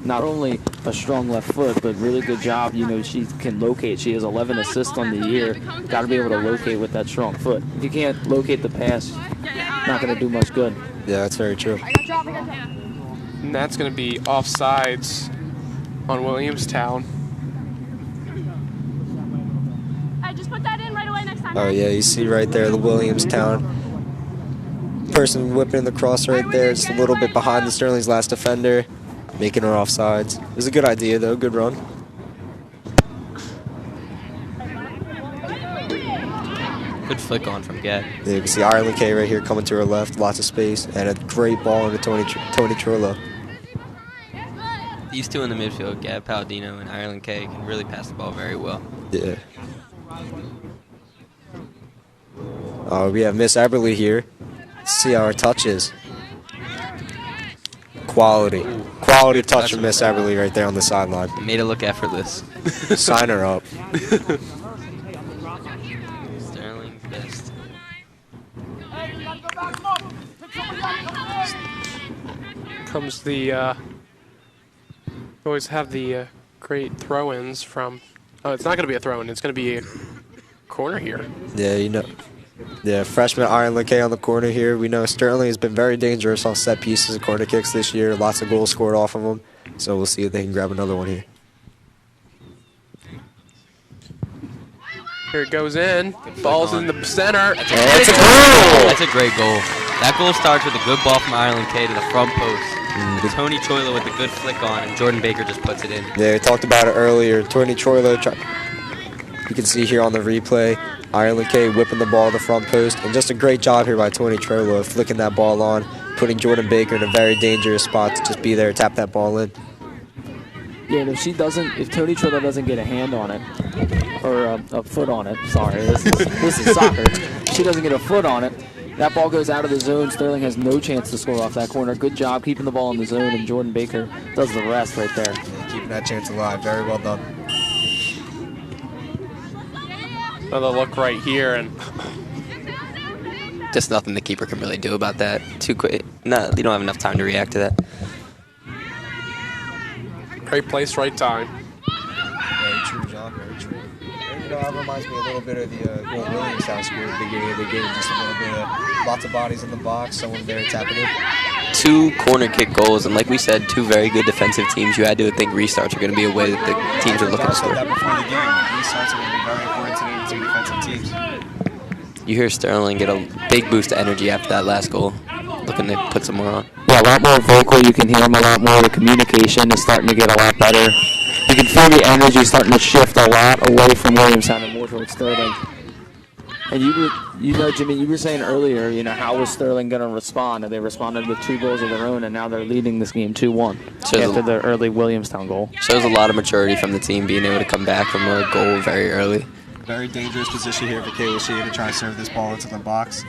Not only a strong left foot, but really good job. You know, she can locate. She has 11 assists on the year. Got to be able to locate with that strong foot. If you can't locate the pass, not going to do much good. Yeah, that's very true. And that's going to be offsides on Williamstown. Just put that in right away next time. Oh, yeah, you see right there the Williamstown person whipping the cross right there. Just a little bit behind the Sterling's last defender, making her offsides. It was a good idea, though. Good run. Good flick on from Gad. Yeah, you can see Ireland K right here coming to her left. Lots of space. And a great ball into Tony Trullo. These two in the midfield, Gab Palladino and Ireland K, can really pass the ball very well. Yeah. We have Miss Eberly here. Let's see how her touch is. Quality. Quality touch from Miss Eberly right there on the sideline. Made it look effortless. Sign her up. Sterling's best. Comes the, always have the great throw-ins from, oh, it's not going to be a throw-in, it's going to be a corner here. Yeah, you know. Yeah, freshman Ireland K on the corner here. We know Sterling has been very dangerous off set pieces and corner kicks this year. Lots of goals scored off of them. So we'll see if they can grab another one here. Here it goes in. Ball's in the center. That's a goal. That's a great goal. That goal starts with a good ball from Ireland K to the front post. Tony Troilo with a good flick on, and Jordan Baker just puts it in. Yeah, we talked about it earlier. Tony Troilo, you can see here on the replay, Ireland K whipping the ball to the front post. And just a great job here by Tony Troilo, flicking that ball on, putting Jordan Baker in a very dangerous spot to just be there, tap that ball in. Yeah, and if Tony Troilo doesn't get a hand on it, or a foot on it, sorry, this is soccer. She doesn't get a foot on it. That ball goes out of the zone. Sterling has no chance to score off that corner. Good job keeping the ball in the zone, and Jordan Baker does the rest right there. Yeah, keeping that chance alive. Very well done. Another look right here, and just nothing the keeper can really do about that. Too quick. No, you don't have enough time to react to that. Great place, right time. Very true, John. Very true. And, you know, that reminds me a little bit of the Williamstown school at the beginning of the game. Just a little bit of lots of bodies in the box, someone there tapping it. 2 corner kick goals, and like we said, 2 very good defensive teams. You had to think restarts are going to be a way that the teams are looking to score. That before the game. Restarts are going to be very important to the 2 defensive teams. You hear Sterling get a big boost of energy after that last goal, looking to put some more on. Yeah, a lot more vocal. You can hear him a lot more. The communication is starting to get a lot better. You can feel the energy starting to shift a lot away from Williamstown and more towards Sterling. And you know, Jimmy, you were saying earlier, you know, how was Sterling going to respond? And they responded with 2 goals of their own, and now they're leading this game 2-1 after the early Williamstown goal. Shows a lot of maturity from the team being able to come back from a goal very early. Very dangerous position here for Kayla Shea to try and serve this ball into the box.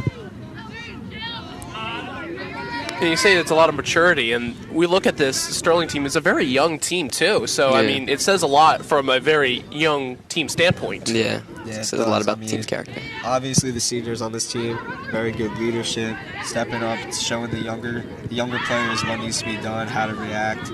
And you say it's a lot of maturity, and we look at this Sterling team as a very young team too. So Yeah. I mean, it says a lot from a very young team standpoint. Yeah, it says a lot about the team's character. Obviously, the seniors on this team, very good leadership, stepping up, showing the younger players what needs to be done, how to react.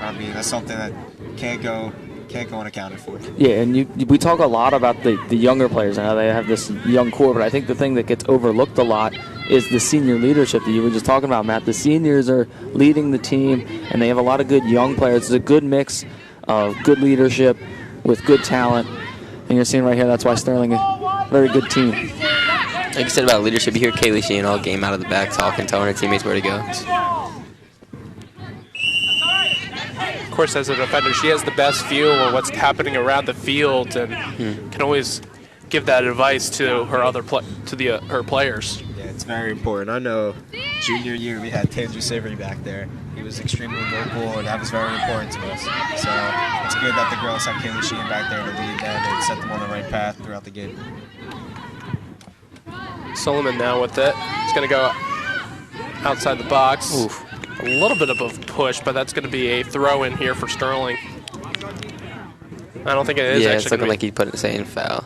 I mean, that's something that can't go Can't go unaccounted for. Yeah, and we talk a lot about the younger players and how they have this young core, but I think the thing that gets overlooked a lot is the senior leadership that you were just talking about, Matt. The seniors are leading the team, and they have a lot of good young players. It's a good mix of good leadership with good talent, and you're seeing right here that's why Sterling is a very good team. Like you said about leadership, you hear Kaylee Sheehan all game out of the back talking, telling her teammates where to go. Of course, as a defender, she has the best feel of what's happening around the field and can always give that advice to her her players. Yeah, it's very important. I know junior year we had Tangier Savory back there. He was extremely vocal, and that was very important to us. So it's good that the girls have Kaylee Sheehan back there to lead them and set them on the right path throughout the game. Solomon now with it. He's going to go outside the box. Oof. A little bit of a push, but that's going to be a throw in here for Sterling. I don't think it is. Yeah, actually it's looking like he put it saying foul.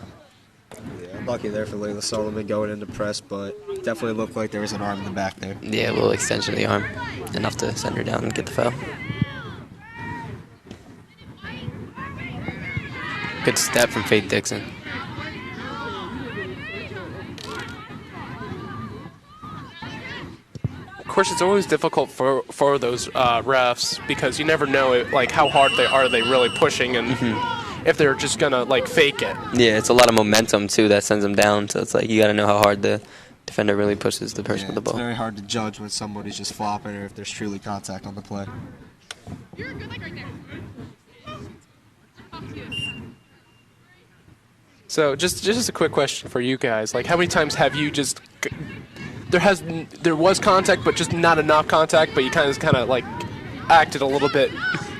Yeah, lucky there for Layla Solomon going into press, but definitely looked like there was an arm in the back there. Yeah, a little extension of the arm, enough to send her down and get the foul. Good step from Faith Dixon. Of course, it's always difficult for those refs because you never know like how hard are they really pushing and if they're just gonna like fake it. Yeah, it's a lot of momentum too that sends them down. So it's like you got to know how hard the defender really pushes the person with the ball. It's very hard to judge when somebody's just flopping or if there's truly contact on the play. So just a quick question for you guys: like, how many times have you just there was contact, but just not enough contact, but you kind of like acted a little bit?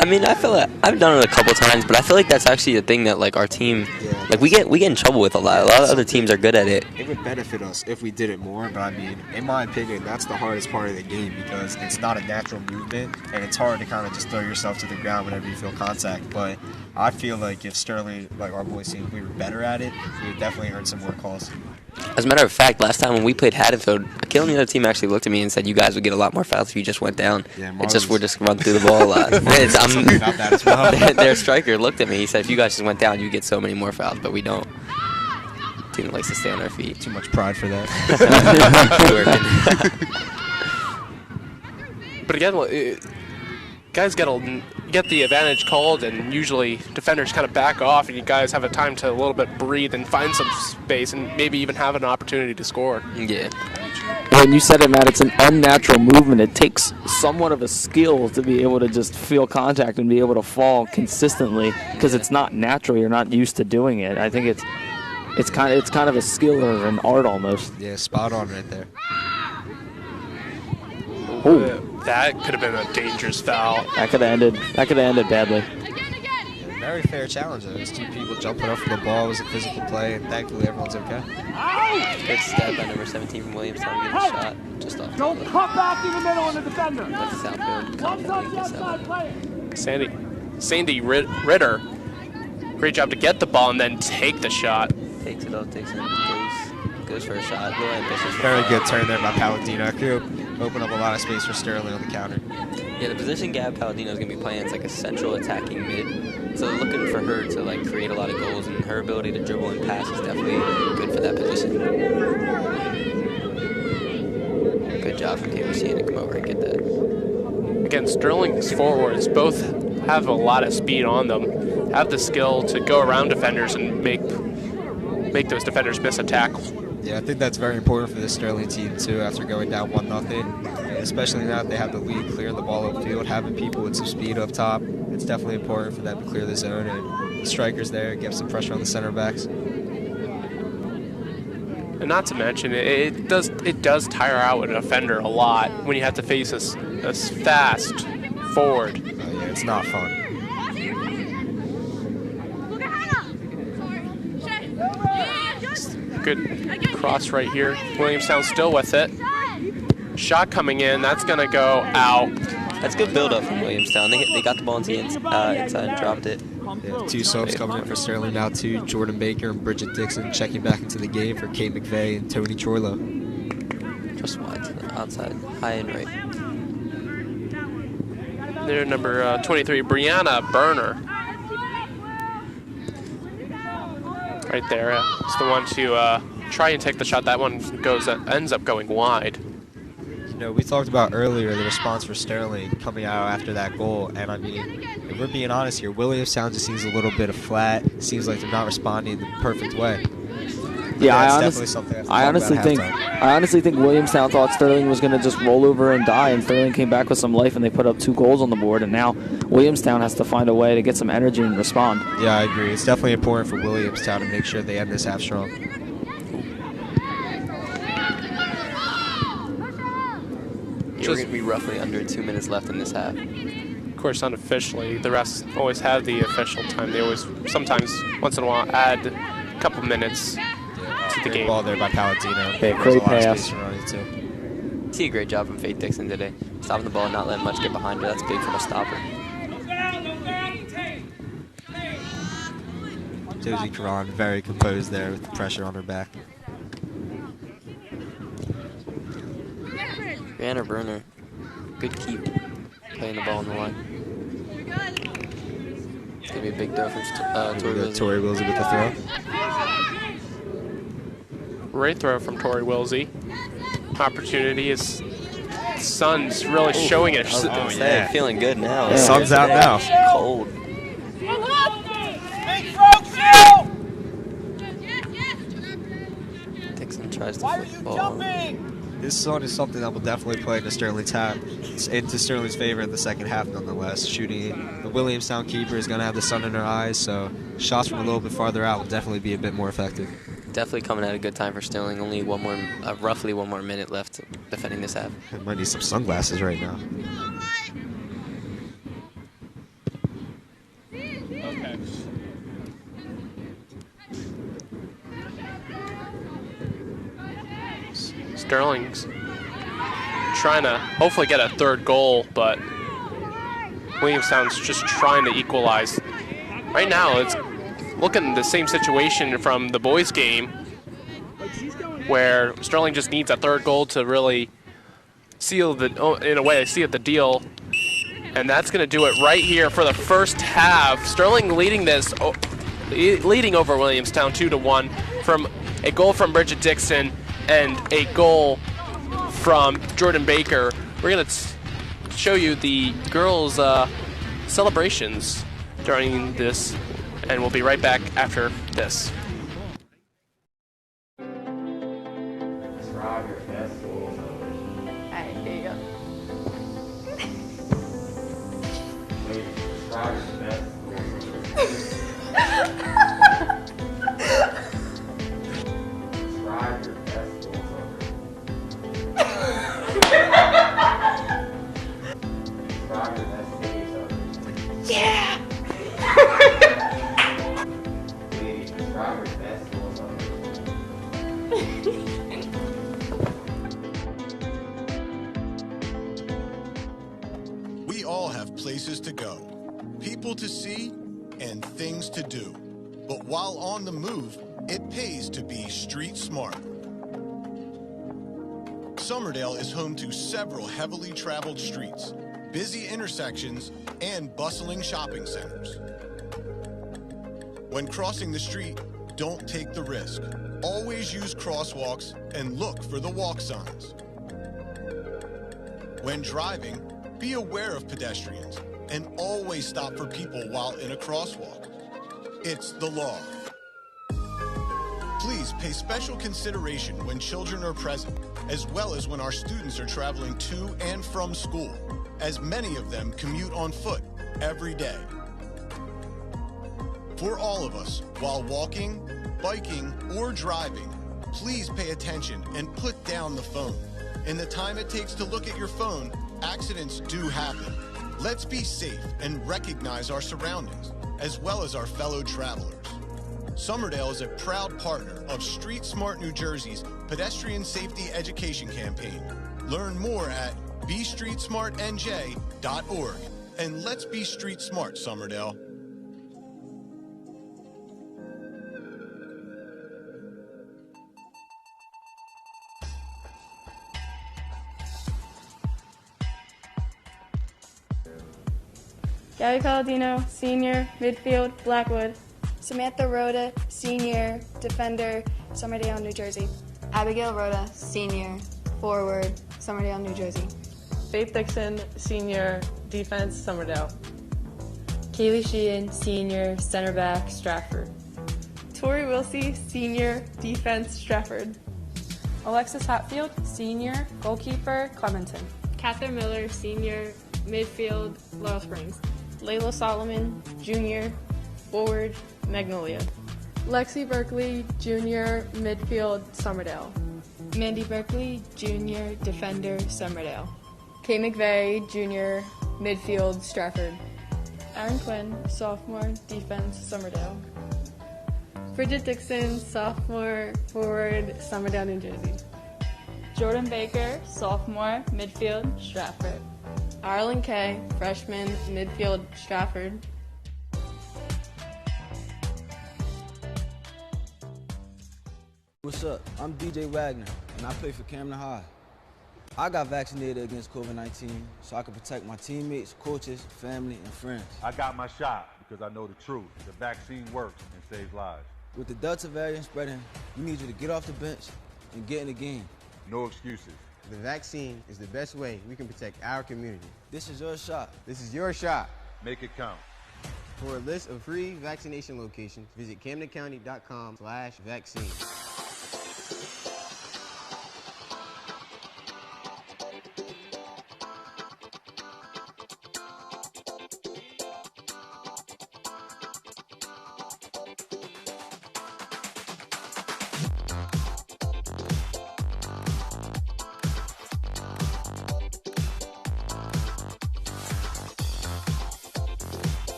I mean, I feel like I've done it a couple times, but I feel like that's actually a thing that like our team, like we get in trouble with a lot. A lot of other teams are good at it. It would benefit us if we did it more, but I mean, in my opinion, that's the hardest part of the game because it's not a natural movement, and it's hard to kind of just throw yourself to the ground whenever you feel contact. But I feel like if Sterling, like our boys team, if we were better at it, we would definitely earn some more calls. As a matter of fact, last time when we played Haddonfield, Akil and the other team actually looked at me and said, "You guys would get a lot more fouls if you just went down." Yeah, it's just we're just run through the ball a lot. about that as well. Their striker looked at me. He said, "If you guys just went down, you get so many more fouls, but we don't." Team likes to stay on their feet. Too much pride for that. But again, guys got to get the advantage called, and usually defenders kind of back off, and you guys have a time to a little bit breathe and find some space, and maybe even have an opportunity to score. Yeah. When you said it, Matt, it's an unnatural movement. It takes somewhat of a skill to be able to just feel contact and be able to fall consistently because it's not natural. You're not used to doing it. I think it's kind of a skill or an art almost. Yeah, spot on right there. That could have been a dangerous foul. That could have ended badly. Very fair challenge, though. There's two people jumping up from the ball. It was a physical play, and thankfully everyone's okay. Good step by number 17 from Williamstown getting a shot just off. Don't cut back in the middle on the defender. Let the Southfield confidently get that. Sandy Ritter, great job to get the ball and then take the shot. Takes it up, goes for a shot. Little ambitious. Very good turn there by Palladino. Could open up a lot of space for Sterling on the counter. Yeah, the position Gab Palladino is going to be playing is like a central attacking mid. So they're looking for her to like create a lot of goals, and her ability to dribble and pass is definitely good for that position. Good job from Kaylee Sheehan to come over and get that. Again, Sterling's forwards both have a lot of speed on them, have the skill to go around defenders and make those defenders miss a tackle. Yeah, I think that's very important for this Sterling team, too, after going down 1-0. Especially now that they have the lead clearing the ball upfield, having people with some speed up top. It's definitely important for them to clear the zone, and the strikers there get some pressure on the center backs. And not to mention, it does tire out an offender a lot when you have to face a fast forward. Yeah, it's not fun. Good cross right here. Williamstown still with it. Shot coming in. That's going to go out. That's good build-up from Williamstown. They got the ball into inside and dropped it. Yeah, two subs coming in for Sterling now, too. Jordan Baker and Bridget Dixon checking back into the game for Kate McVeigh and Tony Chorlo. Just wide to the outside, high and right. There, number 23, Brianna Berner. right there. It's the one to try and take the shot. That one ends up going wide. You know, we talked about earlier the response for Sterling coming out after that goal, and I mean, if we're being honest here, Williamstown just seems a little bit flat. Seems like they're not responding the perfect way. Yeah, I honestly think Williamstown thought Sterling was going to just roll over and die, and Sterling came back with some life, and they put up 2 goals on the board, and now Williamstown has to find a way to get some energy and respond. Yeah, I agree. It's definitely important for Williamstown to make sure they end this half strong. Yeah, we're going to be roughly under 2 minutes left in this half. Of course, unofficially, the refs always have the official time. They always, sometimes, once in a while, add a couple minutes to the game. Ball there by Paladino. Okay, great pass. See a great job from Faith Dixon today. Stopping the ball and not letting much get behind her. That's big from a stopper. Josie Karan very composed there with the pressure on her back. Brianna Bruner, good keep, playing the ball on the line. It's going to be a big throw from Tori Wilsey with the throw. Great throw from Tori Wilsey. Opportunity is sun's really showing it. Feeling good now. The sun's out now. Cold. Dixon tries to flip the ball. This sun is something that will definitely play into Sterling's favor in the second half, nonetheless. Shooting the Williamstown keeper is going to have the sun in her eyes, so shots from a little bit farther out will definitely be a bit more effective. Definitely coming at a good time for Sterling. Only roughly one more minute left defending this half. I might need some sunglasses right now. Okay. Sterling's trying to hopefully get a third goal, but Williamstown's just trying to equalize. Right now, it's looking at the same situation from the boys' game, where Sterling just needs a third goal to really seal the deal, and that's going to do it right here for the first half. Sterling leading over Williamstown 2-1 from a goal from Bridget Dixon and a goal from Jordan Baker. We're going to show you the girls' celebrations during this, and we'll be right back after this. Yeah! We all have places to go, people to see, and things to do. But while on the move, it pays to be street smart. Somerdale is home to several heavily traveled streets, busy intersections, and bustling shopping centers. When crossing the street, don't take the risk. Always use crosswalks and look for the walk signs. When driving, be aware of pedestrians and always stop for people while in a crosswalk. It's the law. Please pay special consideration when children are present, as well as when our students are traveling to and from school, as many of them commute on foot every day. For all of us, while walking, biking, or driving, please pay attention and put down the phone. In the time it takes to look at your phone, accidents do happen. Let's be safe and recognize our surroundings, as well as our fellow travelers. Somerdale is a proud partner of Street Smart New Jersey's Pedestrian Safety Education Campaign. Learn more at bestreetsmartnj.org. And let's be street smart, Somerdale. Gabby Palladino, senior, midfield, Blackwood. Samantha Rhoda, senior, defender, Somerdale, New Jersey. Abigail Rhoda, senior, forward, Somerdale, New Jersey. Faith Dixon, senior, defense, Somerdale. Kaylee Sheehan, senior, center back, Stratford. Tori Wilsey, senior, defense, Stratford. Alexis Hatfield, senior, goalkeeper, Clementon. Catherine Miller, senior, midfield, Laurel Springs. Layla Solomon, junior, forward, Magnolia. Lexi Berkeley, junior, midfield, Somerdale. Mandy Berkeley, junior, defender, Somerdale. Kay McVeigh, junior, midfield, Stratford. Aaron Quinn, sophomore, defense, Somerdale. Bridget Dixon, sophomore, forward, Somerdale, New Jersey. Jordan Baker, sophomore, midfield, Stratford. Arlen Kay, freshman, midfield, Stratford. What's up? I'm DJ Wagner, and I play for Camden High. I got vaccinated against COVID-19 so I can protect my teammates, coaches, family, and friends. I got my shot because I know the truth. The vaccine works and saves lives. With the Delta variant spreading, we need you to get off the bench and get in the game. No excuses. The vaccine is the best way we can protect our community. This is your shot. This is your shot. Make it count. For a list of free vaccination locations, visit CamdenCounty.com/vaccine.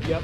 Yep.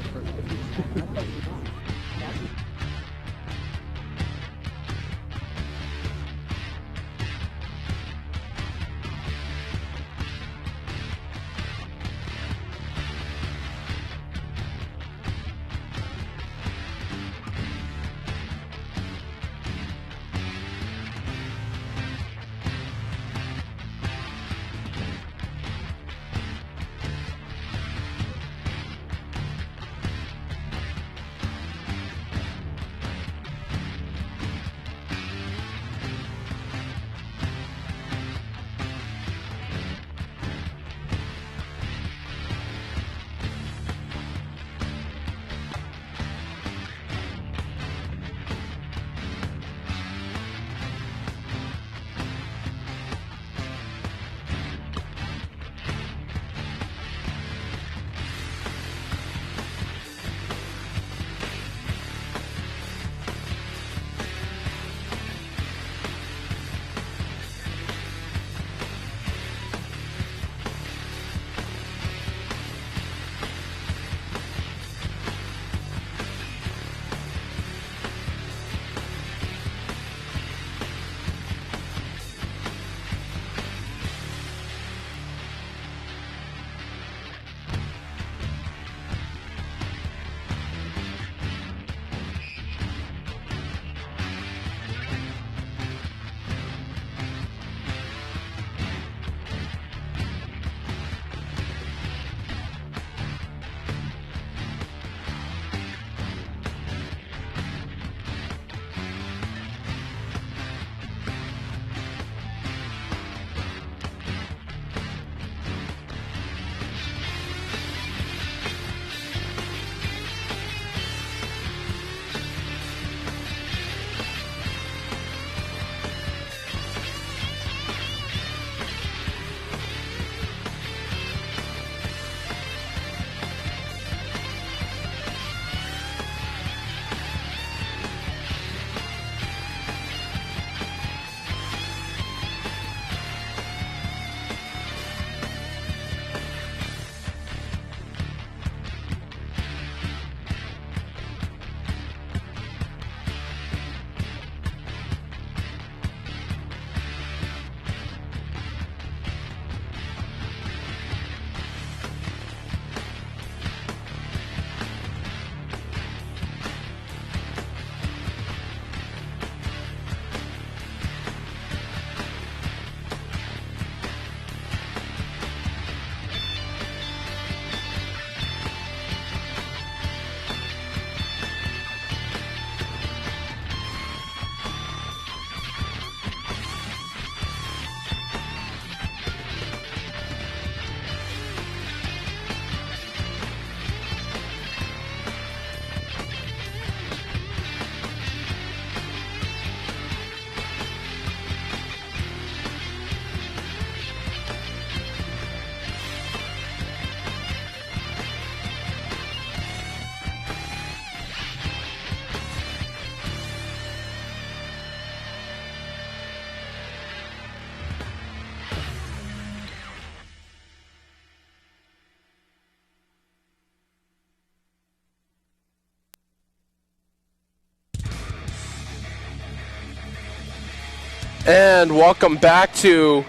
And welcome back to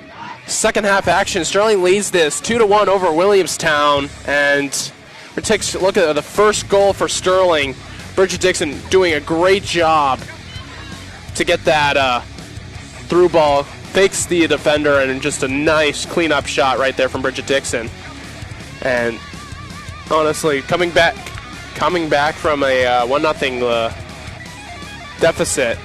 second half action. Sterling leads this 2-1 over Williamstown. And we take a look at the first goal for Sterling. Bridget Dixon doing a great job to get that through ball. Fakes the defender, and just a nice cleanup shot right there from Bridget Dixon. And honestly, coming back from a 1-0 deficit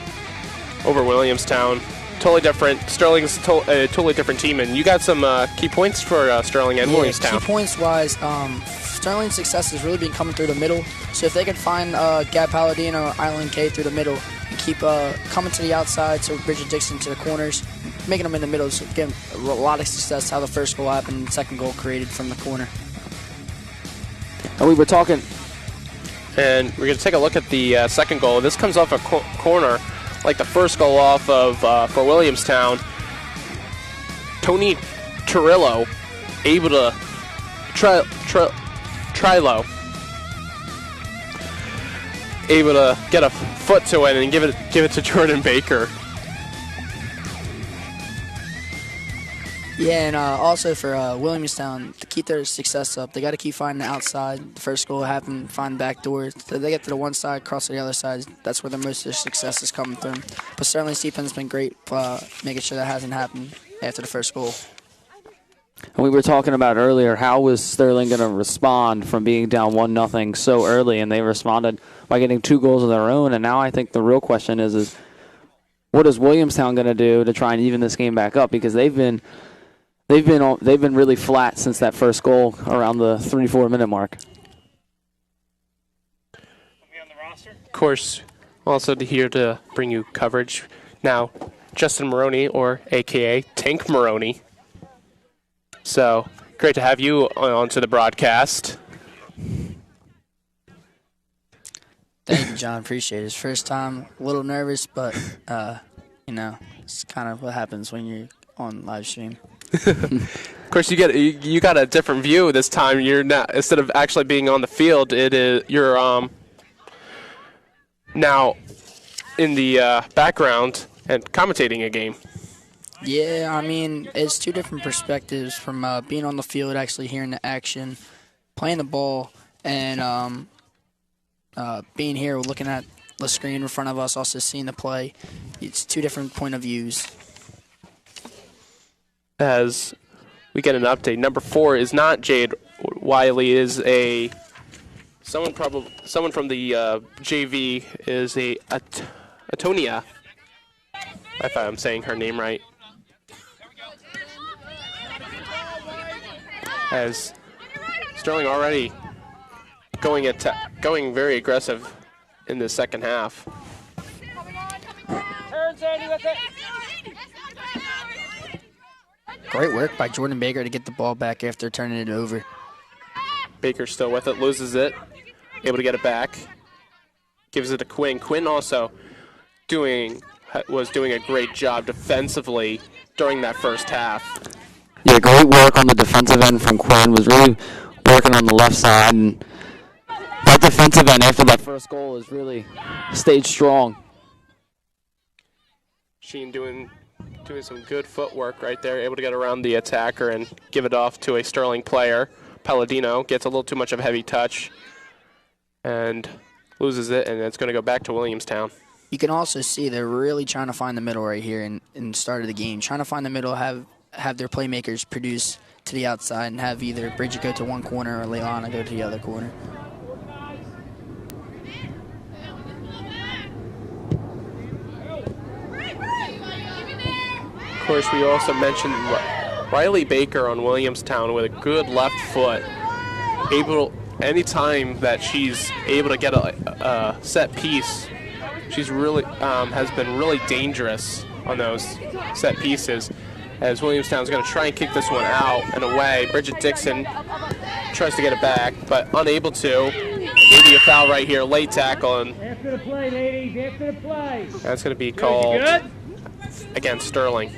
over Williamstown. Totally different. Sterling's a totally different team, and you got some key points for Sterling and Williamstown. Key points-wise, Sterling's success has really been coming through the middle. So if they can find Gab Palladino or Island K through the middle and keep coming to the outside, so Bridget Dixon to the corners, making them in the middle, so getting a lot of success how the first goal happened and the second goal created from the corner. And we were talking. And we're going to take a look at the second goal. This comes off a corner, like the first goal off of for Williamstown. Tony Trillo able to Trilo able to get a foot to it and give it to Jordan Baker. Yeah, and also for Williamstown, to keep their success up, they got to keep finding the outside. The first goal happened, find the back door. So they get to the one side, cross to the other side. That's where most of their success is coming from. But Sterling's defense has been great, making sure that hasn't happened after the first goal. And we were talking about earlier, how was Sterling going to respond from being down 1-0 so early, and they responded by getting 2 goals of their own. And now I think the real question is what is Williamstown going to do to try and even this game back up? Because they've been really flat since that first goal around the 3-4 minute mark. Of course, also here to bring you coverage now, Justin Maroney, or AKA Tank Maroney. So great to have you onto the broadcast. Thank you, John. Appreciate it. It's first time, a little nervous, but it's kind of what happens when you're on live stream. Of course, you got a different view this time. You're not, instead of actually being on the field, you're now in the background and commentating a game. Yeah, I mean, it's 2 different perspectives from being on the field, actually hearing the action, playing the ball, and being here, looking at the screen in front of us, also seeing the play. It's 2 different point of views. As we get an update, number 4 is not Jade Wiley. Is someone from the JV is Atonia. If I'm saying her name right. As Sterling already going very aggressive in the second half. Turn, Sandy, with it. Great work by Jordan Baker to get the ball back after turning it over. Baker still with it, loses it, able to get it back, gives it to Quinn. Quinn also was doing a great job defensively during that first half. Yeah, great work on the defensive end from Quinn. Was really working on the left side, and that defensive end after that first goal has really stayed strong. Sheen doing some good footwork right there, able to get around the attacker and give it off to a Sterling player. Palladino gets a little too much of a heavy touch and loses it, and it's going to go back to Williamstown. You can also see they're really trying to find the middle right here in the start of the game. Trying to find the middle, have their playmakers produce to the outside and have either Bridget go to one corner or Leilana go to the other corner. Of course, we also mentioned Riley Baker on Williamstown with a good left foot. Anytime that she's able to get a set piece, she's really has been really dangerous on those set pieces. As Williamstown's going to try and kick this one out and away. Bridget Dixon tries to get it back, but unable to. Maybe a foul right here, late tackle, and After the play, ladies, after the play. That's going to be called against Sterling.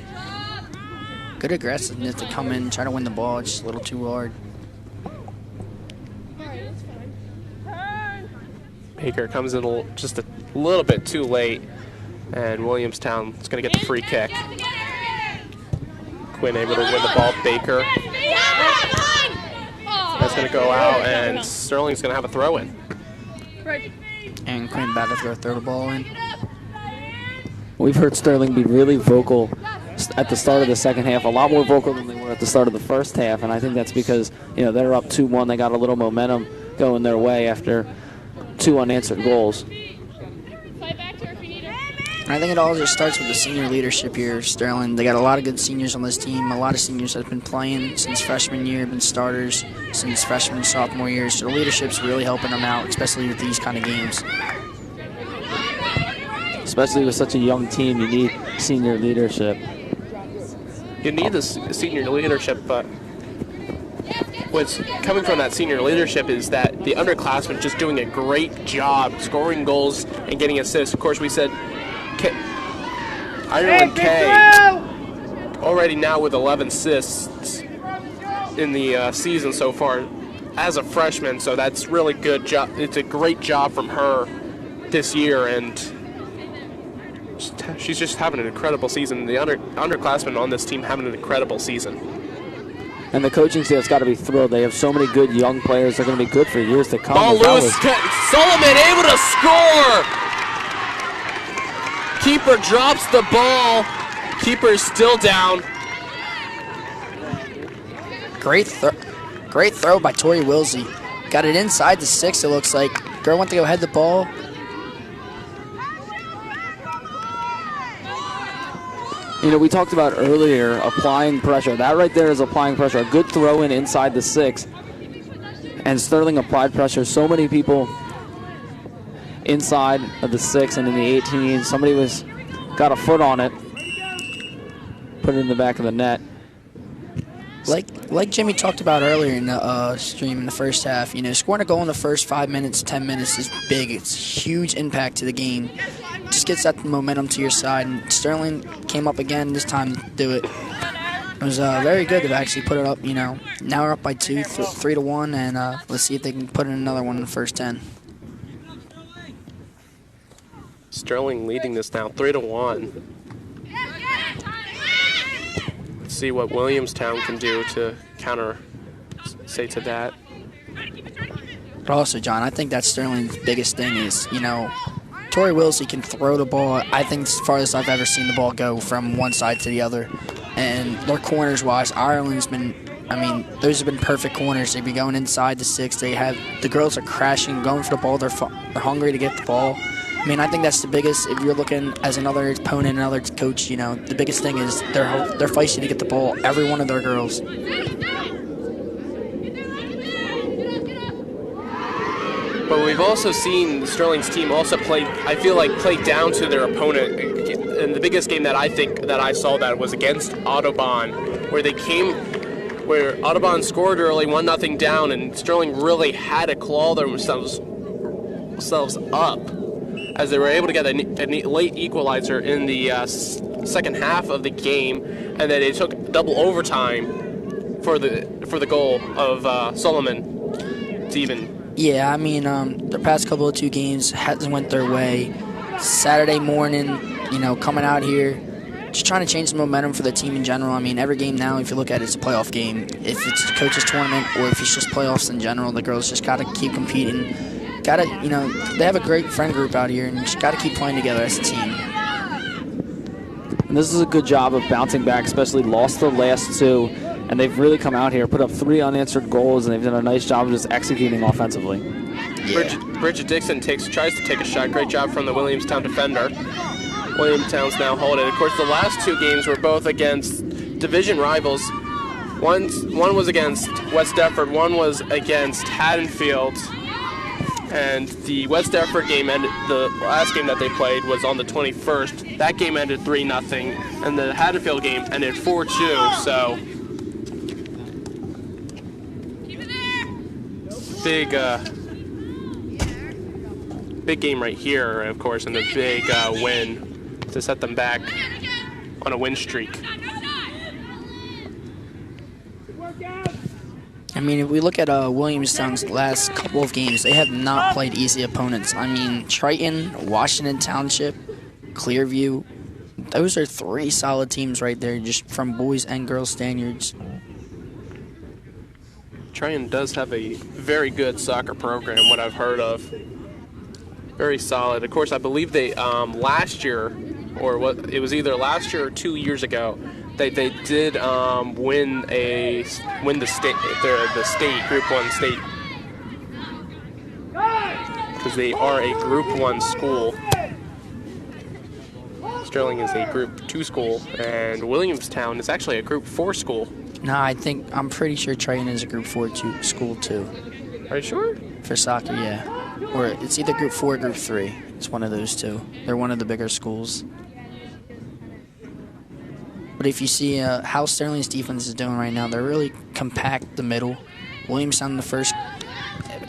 Good aggressiveness to come in, try to win the ball, just a little too hard. Baker comes in just a little bit too late. And Williamstown is going to get the free kick. Quinn able to win the ball. Baker. That's going to go out, and Sterling's going to have a throw-in. And Quinn about to throw the ball in. We've heard Sterling be really vocal at the start of the second half, a lot more vocal than they were at the start of the first half, and I think that's because, you know, they're up 2-1. They got a little momentum going their way after 2 unanswered goals. I think it all just starts with the senior leadership here, Sterling. They got a lot of good seniors on this team. A lot of seniors that have been playing since freshman year, been starters since freshman and sophomore year. So the leadership's really helping them out, especially with these kind of games. Especially with such a young team, you need senior leadership. You need this senior leadership, but what's coming from that senior leadership is that the underclassmen just doing a great job scoring goals and getting assists. Of course, we said Ireland K already now with 11 assists in the season so far as a freshman, so that's really good job. It's a great job from her this year, and she's just having an incredible season. The underclassmen on this team having an incredible season. And the coaching staff's got to be thrilled. They have so many good young players. They're going to be good for years to come. Ball loose. Solomon able to score. Keeper drops the ball. Keeper is still down. Great throw by Tori Wilsey. Got it inside the 6, it looks like. Girl went to go head the ball. You know, we talked about earlier applying pressure. That right there is applying pressure. A good throw in inside the 6. And Sterling applied pressure. So many people inside of the 6 and in the 18. Somebody got a foot on it. Put it in the back of the net. Like Jimmy talked about earlier in the stream in the first half, you know, scoring a goal in the first 5 minutes, 10 minutes is big. It's huge impact to the game. Just gets that momentum to your side, and Sterling came up again this time to do it. It was very good to actually put it up, you know. Now we're up by 3-1, and let's see if they can put in another one in the first 10. Sterling leading this now 3-1. Let's see what Williamstown can do to say to that. But also, John, I think that's Sterling's biggest thing is, you know, Tori Wilsey can throw the ball, I think, as far as I've ever seen the ball go from one side to the other. And their corners-wise, Ireland's been, I mean, those have been perfect corners. They'd be going inside the 6. The girls are crashing, going for the ball. They're hungry to get the ball. I mean, I think that's the biggest, if you're looking as another opponent, another coach, you know, the biggest thing is they're feisty to get the ball, every one of their girls. But we've also seen Sterling's team also play down to their opponent. And the biggest game that I saw that was against Audubon, where Audubon scored early, 1-0 down, and Sterling really had to claw themselves up as they were able to get a late equalizer in the second half of the game, and then they took double overtime for the goal of Solomon to even. Yeah, I mean, the past couple of 2 games hasn't went their way. Saturday morning, you know, coming out here, just trying to change the momentum for the team in general. I mean, every game now, if you look at it, it's a playoff game. If it's the coach's tournament or if it's just playoffs in general, the girls just got to keep competing. Got to, you know, they have a great friend group out here, and just got to keep playing together as a team. And this is a good job of bouncing back, especially lost the last 2, and they've really come out here, put up 3 unanswered goals, and they've done a nice job of just executing offensively. Yeah. Bridget Dixon tries to take a shot. Great job from the Williamstown defender. Williamstown's now holding. Of course, the last 2 games were both against division rivals. One was against West Deptford, one was against Haddonfield. And the West Deptford game ended, the last game that they played was on the 21st. That game ended 3-0, and the Haddonfield game ended 4-2, so big game right here, of course, and a big win to set them back on a win streak. I mean, if we look at Williamstown's last couple of games, they have not played easy opponents. I mean, Triton, Washington Township, Clearview. Those are 3 solid teams right there, just from boys and girls standards. Tryon does have a very good soccer program, what I've heard of. Very solid. Of course, I believe they last year, or what it was either last year or 2 years ago, they did win the state Group 1 state, because they are a Group 1 school. Sterling is a Group 2 school, and Williamstown is actually a Group 4 school. No, I'm pretty sure Tryon is a Group 4 school too. Are you sure? For soccer, yeah. Or it's either Group 4 or Group 3. It's one of those two. They're one of the bigger schools. But if you see how Sterling's defense is doing right now, they're really compact the middle. Williamstown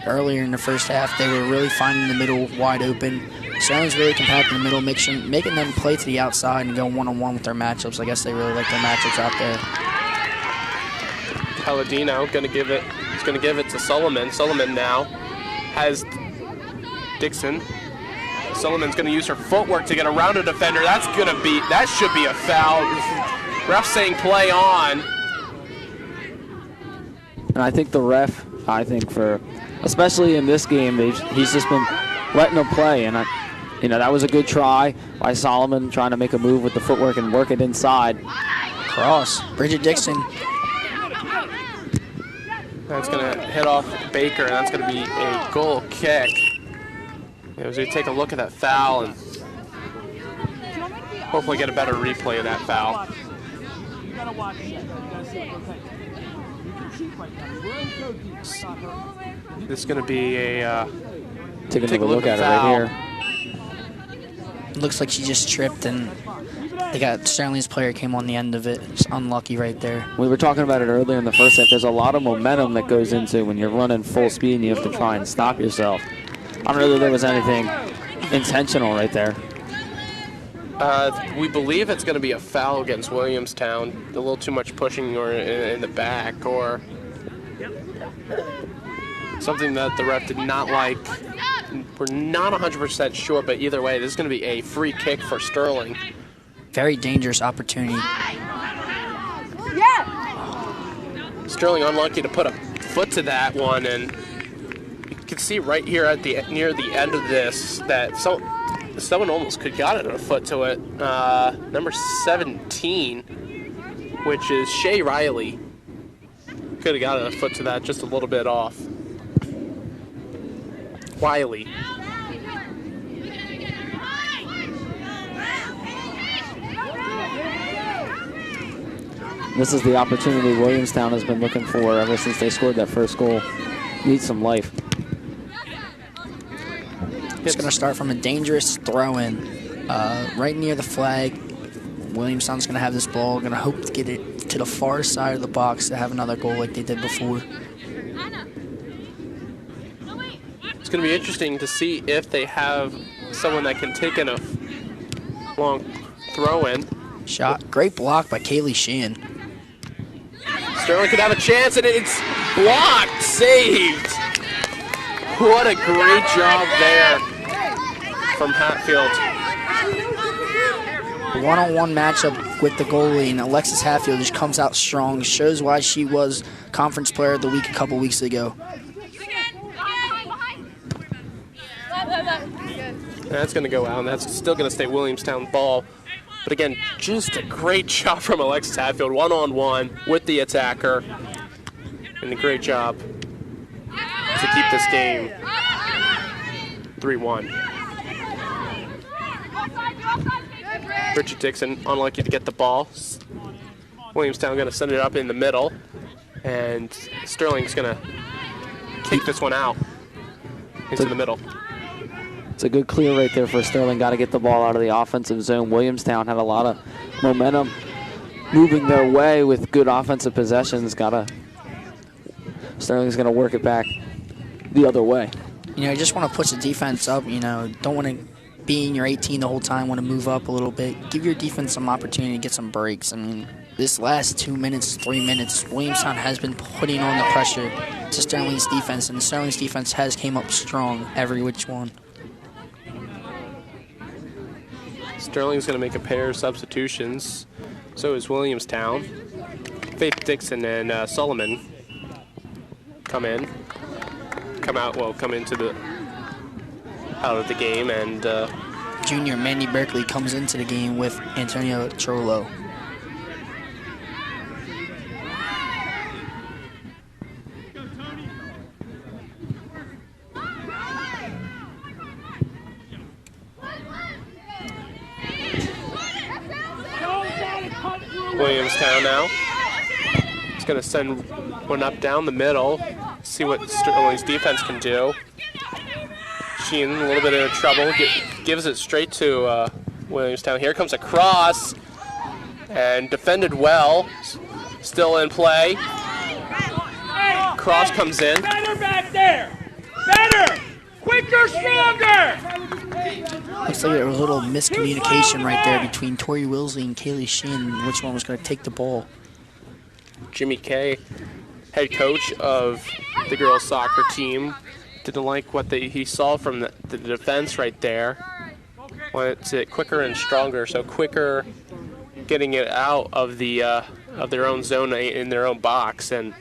earlier in the first half, they were really finding the middle wide open. Sterling's really compact in the middle, making them play to the outside and go one-on-one with their matchups. I guess they really like their matchups out there. Palladino going to give it to Solomon. Solomon now has Dixon. Sullivan's going to use her footwork to get around a defender. That should be a foul. Ref saying play on. And I think the ref, especially in this game, he's just been letting them play. And that was a good try by Solomon, trying to make a move with the footwork and work it inside. Cross. Bridget Dixon. That's going to hit off Baker, and that's going to be a goal kick. As we take a look at that foul and hopefully get a better replay of that foul. This is going to be a take a look at it right here. Looks like she just tripped, and they got Sterling's player came on the end of it. It's unlucky right there. We were talking about it earlier in the first half. There's a lot of momentum that goes into when you're running full speed and you have to try and stop yourself. I don't know that there was anything intentional right there. We believe it's going to be a foul against Williamstown. A little too much pushing or in the back, or something that the ref did not like. We're not 100% sure, but either way, this is going to be a free kick for Sterling. Very dangerous opportunity. Sterling unlucky to put a foot to that one, and you can see right here at near the end of this that someone almost could got a foot to it. Number 17, which is Shay Riley, could have got a foot to that, just a little bit off. Wiley. This is the opportunity Williamstown has been looking for ever since they scored that first goal. Needs some life. It's going to start from a dangerous throw-in right near the flag. Williamstown's going to have this ball, going to hope to get it to the far side of the box to have another goal like they did before. It's going to be interesting to see if they have someone that can take in a long throw-in. Shot. Great block by Kaylee Sheehan. Sterling could have a chance, and it's blocked. Saved. What a great job there from Hatfield. One-on-one matchup with the goalie, and Alexis Hatfield just comes out strong. Shows why she was Conference Player of the Week a couple weeks ago. That's going to go out, and that's still going to stay Williamstown ball. But again, just a great job from Alexis Hatfield, one-on-one with the attacker, and a great job to keep this game 3-1. Richard Dixon unlucky to get the ball. Williamstown going to send it up in the middle, and Sterling's going to kick this one out into the middle. It's a good clear right there for Sterling. Got to get the ball out of the offensive zone. Williamstown had a lot of momentum moving their way with good offensive possessions. Sterling's going to work it back the other way. You just want to push the defense up. Don't want to be in your 18 the whole time. Want to move up a little bit. Give your defense some opportunity to get some breaks. I mean, this last 2 minutes, 3 minutes, Williamstown has been putting on the pressure to Sterling's defense, and Sterling's defense has came up strong every which one. Sterling's going to make a pair of substitutions. So is Williamstown. Faith Dixon and Solomon come into the out of the game, and junior Manny Berkeley comes into the game with Antonio Cholo. Williamstown now. He's going to send one up down the middle, see what Sterling's defense can do. Sheen a little bit in trouble, gives it straight to Williamstown. Here comes a cross, and defended well, still in play. Cross comes in. Better back there! Better! Quicker, stronger! Looks like there was a little miscommunication right there between Tori Wilsley and Kaylee Sheen, which one was going to take the ball. Jimmy Kay, head coach of the girls soccer team, didn't like what he saw from the defense right there. Wanted it quicker and stronger, so quicker getting it out of of their own zone in their own box, and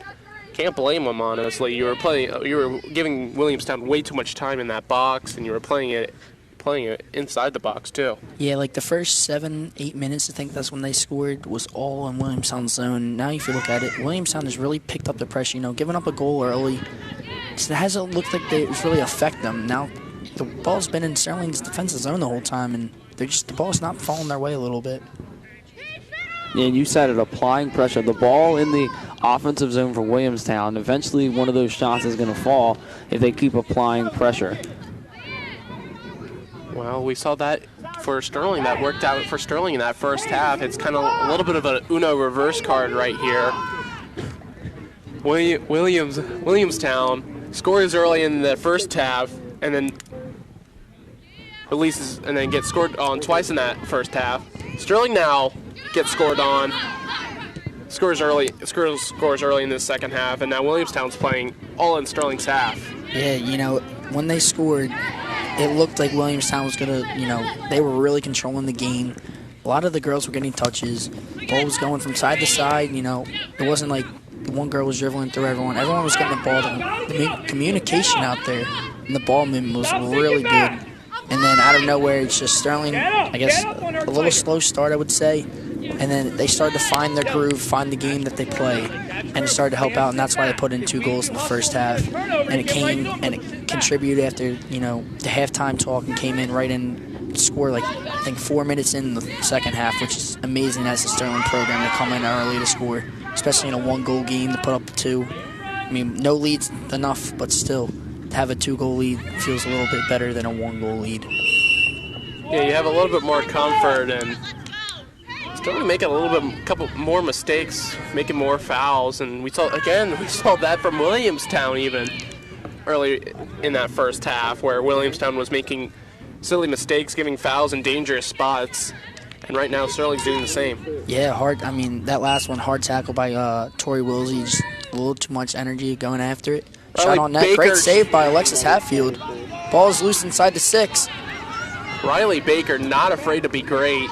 can't blame them, honestly. You were giving Williamstown way too much time in that box, and you were playing it inside the box too. Yeah, like the first 7-8 minutes, I think that's when they scored, was all in Williamstown's zone. Now if you look at it, Williamstown has really picked up the pressure, giving up a goal early. It hasn't looked like it's really affect them. Now the ball's been in Sterling's defensive zone the whole time, and the ball's not falling their way a little bit. Yeah, and you said it, applying pressure. The ball in the offensive zone for Williamstown, eventually one of those shots is going to fall if they keep applying pressure. Well, we saw that for Sterling. That worked out for Sterling in that first half. It's kind of a little bit of an Uno reverse card right here. Williamstown scores early in the first half, and then releases and then gets scored on twice in that first half. Sterling now gets scored on, scores early in the second half, and now Williamstown's playing all in Sterling's half. Yeah, when they scored, it looked like Williamstown was going to, they were really controlling the game. A lot of the girls were getting touches. Ball was going from side to side. It wasn't like one girl was dribbling through everyone. Everyone was getting the ball. The communication out there and the ball movement was really good. And then out of nowhere, it's just Sterling, I guess, a little slow start, I would say. And then they started to find their groove, find the game that they play, and it started to help out, and that's why they put in 2 goals in the first half. And it came and it contributed after, the halftime talk, and came in right in, scored like, I think 4 minutes in the second half, which is amazing as a Sterling program to come in early to score, especially in a 1-goal game to put up 2. I mean, no lead's enough, but still, to have a 2-goal lead feels a little bit better than a 1-goal lead. Yeah, you have a little bit more comfort, and Sterling making a couple more mistakes, making more fouls, and we saw that from Williamstown even early in that first half, where Williamstown was making silly mistakes, giving fouls in dangerous spots, and right now Sterling's doing the same. Yeah, that last one, hard tackle by Tori Wilsey, just a little too much energy going after it. Shot on net, great save by Alexis Hatfield. Ball's loose inside the 6. Riley Baker not afraid to be great.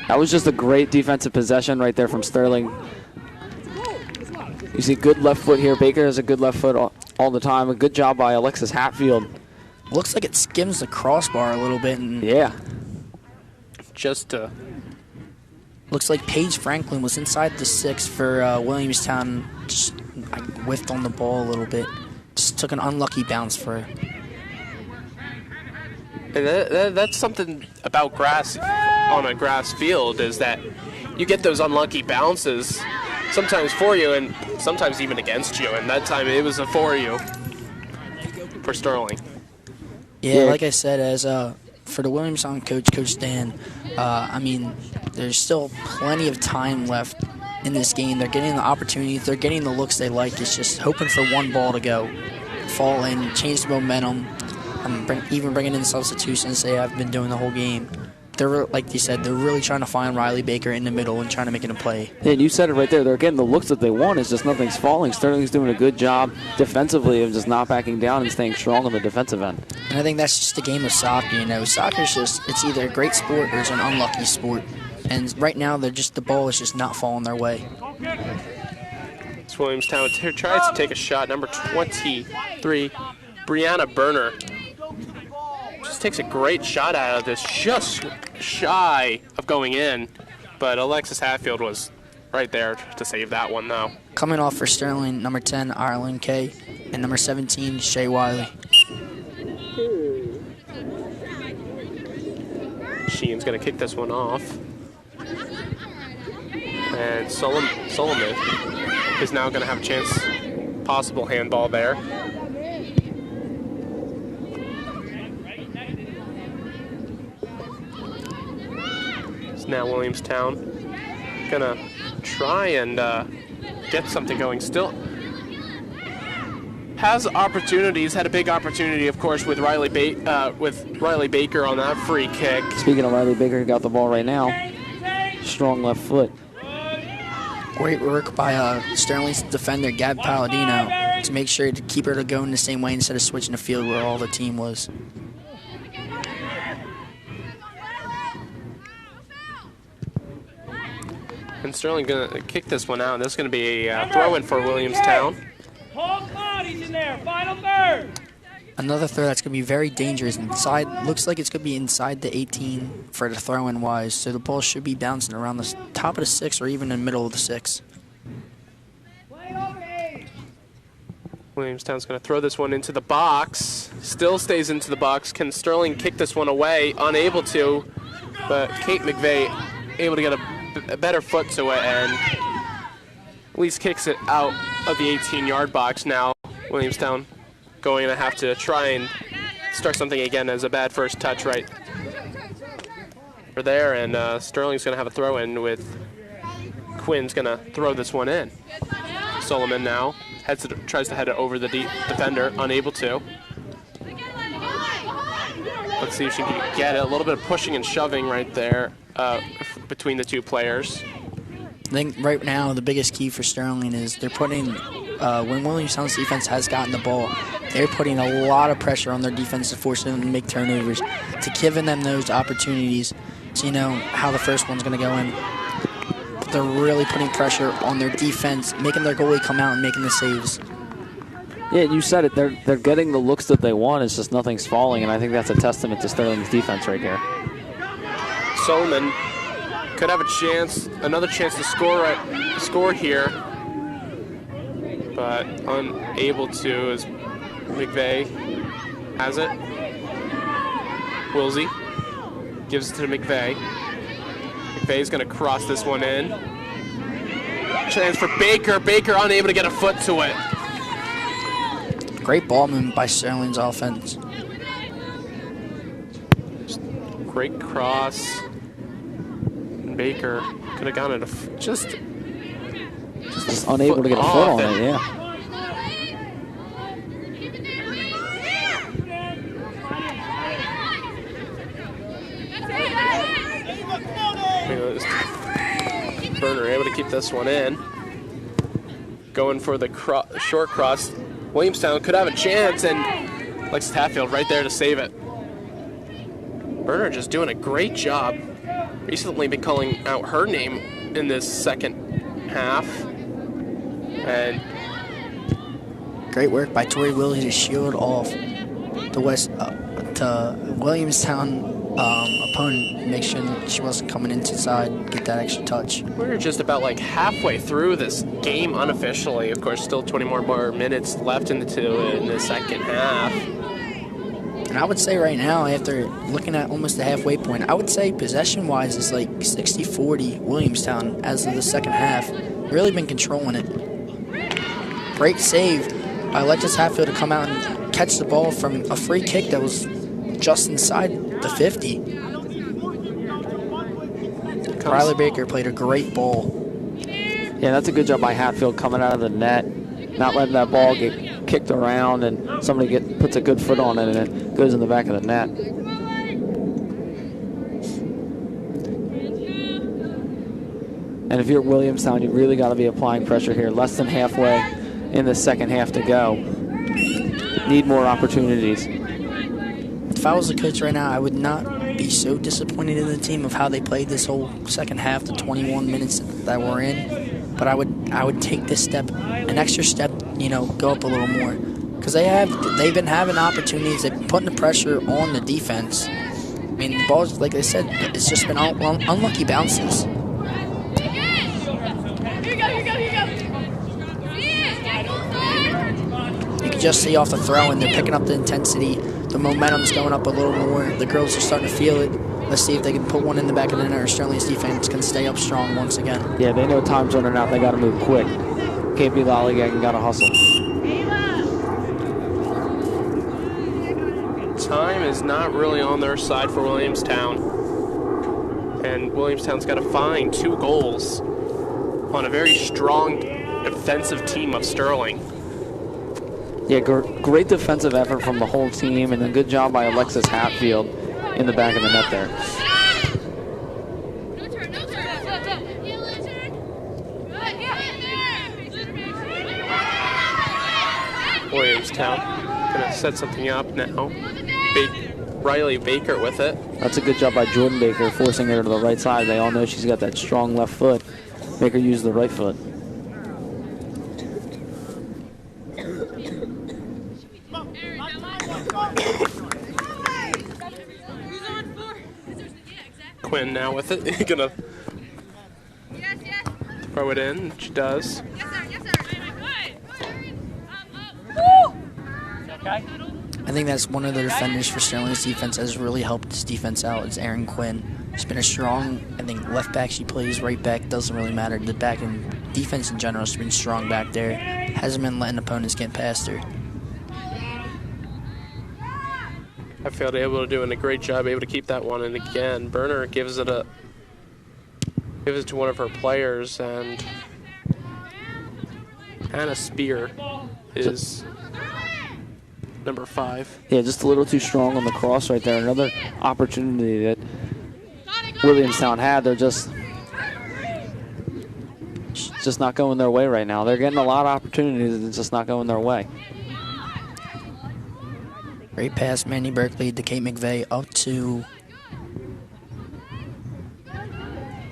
That was just a great defensive possession right there from Sterling. You see good left foot here. Baker has a good left foot all the time. A good job by Alexis Hatfield. Looks like it skims the crossbar a little bit. And yeah. Looks like Paige Franklin was inside the 6 for Williamstown. Just whiffed on the ball a little bit. Just took an unlucky bounce for her. And that's something about grass on a grass field, is that you get those unlucky bounces, sometimes for you and sometimes even against you. And that time it was a for you for Sterling. Yeah, like I said, as for the Williamstown coach, Coach Dan, I mean, there's still plenty of time left in this game. They're getting the opportunities. They're getting the looks they like. It's just hoping for one ball to go, fall in, change the momentum. Even bringing in substitutions they have been doing the whole game they're like you said, they're really trying to find Riley Baker in the middle and trying to make it a play. Yeah, and you said it right there. They're getting the looks that they want. It's just nothing's falling. Sterling's doing a good job defensively of just not backing down and staying strong on the defensive end. And I think that's just the game of soccer. You know, soccer's just, it's either a great sport or it's an unlucky sport. And right now, the ball is just not falling their way. It's Williamstown tries to take a shot. Number 23, Brianna Berner. Just takes a great shot out of this, just shy of going in. But Alexis Hatfield was right there to save that one, though. Coming off for Sterling, number 10, Ireland Kay, and number 17, Shay Wiley. Sheen's going to kick this one off. And Solomon is now going to have a chance, possible handball there. Now Williamstown gonna try and get something going. Still has opportunities. Had a big opportunity, of course, with Riley Baker on that free kick. Speaking of Riley Baker, he got the ball right now. Strong left foot. Great work by Sterling's defender, Gab Palladino, to make sure to keep her to go in the same way instead of switching the field where all the team was. And Sterling gonna kick this one out. This is gonna be a throw-in for Williamstown. He's in there. Final third. Another throw that's gonna be very dangerous inside. Looks like it's gonna be inside the 18 for the throw-in wise. So the ball should be bouncing around the top of the 6 or even in the middle of the 6. Williamstown's gonna throw this one into the box. Still stays into the box. Can Sterling kick this one away? Unable to, but Kate McVeigh able to get a better foot to it and at least kicks it out of the 18-yard box. Now Williamstown going to have to try and start something again as a bad first touch right for there, and Sterling's going to have a throw in with Quinn's going to throw this one in. Solomon now tries to head it over the defender, unable to. Let's see if she can get it. A little bit of pushing and shoving right there between the two players. I think right now the biggest key for Sterling is they're putting, when Williamstown's defense has gotten the ball, they're putting a lot of pressure on their defense to force them to make turnovers, to giving them those opportunities so you know how the first one's going to go in. But they're really putting pressure on their defense, making their goalie come out and making the saves. Yeah, you said it. They're getting the looks that they want. It's just nothing's falling, and I think that's a testament to Sterling's defense right here. Solomon could have a chance, another chance to score here, but unable to as McVeigh has it. Wilsey gives it to McVeigh. McVeigh's going to cross this one in. Chance for Baker. Baker unable to get a foot to it. Great ball movement by Sterling's offense. Great cross. Baker could have gotten it just unable to get a foot on it, yeah. Berner able to keep this one in. Going for the short cross. Williamstown could have a chance, and Alexis Hatfield right there to save it. Berner just doing a great job. Recently been calling out her name in this second half. And great work by Tori Willie to shield off the Williamstown opponent, make sure she wasn't coming inside, get that extra touch. We're just about like halfway through this game unofficially. Of course, still 20 more minutes left in the second half. And I would say right now, after looking at almost the halfway point, I would say possession-wise it's like 60-40 Williamstown as of the second half. Really been controlling it. Great save by Alexis Hatfield to come out and catch the ball from a free kick that was just inside the 50. Riley Baker played a great ball. Yeah, that's a good job by Hatfield coming out of the net, not letting that ball get kicked around, and somebody puts a good foot on it and it goes in the back of the net. And if you're at Williamstown, you really got to be applying pressure here. Less than halfway in the second half to go. Need more opportunities. If I was a coach right now, I would not be so disappointed in the team of how they played this whole second half, the 21 minutes that we're in. But I would take this step, an extra step, go up a little more. Because they've been having opportunities. They've been putting the pressure on the defense. I mean, the balls, like I said, it's just been unlucky bounces. You can just see off the throw, and they're picking up the intensity. The momentum's going up a little more. The girls are starting to feel it. Let's see if they can put one in the back of the net, or Sterling's defense can stay up strong once again. Yeah, they know time's running out. They got to move quick. Can't be lollygagging. Got to hustle. Time is not really on their side for Williamstown. And Williamstown's got to find 2 goals on a very strong defensive team of Sterling. Yeah, great defensive effort from the whole team, and a good job by Alexis Hatfield in the back of the net there. Williamstown gonna set something up now. Riley Baker with it. That's a good job by Jordan Baker, forcing her to the right side. They all know she's got that strong left foot. Make her use the right foot. Quinn now with it. Gonna throw it in. She does. I think that's one of the defenders for Sterling's defense that has really helped this defense out. Is Erin Quinn. She's been a strong, I think, left back she plays, right back, doesn't really matter. The back and defense in general has been strong back there. Hasn't been letting opponents get past her. I feel they're able to do a great job, able to keep that one. And again, Berner gives it to one of her players, and Hannah Spear is number 5. Yeah, just a little too strong on the cross right there. Another opportunity that Williamstown had. They're just not going their way right now. They're getting a lot of opportunities, and it's just not going their way. Great pass, Mandy Berkeley to Kate McVeigh up to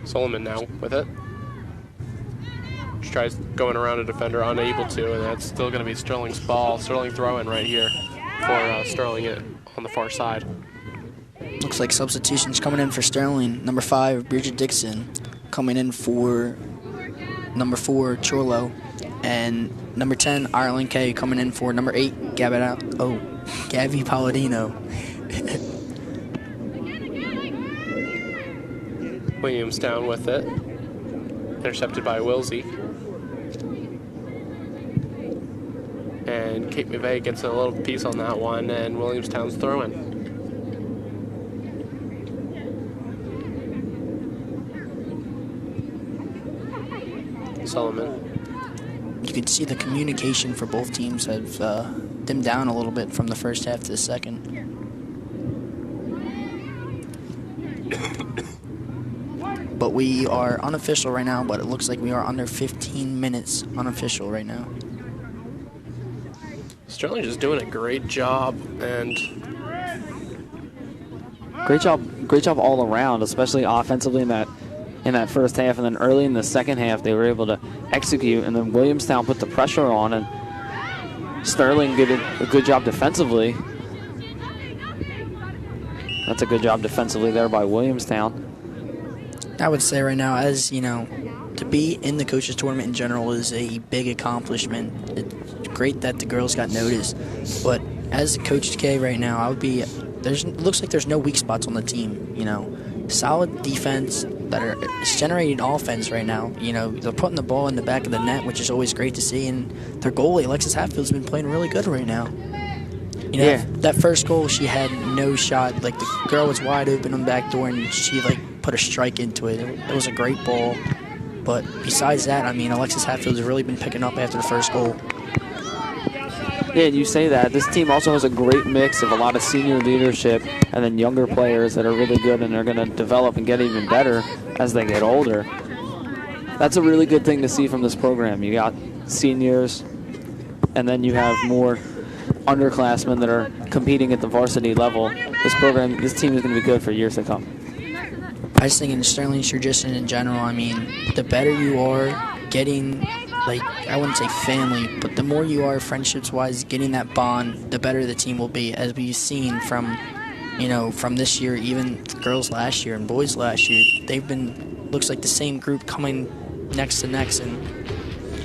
Solomon now with it. She tries going around a defender, unable to, and that's still going to be Sterling's ball. Sterling throwing right here for Sterling it on the far side. Looks like substitutions coming in for Sterling. Number 5, Bridget Dixon, coming in for number 4, Chorlo, and number 10, Ireland Kay, coming in for number 8, Gabby Palladino. Williamstown with it. Intercepted by Wilsey. And Kate McVeigh gets a little piece on that one, and Williamstown's throwing. Solomon. You can see the communication for both teams have dimmed down a little bit from the first half to the second. But we are unofficial right now, but it looks like we are under 15 minutes unofficial right now. Sterling just doing a great job, and great job all around, especially offensively in that first half, and then early in the second half they were able to execute, and then Williamstown put the pressure on, and Sterling did a good job defensively. That's a good job defensively there by Williamstown. I would say right now, as you know, to be in the coaches tournament in general is a big accomplishment. It's great that the girls got noticed, but as Coach K right now, I would be. It looks like there's no weak spots on the team. You know, solid defense it's generating offense right now. You know, they're putting the ball in the back of the net, which is always great to see. And their goalie, Alexis Hatfield's been playing really good right now. You know, that first goal, she had no shot. Like, the girl was wide open on the back door, and she, put a strike into it. It was a great ball. But besides that, I mean, Alexis Hatfield's really been picking up after the first goal. Yeah, and you say that. This team also has a great mix of a lot of senior leadership and then younger players that are really good and are going to develop and get even better as they get older. that's a really good thing to see from this program. You got seniors, and then you have more underclassmen that are competing at the varsity level. This team is going to be good for years to come. I just think in Sterling Sturgis in general, I mean, the better you are getting, like, I wouldn't say family, but the more you are friendships-wise, getting that bond, the better the team will be, as we've seen from, from this year, even girls last year and boys last year. They've been, looks like the same group coming next to next, and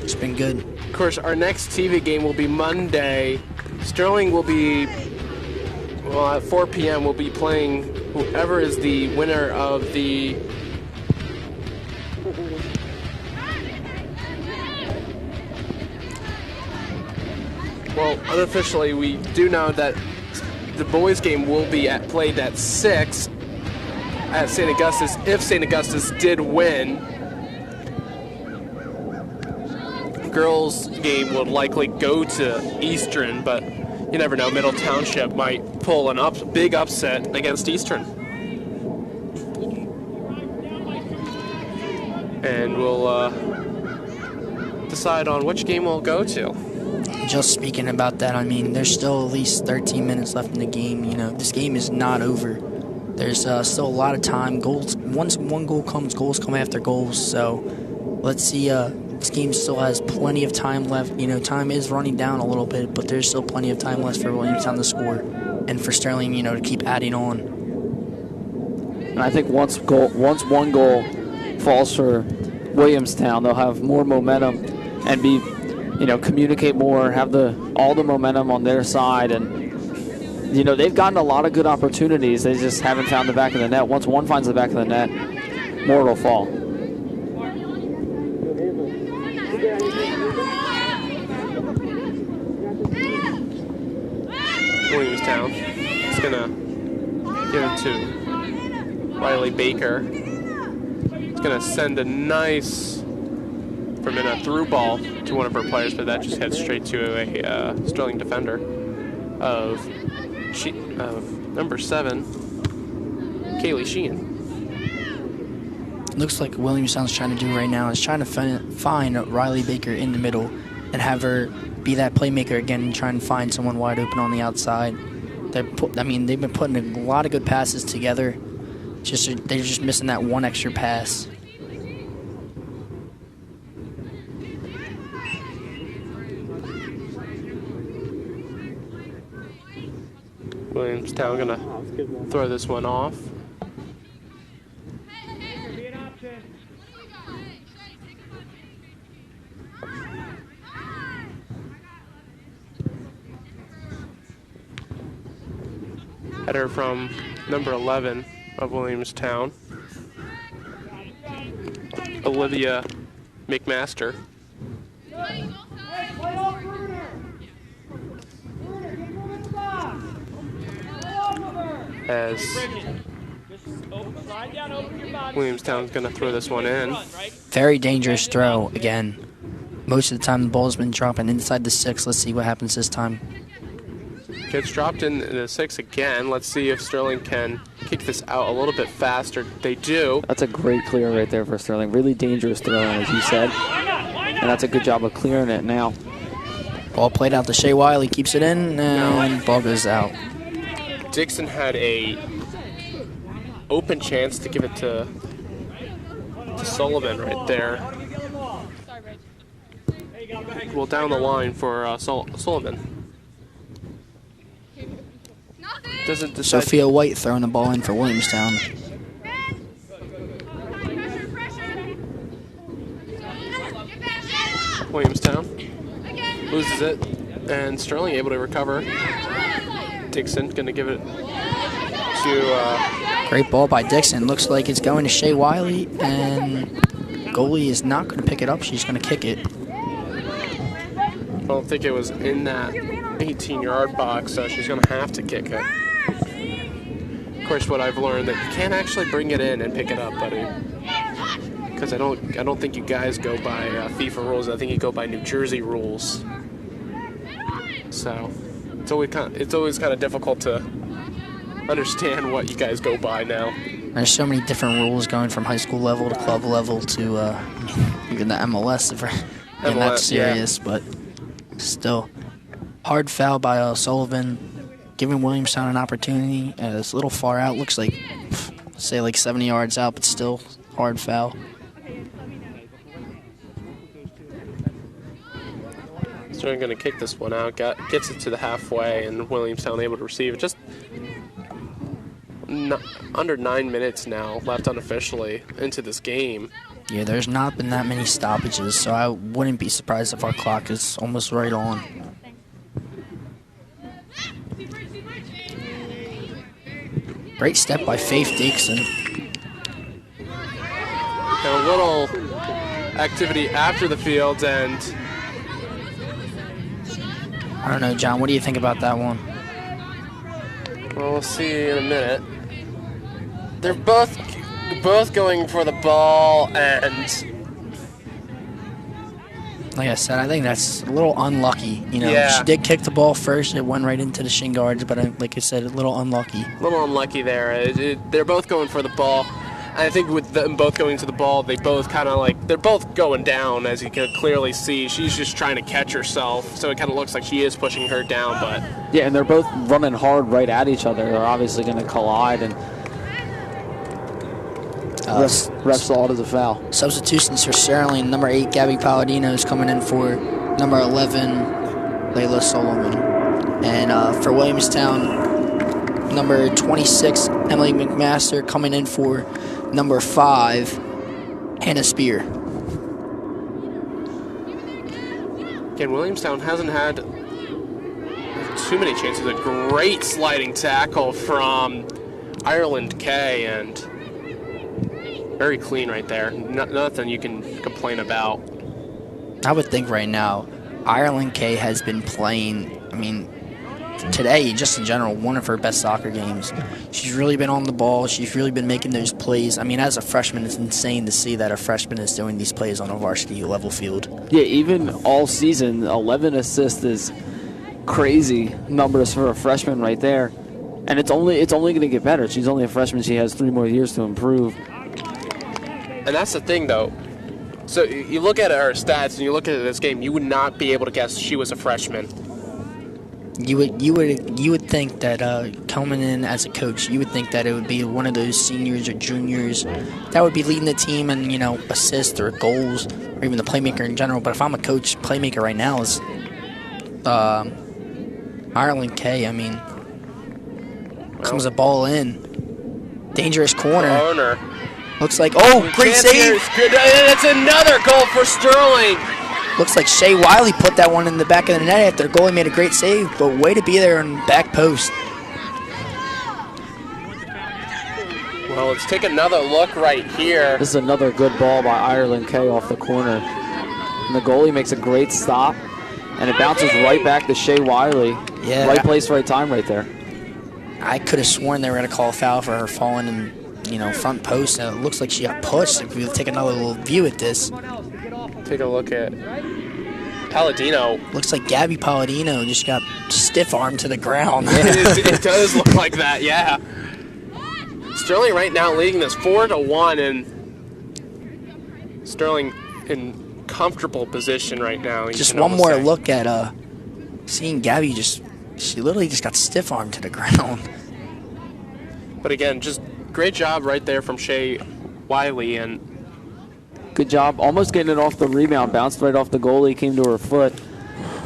it's been good. Of course, our next TV game will be Monday. Sterling will be, at 4 p.m. we'll be playing whoever is the winner of the unofficially we do know that the boys game will be played at 6 at St. Augustus. If St. Augustus did win, girls game would likely go to Eastern, but you never know. Middle Township might pull a big upset against Eastern. And we'll decide on which game we'll go to. Just speaking about that, I mean, there's still at least 13 minutes left in the game. This game is not over. There's still a lot of time. Goals. Once one goal comes, goals come after goals. So let's see. This game still has plenty of time left. Time is running down a little bit, but there's still plenty of time left for Williamstown to score and for Sterling, to keep adding on. And I think once one goal falls for Williamstown, they'll have more momentum and be, communicate more, have all the momentum on their side, and they've gotten a lot of good opportunities. They just haven't found the back of the net. Once one finds the back of the net, more will fall. Williamstown is going to give it to Riley Baker. It's going to send a nice, through ball to one of her players, but that just heads straight to a Sterling defender of number 7, Kaylee Sheehan. Looks like Williamstown's trying to do right now is trying to find Riley Baker in the middle and have her be that playmaker again and try and find someone wide open on the outside. They've been putting a lot of good passes together. They're just missing that one extra pass. Williamstown gonna throw this one off. Header from number 11 of Williamstown, Olivia McMaster. As Williamstown's going to throw this one in. Very dangerous throw again. Most of the time the ball's been dropping inside the 6. Let's see what happens this time. Gets dropped in the 6 again. Let's see if Sterling can kick this out a little bit faster. They do. That's a great clear right there for Sterling. Really dangerous throw, as you said. And that's a good job of clearing it now. Ball played out to Shea Wiley. Keeps it in, and ball goes out. Dixon had a open chance to give it to Sullivan right there. Well, down the line for Sullivan. Doesn't decide. Sophia White throwing the ball in for Williamstown. Williamstown loses it, and Sterling able to recover. Dixon gonna give it to. Great ball by Dixon. Looks like it's going to Shea Wiley, and goalie is not going to pick it up. She's going to kick it. I don't think it was in that 18-yard box, so she's going to have to kick it. Of course, what I've learned that you can't actually bring it in and pick it up, buddy, because I don't think you guys go by FIFA rules. I think you go by New Jersey rules. So it's always kind of difficult to understand what you guys go by now. There's so many different rules going from high school level to club level to even the MLS if we're getting that serious, but still. Hard foul by Sullivan, giving Williamstown an opportunity. It's a little far out. Looks like, say, like 70 yards out, but still hard foul. Sterling going to kick this one out. Gets it to the halfway, and Williamstown able to receive it. Just under 9 minutes now left unofficially into this game. Yeah, there's not been that many stoppages, so I wouldn't be surprised if our clock is almost right on. Great step by Faith Dixon. And a little activity after the field, and I don't know, John, what do you think about that one? well, we'll see in a minute. They're both going for the ball, and like I said, I think that's a little unlucky. You know, Yeah. She did kick the ball first. It went right into the shin guards, but like I said, a little unlucky. a little unlucky there. They're both going for the ball. And I think with them both going to the ball, they both kind of they're both going down, as you can clearly see. She's just trying to catch herself, so it kind of looks like she is pushing her down, but Yeah, and they're both running hard right at each other. They're obviously going to collide, and ref saw it as a foul. Substitutions for Sterling. Number 8, Gabby Palladino is coming in for number 11, Layla Solomon. And for Williamstown, number 26, Emily McMaster, coming in for number 5, Hannah Spear. again, Williamstown hasn't had too many chances. A great sliding tackle from Ireland K, and very clean right there. Nothing you can complain about. I would think right now, Ireland K has been playing, I mean, today, just in general, one of her best soccer games. She's really been on the ball. She's really been making those plays. I mean, as a freshman, it's insane to see that a freshman is doing these plays on a varsity level field. Yeah, even all season, 11 assists is crazy numbers for a freshman right there. And it's only going to get better. She's only a freshman. She has 3 more years to improve. And that's the thing, though. So you look at her stats and you look at this game, you would not be able to guess she was a freshman. You would think that coming in as a coach, you would think that it would be one of those seniors or juniors that would be leading the team and, you know, assists or goals or even the playmaker in general. But if I'm a coach, playmaker right now is Ireland K. I mean, comes a ball in, dangerous corner. Looks like, great save. That's another goal for Sterling. Looks like Shea Wiley put that one in the back of the net after the goalie made a great save, but way to be there on the back post. Well, let's take another look right here. This is another good ball by Ireland K off the corner. And the goalie makes a great stop, and it bounces right back to Shea Wiley. Yeah. Right place, right time right there. I could have sworn they were going to call a foul for her falling in, you know, front post, and it looks like she got pushed. If we take another little view at this. Take a look at Palladino. Looks like Gabby Palladino just got stiff-armed to the ground. It does look like that, yeah. Sterling right now leading this 4-1, and Sterling in comfortable position right now. Just one more look at seeing Gabby she literally just got stiff-armed to the ground. But again, just great job right there from Shea Wiley, and good job. Almost getting it off the rebound. Bounced right off the goalie, came to her foot,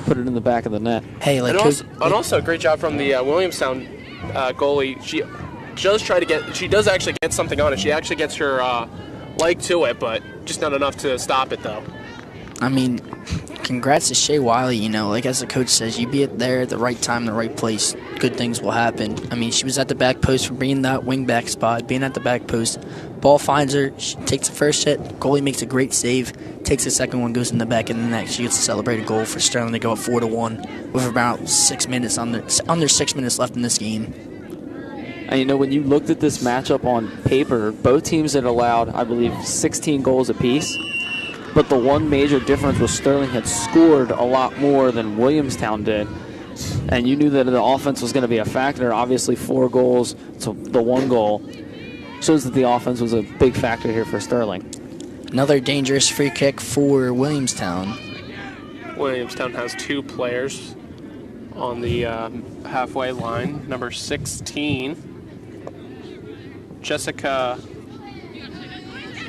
put it in the back of the net. Hey, and also a great job from the Williamstown goalie. She does actually get something on it. She actually gets her leg to it, but just not enough to stop it, though. I mean, congrats to Shea Wiley. You know, like as the coach says, you be there at the right time, the right place, good things will happen. I mean, she was at the back post for being that wing back spot, being at the back post. Ball finds her, she takes the first hit, goalie makes a great save, takes the second one, goes in the back of the net. She gets to celebrate a goal for Sterling to go up 4-1 with about 6 minutes under 6 minutes left in this game. And you know, when you looked at this matchup on paper, both teams had allowed, I believe, 16 goals apiece. But the one major difference was Sterling had scored a lot more than Williamstown did. And you knew that the offense was going to be a factor. Obviously, 4 goals to the 1 goal. shows that the offense was a big factor here for Sterling. Another dangerous free kick for Williamstown. Williamstown has 2 players on the halfway line. Number 16, Jessica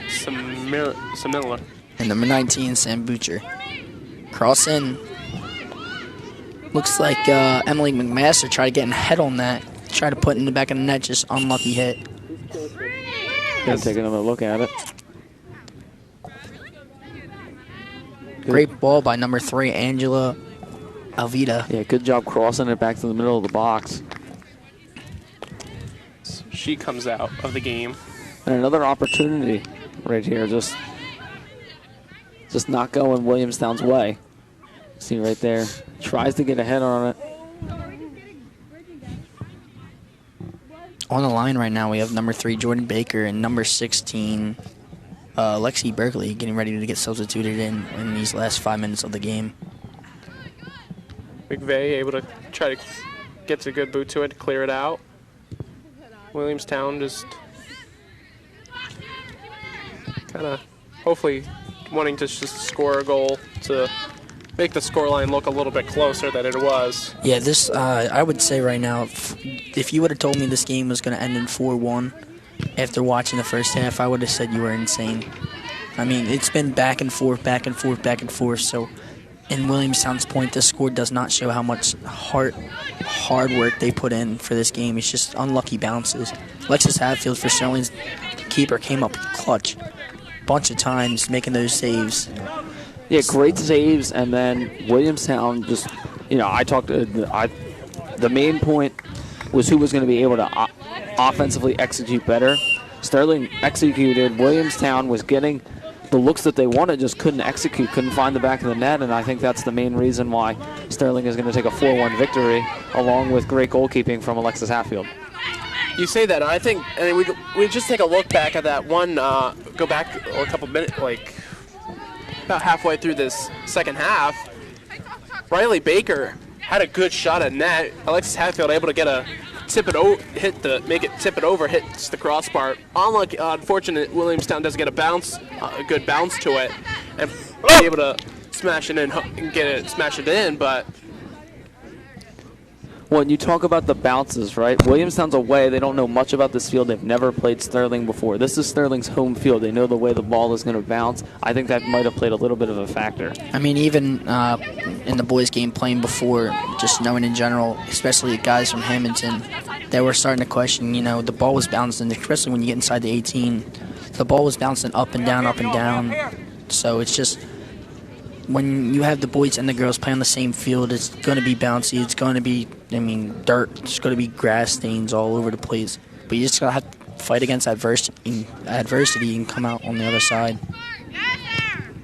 Samiller. And number 19, Sam Butcher. Cross in. Looks like Emily McMaster tried to get in head on that. Tried to put it in the back of the net, just unlucky hit. Gonna take another look at it. Great ball by number 3, Angela Alvita. Yeah, good job crossing it back to the middle of the box. She comes out of the game. And another opportunity right here, just not going Williamstown's way. See right there, tries to get ahead on it. On the line right now, we have number 3, Jordan Baker, and number 16, Lexi Berkeley, getting ready to get substituted in these last 5 minutes of the game. McVeigh able to try to get a good boot to it, clear it out. Williamstown just kind of hopefully wanting to just score a goal to make the scoreline look a little bit closer than it was. Yeah, this I would say right now, if you would have told me this game was going to end in 4-1 after watching the first half, I would have said you were insane. I mean, it's been back and forth, back and forth, back and forth. So, in Williamstown's point, this score does not show how much hard work they put in for this game. It's just unlucky bounces. Alexis Hatfield for Sterling's keeper came up clutch a bunch of times, making those saves. Yeah, great saves, and then Williamstown just, I talked to the main point was who was going to be able to offensively execute better. Sterling executed. Williamstown was getting the looks that they wanted, just couldn't execute, couldn't find the back of the net, and I think that's the main reason why Sterling is going to take a 4-1 victory, along with great goalkeeping from Alexis Hatfield. You say that, I think, we just take a look back at that one, go back a couple minutes, like about halfway through this second half. Riley Baker had a good shot at net. Alexis Hatfield able to get a tip it over, tip it over, hits the crossbar. Unfortunate, Williamstown doesn't get a good bounce to it, and be able to smash it in and smash it in. But when you talk about the bounces, right? Williamstown's away. They don't know much about this field. They've never played Sterling before. This is Sterling's home field. They know the way the ball is going to bounce. I think that might have played a little bit of a factor. I mean, even in the boys' game playing before, just knowing in general, especially guys from Hammonton, they were starting to question, the ball was bouncing, especially when you get inside the 18. The ball was bouncing up and down, up and down. So it's just, when you have the boys and the girls play on the same field, it's going to be bouncy. It's going to be, dirt. It's going to be grass stains all over the place. But you just got to have to fight against adversity and come out on the other side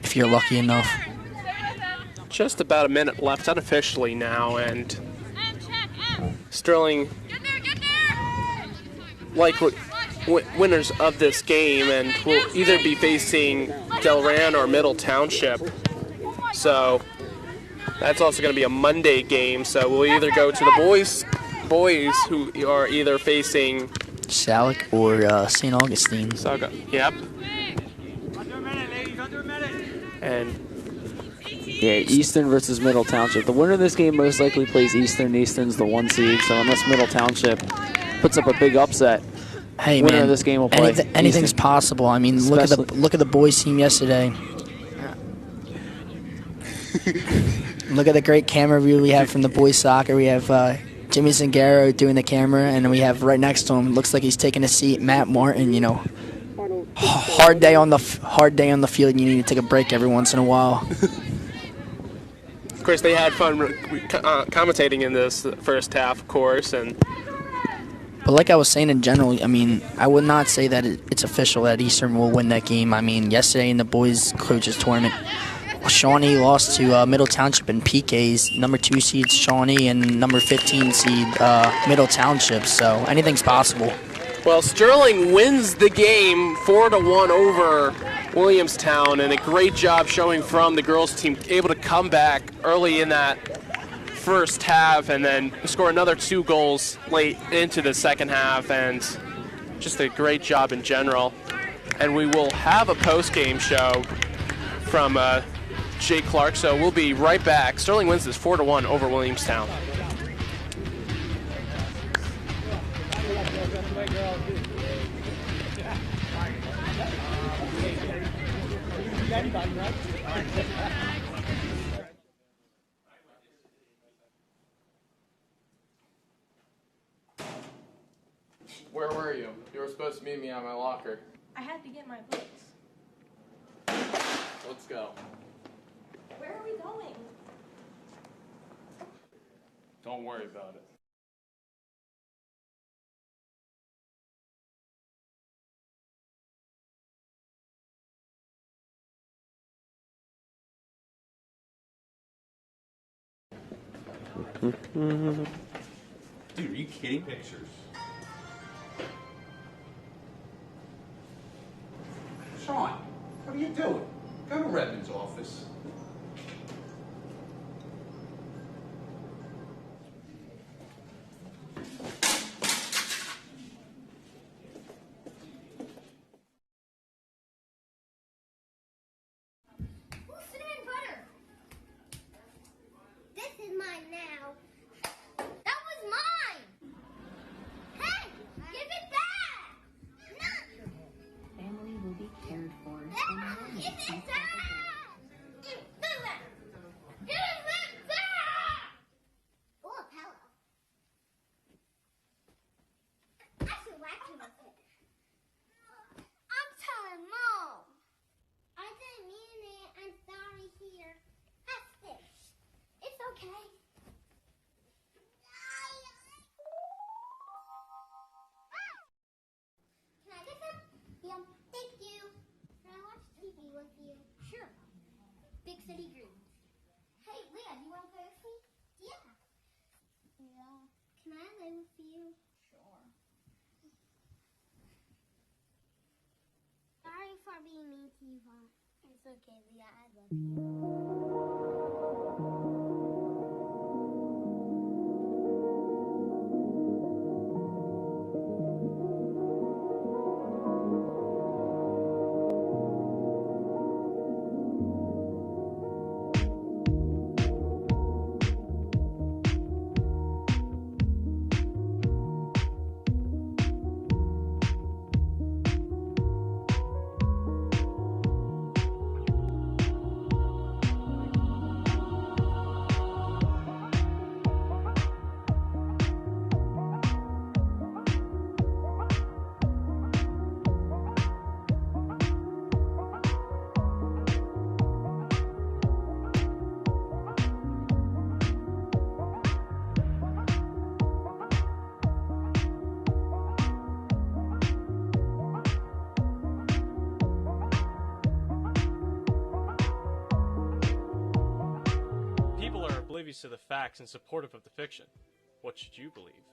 if you're lucky enough. Just about a minute left unofficially now, and Sterling, likely winners of this game, and will either be facing Delran or Middle Township. So that's also going to be a Monday game. So we'll either go to the boys who are either facing Salic or St. Augustine. Yep. And Eastern versus Middle Township. The winner of this game most likely plays Eastern. Eastern's the 1 seed. So unless Middle Township puts up a big upset, hey, winner man, of this game will play. Anything's Eastern. possible. I mean, look at the boys team yesterday. Look at the great camera view we have from the boys soccer. We have Jimmy Zingaro doing the camera, and we have right next to him, looks like he's taking a seat, Matt Martin. Hard day on the field. You need to take a break every once in a while. Of course, they had fun commentating in this first half, of course, But like I was saying in general, I mean, I would not say that it's official that Eastern will win that game. I mean, yesterday in the boys coaches tournament, Shawnee lost to Middle Township in PK's. Number 2 seed Shawnee and number 15 seed Middle Township. So anything's possible. Well, Sterling wins the game 4-1 over Williamstown, and a great job showing from the girls team, able to come back early in that first half and then score another 2 goals late into the second half, and just a great job in general. And we will have a post-game show from Jay Clark, so we'll be right back. Sterling wins this 4-1 over Williamstown. Where were you? You were supposed to meet me at my locker. I had to get my books. Let's go. Where are we going? Don't worry about it. Dude, are you kidding? Pictures. Sean, what are you doing? Go to Redmond's office. Cinnamon butter. This is mine now. That was mine. Hey, give it back. No. Family will be cared for. Give it back. Give it back. Give it back. Oh, a pillow. I should whack you with it. I'm telling Mom. I didn't mean it. I'm sorry here. That's it. It's okay. Can I get some? Yeah, thank you. Can I watch TV with you? Sure. Big City Greens. Hey, Leah, you want to play with me? Yeah. Yeah. Can I play with you? Sure. Sorry for being mean to you, Vaughn. It's okay, Leah. I love you. oblivious to the facts and supportive of the fiction. What should you believe?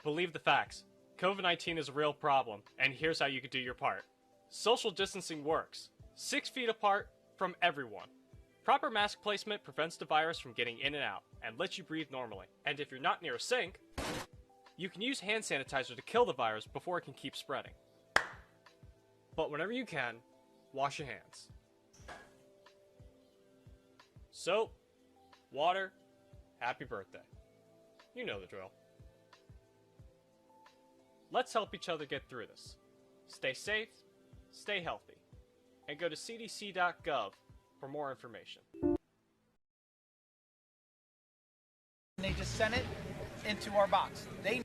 Believe the facts. COVID-19 is a real problem, and here's how you can do your part. Social distancing works. 6 feet apart from everyone. Proper mask placement prevents the virus from getting in and out, and lets you breathe normally. And if you're not near a sink, you can use hand sanitizer to kill the virus before it can keep spreading. But whenever you can, wash your hands. Soap, water, happy birthday. You know the drill. Let's help each other get through this. Stay safe, stay healthy, and go to cdc.gov for more information. They just sent it into our box. They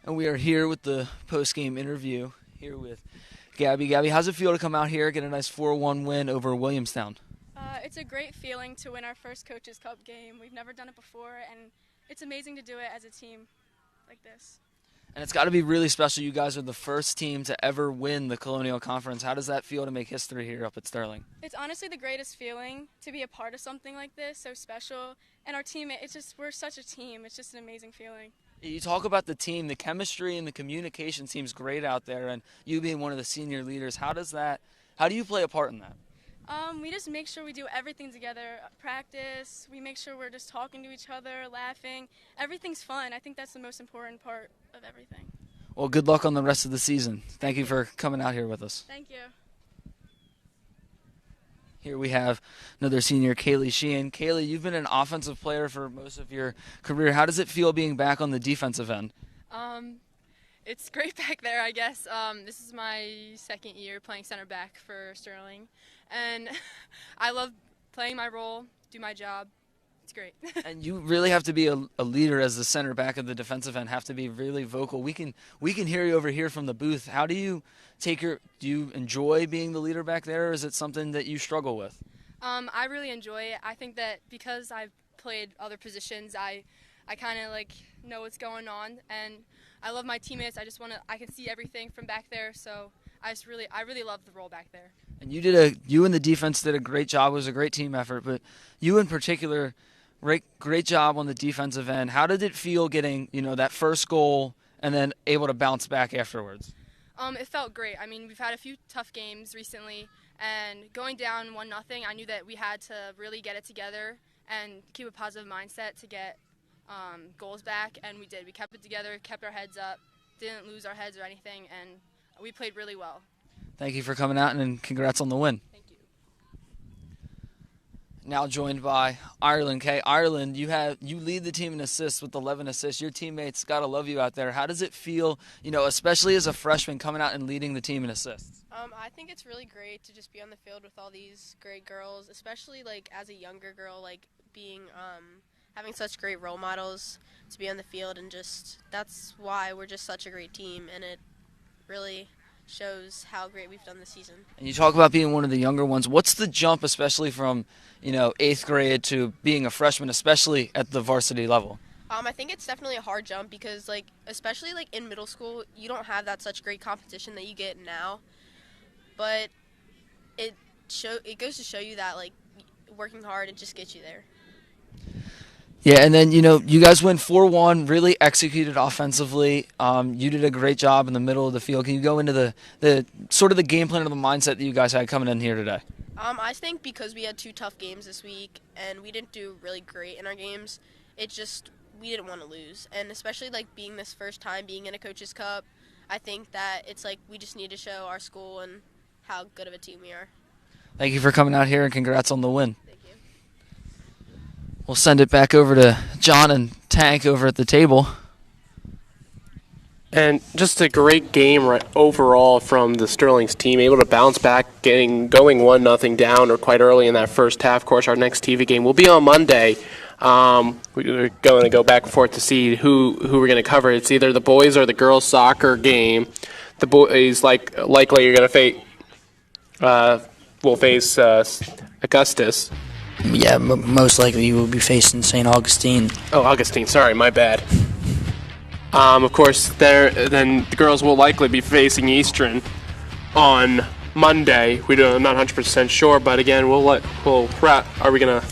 And we are here with the post-game interview here with Gabby. Gabby, how's it feel to come out here, get a nice 4-1 win over Williamstown? It's a great feeling to win our first Coaches Cup game. We've never done it before, and it's amazing to do it as a team like this. And it's got to be really special. You guys are the first team to ever win the Colonial Conference. How does that feel to make history here up at Sterling? It's honestly the greatest feeling to be a part of something like this, so special. And our team, we're such a team. It's just an amazing feeling. You talk about the team, the chemistry and the communication seems great out there, and you being one of the senior leaders, how do you play a part in that? We just make sure we do everything together. Practice, we make sure we're just talking to each other, laughing. Everything's fun. I think that's the most important part of everything. Well, good luck on the rest of the season. Thank you for coming out here with us. Thank you. Here we have another senior, Kaylee Sheehan. Kaylee, you've been an offensive player for most of your career. How does it feel being back on the defensive end? It's great back there, I guess. This is my second year playing center back for Sterling, and I love playing my role, do my job. It's great. And you really have to be a leader as the center back of the defensive end, have to be really vocal. We can hear you over here from the booth. How do you do you enjoy being the leader back there, or is it something that you struggle with? I really enjoy it. I think that because I've played other positions, I kind of like know what's going on, and I love my teammates. I can see everything from back there, so I really love the role back there. And you and the defense did a great job. It was a great team effort, but you in particular, great job on the defensive end. How did it feel getting, that first goal and then able to bounce back afterwards? It felt great. I mean, we've had a few tough games recently, and going down 1-0, I knew that we had to really get it together and keep a positive mindset to get goals back, and we did. We kept it together, kept our heads up, didn't lose our heads or anything, and we played really well. Thank you for coming out, and congrats on the win. Thank you. Now joined by Ireland K. Ireland, you lead the team in assists with 11 assists. Your teammates got to love you out there. How does it feel, especially as a freshman, coming out and leading the team in assists? I think it's really great to just be on the field with all these great girls, especially as a younger girl, being having such great role models to be on the field, and that's why we're just such a great team, and it really shows how great we've done this season. And you talk about being one of the younger ones. What's the jump, especially from 8th grade to being a freshman, especially at the varsity level? I think it's definitely a hard jump because especially in middle school, you don't have that such great competition that you get now, but it goes to show you that working hard, it just gets you there. Yeah, and then, you guys win 4-1, really executed offensively. You did a great job in the middle of the field. Can you go into the sort of the game plan or the mindset that you guys had coming in here today? I think because we had 2 tough games this week and we didn't do really great in our games, we didn't want to lose. And especially being this first time being in a Coaches Cup, I think that it's we just need to show our school and how good of a team we are. Thank you for coming out here, and congrats on the win. We'll send it back over to John and Tank over at the table. And just a great game overall from the Sterling's team, able to bounce back, going 1-0 down or quite early in that first half. Of course, our next TV game will be on Monday. We're going to go back and forth to see who we're going to cover. It's either the boys or the girls soccer game. The boys likely you're going to will face Augustus. Yeah, most likely you will be facing St. Augustine. Oh, Augustine. Sorry, my bad. Of course, then the girls will likely be facing Eastern on Monday. I'm not 100% sure, but again, are we gonna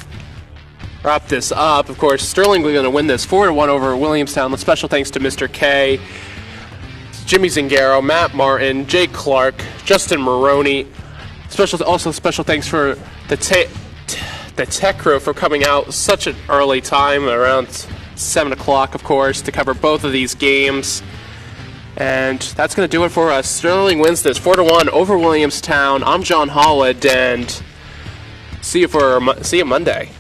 wrap this up? Of course, Sterling is gonna win this 4-1 over Williamstown. With special thanks to Mr. K, Jimmy Zingaro, Matt Martin, Jake Clark, Justin Maroney. Special thanks for the tech crew for coming out such an early time, around 7 o'clock, of course, to cover both of these games. And that's going to do it for us. Sterling wins this 4-1 over Williamstown. I'm John Holland, and see you Monday.